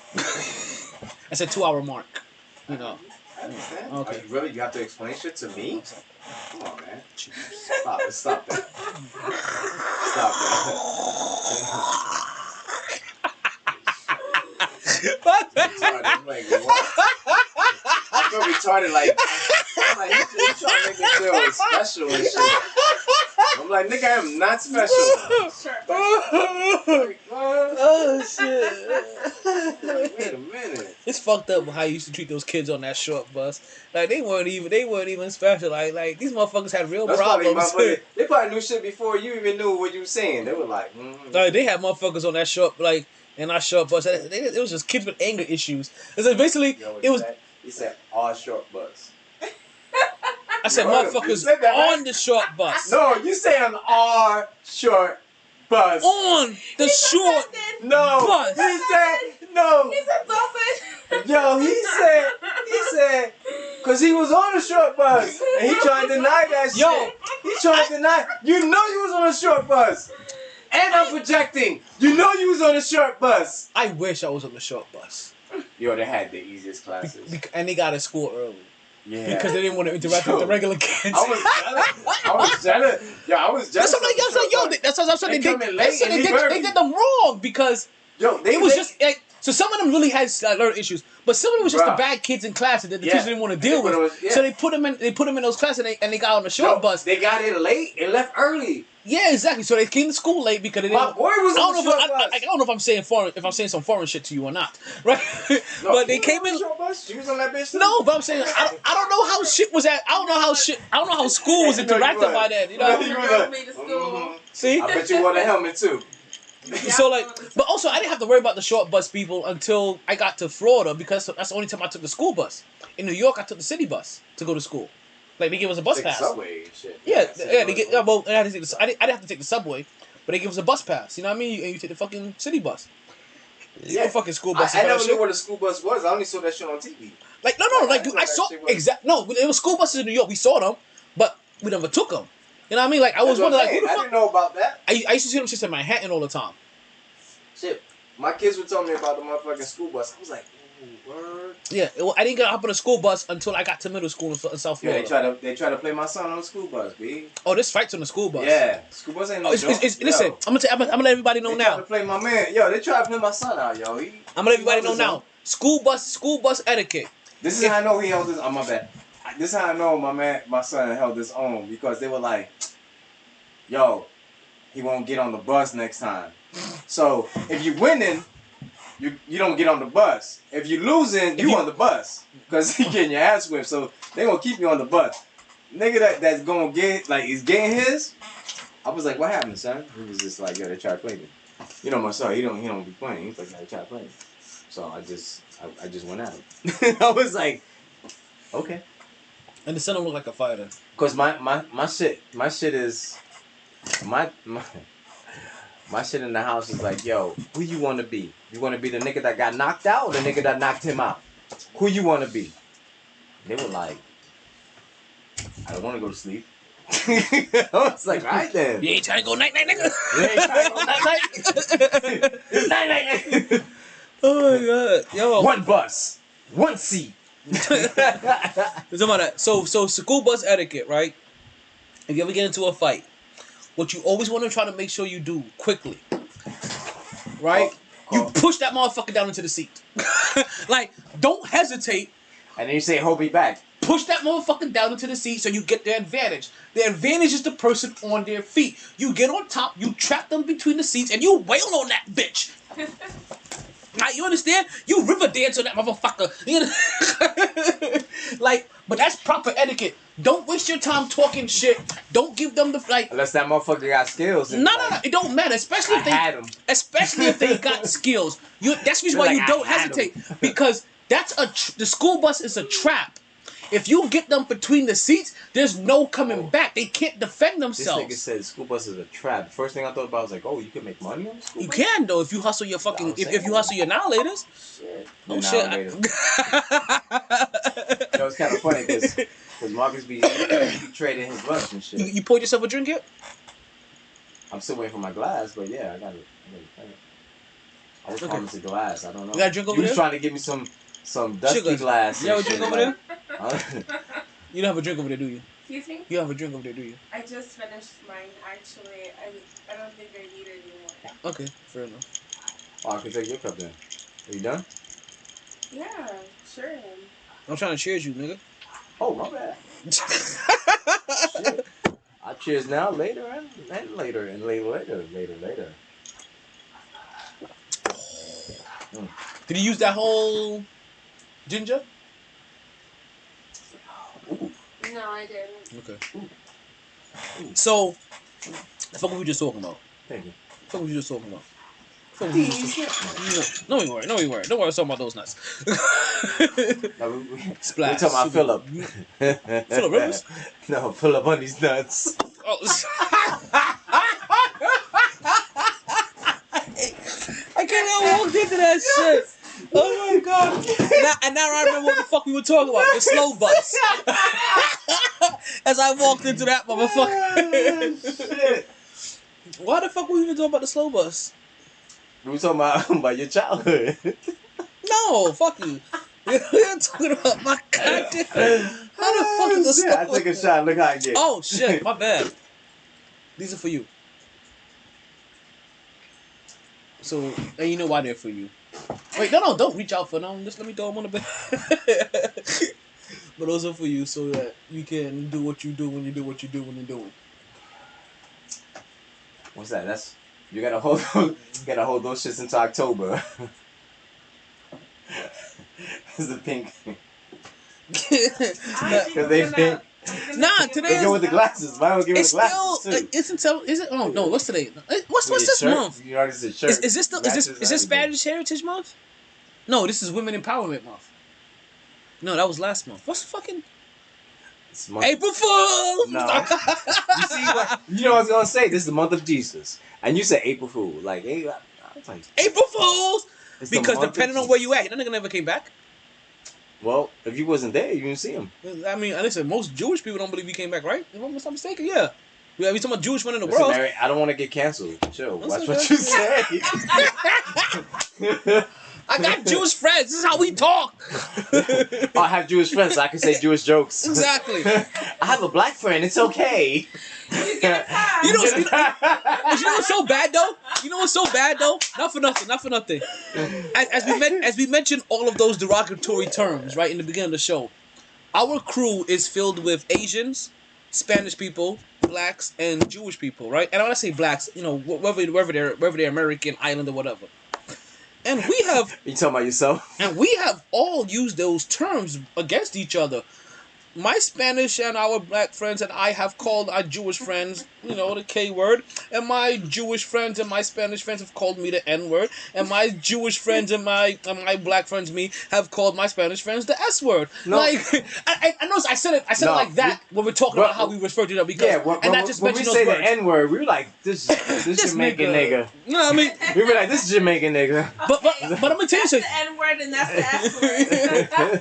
That's a 2-hour mark. You know. I understand. Okay. You have to explain shit to me? Come on, man. Stop that. I'm like, what? I feel retarded, like, I'm like, you trying to make me feel special and shit. I'm like, nigga, I am not special. Like, what? Oh shit! Like, wait a minute. It's fucked up how you used to treat those kids on that short bus. Like they weren't even special. Like these motherfuckers had real problems. They probably knew shit before you even knew what you were saying. They were like, Like they had motherfuckers on that short in our short bus. It was just kids with anger issues. It's like basically it was. He said our short bus. I said motherfuckers on the short bus. No, you say on our short bus. On the short bus. He said no. He said something. Yo, he said, cause he was on the short bus and he tried to deny that shit. Yo, He tried to deny. You know you was on a short bus. And I'm projecting. You know you was on a short bus. I wish I was on the short bus. Yo, they had the easiest classes. And they got to school early. Yeah. Because they didn't want to interact with the regular kids. I was jealous. Yeah, I was jealous. That's what I'm like, yo, that's what I'm saying. They did them wrong because it was just like, so some of them really had learning issues, but some of them was just the bad kids in class that the teacher didn't want to deal with. So they put them in those classes and they got on the short bus. They got in late and left early. Yeah, exactly. So they came to school late because they didn't. My boy was on the short bus. I don't know if I'm saying some foreign shit to you or not, right? No, but they came in. Short bus? She was on that bitch too? No, but I'm saying I don't know how shit was at. I don't know how school was interacted by that. You know. See, I bet you wore the helmet too. So but also I didn't have to worry about the short bus people until I got to Florida because that's the only time I took the school bus. In New York, I took the city bus to go to school. Like they gave us a bus pass. Subway and shit. Yeah, they get. Well, I didn't have to take the subway, but they give us a bus pass. You know what I mean? And you take the fucking city bus. Yeah, fucking school bus. I never knew what a school bus was. I only saw that shit on TV. Like I saw exact. No, it was school buses in New York. We saw them, but we never took them. You know what I mean? Like I was wondering, like, who the fuck? I didn't know about that. I used to see them just in Manhattan all the time. Shit, my kids were telling me about the motherfucking school bus. I was like, ooh, word. Yeah, I didn't get up on a school bus until I got to middle school in South Florida. Yeah, they try to play my son on the school bus, B. Oh, there's fights on the school bus. Yeah, school bus ain't no joke. Listen, I'm gonna let everybody know now. They try to play my man. Yo, they try to play my son out, yo. I'm gonna let everybody know now. School bus etiquette. This is how I know he held his. Oh, my bad. This is how I know my son held his own because they were like, yo, he won't get on the bus next time. So if you winning, you don't get on the bus. If you're losing, you on the bus because you getting your ass whipped. So they gonna keep you on the bus. Nigga that's gonna get like is getting his. I was like, what happened, son? He was just like, yo, they tried to play me. You know my son, he don't be playing. He's like, yeah, they tried to play me. So I just went at him. I was like, okay. And the son don't look like a fighter. Cause my shit is my shit in the house is like, yo, who you want to be? You want to be the nigga that got knocked out or the nigga that knocked him out? Who you want to be? They were like, I don't want to go to sleep. I was like, all right then. You ain't trying to go night, nigga. You ain't trying to go night. Oh my god, yo. One bus, one seat. Something about that. So school bus etiquette, right? If you ever get into a fight, what you always want to try to make sure you do quickly, right? You push that motherfucker down into the seat. Like, don't hesitate. And then you say, hold me back. Push that motherfucker down into the seat so you get the advantage. The advantage is the person on their feet. You get on top, you trap them between the seats, and you wail on that bitch. Now, you understand? You river dance on that motherfucker. You know? Like, but that's proper etiquette. Don't waste your time talking shit. Don't give them the like. Unless that motherfucker got skills. No. It don't matter. Especially if they got skills. That's the reason why you don't hesitate. Because the school bus is a trap. If you get them between the seats, there's no coming back. They can't defend themselves. This nigga said school bus is a trap. The first thing I thought about was like, oh, you can make money on school bus? You can though if you hustle your fucking if you hustle your annihilators. Shit. Oh shit. That was kind of funny because Marcus be trading his lunch and shit. You poured yourself a drink yet? I'm still waiting for my glass, but yeah, I got it. I was promised a glass. I don't know. You got a drink over there? You was trying to give me some dusty Sugar. glass. You have a drink over there? there? You don't have a drink over there, do you? Excuse me? You don't have a drink over there, do you? I just finished mine. Actually, I don't think I need it anymore. Okay, fair enough. Oh, I can take your cup then. Are you done? Yeah, sure. I'm trying to cheers you, nigga. Oh, my bad. Shit. I cheers now, later, and later, and later. Did you use that whole ginger? No, I didn't. Okay. So, the fuck were we just talking about? Thank you. The fuck were we just talking about? No, we weren't. Don't worry. I was talking about those nuts. No, Splash. We're talking about Philip. Philip Rivers? No, Philip on these nuts. Oh. I can't even walk into that shit. Oh my god. Now I remember what the fuck we were talking about. The slow bus. As I walked into that motherfucker. Shit. Why the fuck were we even talking about the slow bus? We were talking about your childhood. No, fuck you. We're talking about my goddamn. How the fuck is the slow I take a shot. Look how I get. Oh shit, my bad. These are for you. So, and you know why they're for you. Wait, no, don't reach out for them. Just let me throw them on the bed. But those are for you so that you can do what you do when you do what you do when you're doing. What's that? That's you gotta hold those shits until October. It's the pink. Because they pink. Nah, today They go with the glasses. Mine will give me the glasses too. Is it? Oh no, what's today? What's this shirt? month? You already said shirt. Is this Spanish Heritage Month? No, this is Women Empowerment Month. No, that was last month. What's fucking April Fool? No. You see what? You know what I was gonna say? This is the month of Jesus, and you said April Fool. Like, hey, I was like, April Fools. it's the Because month of depending on Jesus. where you at, that nigga never came back. Well, if you wasn't there, you didn't see him. I mean, listen, most Jewish people don't believe he came back, right? If I'm not mistaken, yeah. We talking about Jewish men in the Listen, world. Mary, I don't want to get canceled. Chill. That's Watch okay. what you say. I got Jewish friends. This is how we talk. I have Jewish friends, so I can say Jewish jokes. Exactly. I have a black friend. It's okay. You get a pass. You know what's so bad though? Not for nothing. As we mentioned all of those derogatory terms right in the beginning of the show, our crew is filled with Asians, Spanish people, blacks, and Jewish people, right? And when I say blacks, you know, whether they're American, island, or whatever. And we have You talking about yourself? and we have all used those terms against each other. My Spanish and our black friends and I have called our Jewish friends, the K word. And my Jewish friends and my Spanish friends have called me the N word. And my Jewish friends and my black friends me have called my Spanish friends the S word. No. Like I know I said it No, like that when we're talking about how we refer to them because and I just when we mentioned say those the words. N word, we were like, this Jamaican nigga. You know what I mean? We were like, this Jamaican nigga. But I'm gonna tell you That's something. the N word and that's the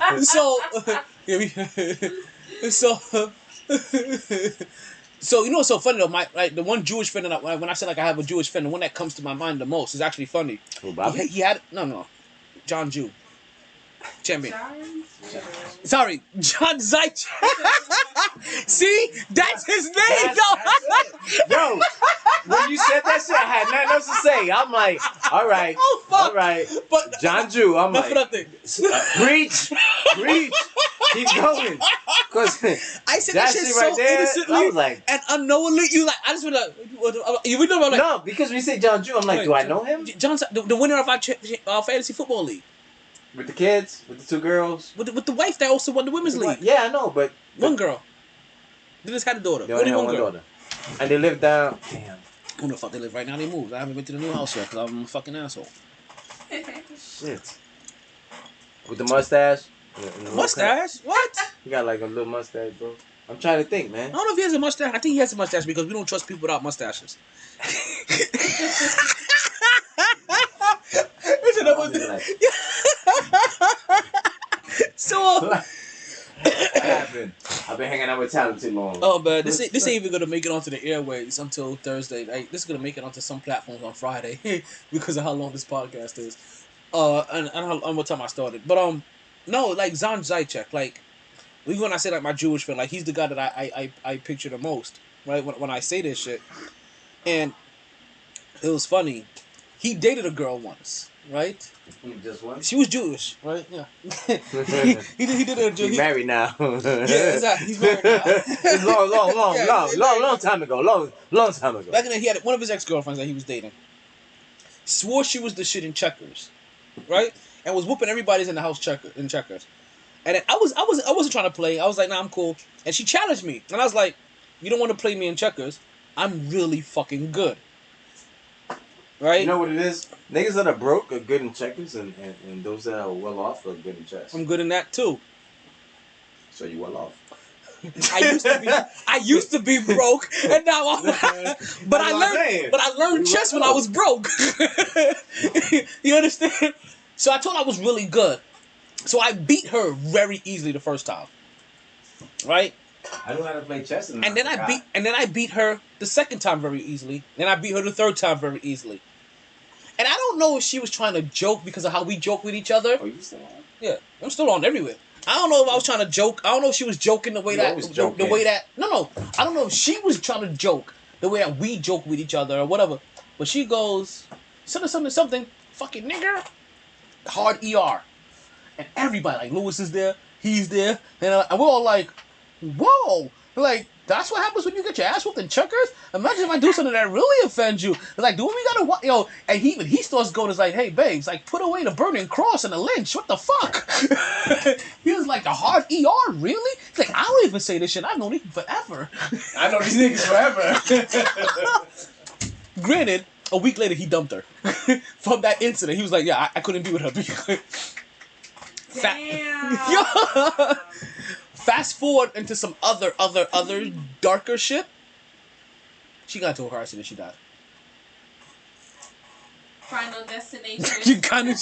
S word. So, so what's so funny though? The one Jewish friend that when I say like I have a Jewish friend, the one that comes to my mind the most is actually funny. Who, Bobby? He had John Jew, champion. Sorry, John Zaitch. See, that's his name, Yo, when you said that shit, I had nothing else to say. I'm like, all right, Oh, fuck. all right. But John Jew, I'm that's like, what I think. preach, keep going. Cause I said that that shit shit so right there, innocently I was like, and unknowingly. You like I just went like you know like no, because when you say John Jew, I'm like, do I know him? John's the winner of our fantasy football league With the kids, with the two girls. with the wife that also won the women's league. Yeah, I know, but One girl. They just had a daughter. they only have one girl. daughter, and they live down. Damn, Who the fuck they live right now? They moved. I haven't been to the new house yet because I'm a fucking asshole. shit. With the mustache. and the little Mustache? What? cut. He got like a little mustache, bro. I'm trying to think, man. I don't know if he has a mustache. I think he has a mustache because we don't trust people without mustaches. So, What happened? I've been hanging out with talent too long. oh man, this ain't even gonna make it onto the airways until Thursday. Like, this is gonna make it onto some platforms on Friday because of how long this podcast is. And what time I started. But no, like Zan Zajcek, like even when I say like my Jewish friend, like he's the guy that I picture the most, right? When I say this shit, and it was funny. He dated a girl once, right? Just one. She was Jewish, right? Yeah. he did a Jew. He's married now. Yeah, exactly. He's married now. It's long time ago. Long time ago. Back in then, he had one of his ex-girlfriends that he was dating. Swore she was the shit in checkers, right? And was whooping everybody's in the house in checkers. And then I wasn't trying to play. I was like, nah, I'm cool. And she challenged me, and I was like, you don't want to play me in checkers. I'm really fucking good. Right? You know what it is? Niggas that are broke are good in checkers, and those that are well off are good in chess. I'm good in that too. So you well off. I used to be broke, and now I'm. But I learned chess when I was broke. You understand? So I told her I was really good. So I beat her very easily the first time. Right? I know how to play chess, and then I beat her the second time very easily. Then I beat her the third time very easily. And I don't know if she was trying to joke because of how we joke with each other. Oh, you still on? Yeah, I'm still on everywhere. I don't know if I was trying to joke. I don't know if she was joking the way You that always joking. the way that no. I don't know if she was trying to joke the way that we joke with each other or whatever. But she goes something fucking nigger, hard ER, and everybody like Lewis is there, he's there, and we're all like, whoa, like. That's what happens when you get your ass whooped in checkers. Imagine if I do something that really offends you. It's like, do we gotta And he starts going. It's like, hey, babes, like put away the burning cross and the lynch. What the fuck? He was like, the hard ER, really? He's like, I don't even say this shit. I've known him forever. I know these niggas forever. Granted, a week later he dumped her from that incident. He was like, yeah, I couldn't be with her because. Damn. Fast forward into some other darker shit. She got into a car accident. She died. Final destination. You kind of.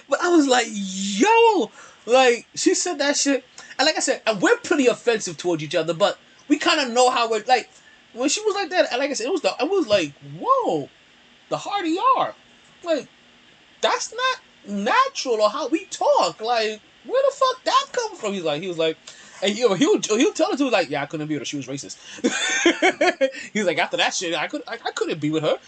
But I was like, yo, like she said that shit, and like I said, and we're pretty offensive towards each other, but we kind of know how we're like. When she was like that, and like I said, I was like, whoa, the hard ER, like that's not natural or how we talk, like. Where the fuck that come from? He was like, and he'll tell her to like, yeah, I couldn't be with her. She was racist. He was like, after that shit, I couldn't be with her.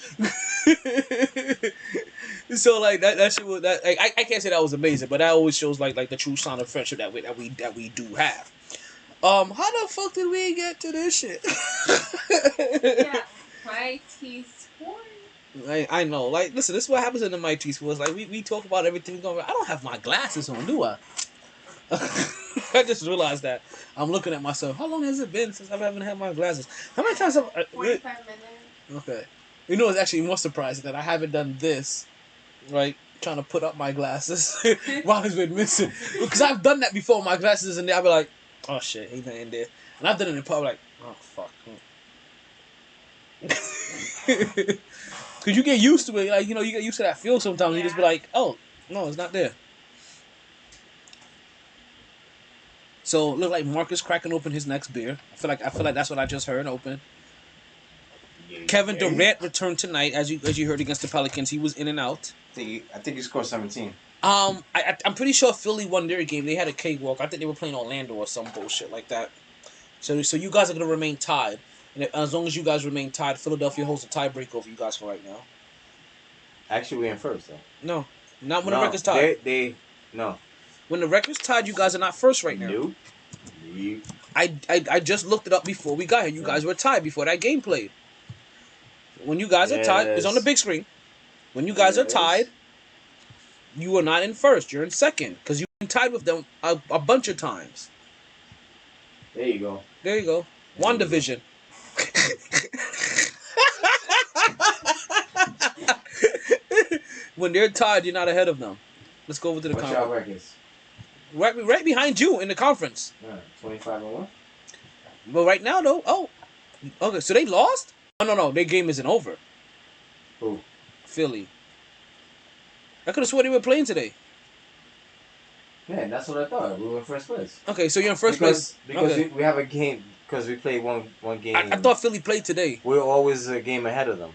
So like that shit was that like, I can't say that was amazing, but that always shows like the true sign of friendship that we do have. How the fuck did we get to this shit? Yeah, MyT Sports. I know. Like, listen, this is what happens in the MyT Sports. Like, we talk about everything going on. I don't have my glasses on, do I? I just realized that. I'm looking at myself. How long has it been since I haven't had my glasses? How many times have I... 45 minutes. Okay. You know, it's actually more surprising that I haven't done this, right? Trying to put up my glasses while it's been missing. Because I've done that before. My glasses in there. I'll be like, oh shit, ain't nothing in there. And I've done it in public, like, oh fuck. Because you get used to it. Like, you know, you get used to that feel sometimes. You just be like, oh, no, it's not there. So, look like Marcus cracking open his next beer. I feel like that's what I just heard open. Kevin Durant returned tonight, as you heard, against the Pelicans. He was in and out. I think he scored 17. I'm pretty sure Philly won their game. They had a cakewalk. I think they were playing Orlando or some bullshit like that. So you guys are gonna remain tied, and as long as you guys remain tied, Philadelphia holds a tiebreak over you guys for right now. Actually, we're in first though. No, not when the record's tied. No. When the record's tied, you guys are not first right now. Nope. I just looked it up before we got here. You guys were tied before that game played. When you guys are tied, it's on the big screen. When you guys are tied, you are not in first. You're in second because you've been tied with them a bunch of times. There you go. There you go. One division. When they're tied, you're not ahead of them. Let's go over to the conference. What's your records? Right behind you in the conference. 25-1. But right now, though, okay, so they lost? Oh, no, their game isn't over. Who? Philly. I could have sworn they were playing today. Yeah, that's what I thought. We were in first place. Okay, so you're in first place. Because okay. we have a game, because we played one game. I thought Philly played today. We're always a game ahead of them.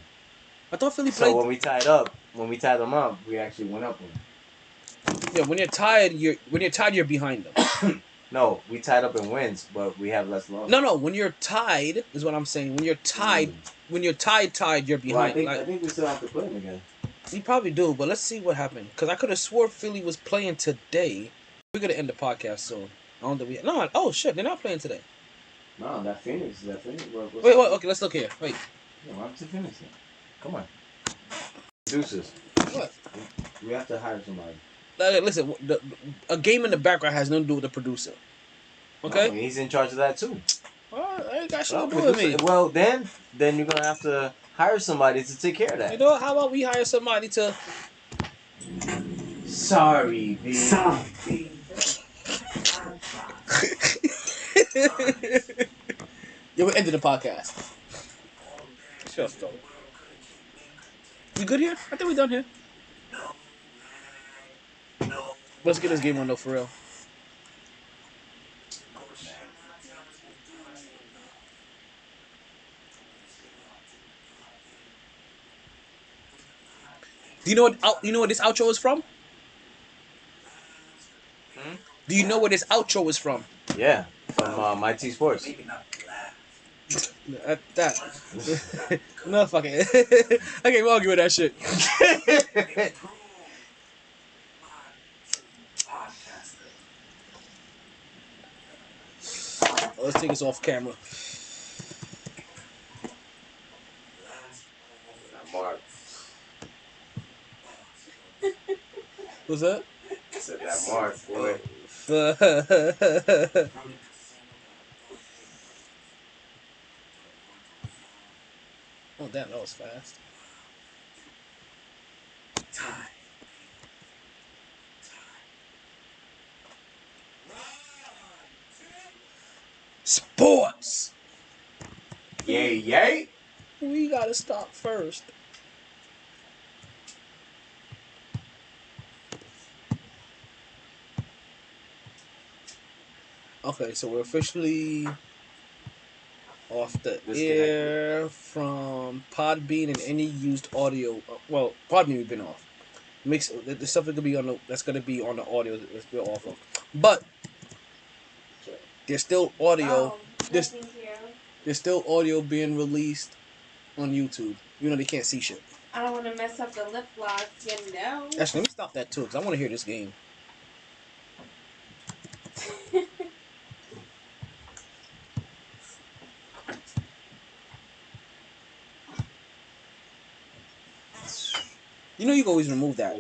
I thought Philly played. So when we tied them up, we actually went up one. Yeah, when you're tied, you're behind them. No, we tied up in wins, but we have less losses. No, when you're tied is what I'm saying. When you're tied, you're behind. Well, I think we still have to play them again. You probably do, but let's see what happened. Because I could have swore Philly was playing today. We're gonna end the podcast soon. I don't think we. No. Oh shit, they're not playing today. No, that Phoenix. Wait. Okay, let's look here. Wait. Yeah, why to Phoenix? Come on. Producers. What? We have to hire somebody. Listen, a game in the background has nothing to do with the producer. Okay? No, he's in charge of that too. I ain't got shit to do with me. Well, then you're gonna have to hire somebody to take care of that. You know, how about we hire somebody to? Sorry, B. Sorry, B. Yeah, we're ending the podcast. Just don't. We good here? I think we're done here. Let's get this game on though, for real. Do you know what this outro is from? Do you know where this outro is from? Yeah, from MyT Sports. That. No, fuck it. I can't argue with that shit. Let's take this off camera. Mark. What's that? I said that Mark, boy. Oh, damn, that was fast. Sports! Yay! We gotta stop first. Okay, so we're officially off the air from Podbean and any used audio. Well, Podbean we've been off. Mix the stuff that's gonna be on the audio that we're off of. But there's still audio. There's still audio being released on YouTube. You know they can't see shit. I don't want to mess up the lip lock, you know. Actually, let me stop that too, because I want to hear this game. You know you can always remove that.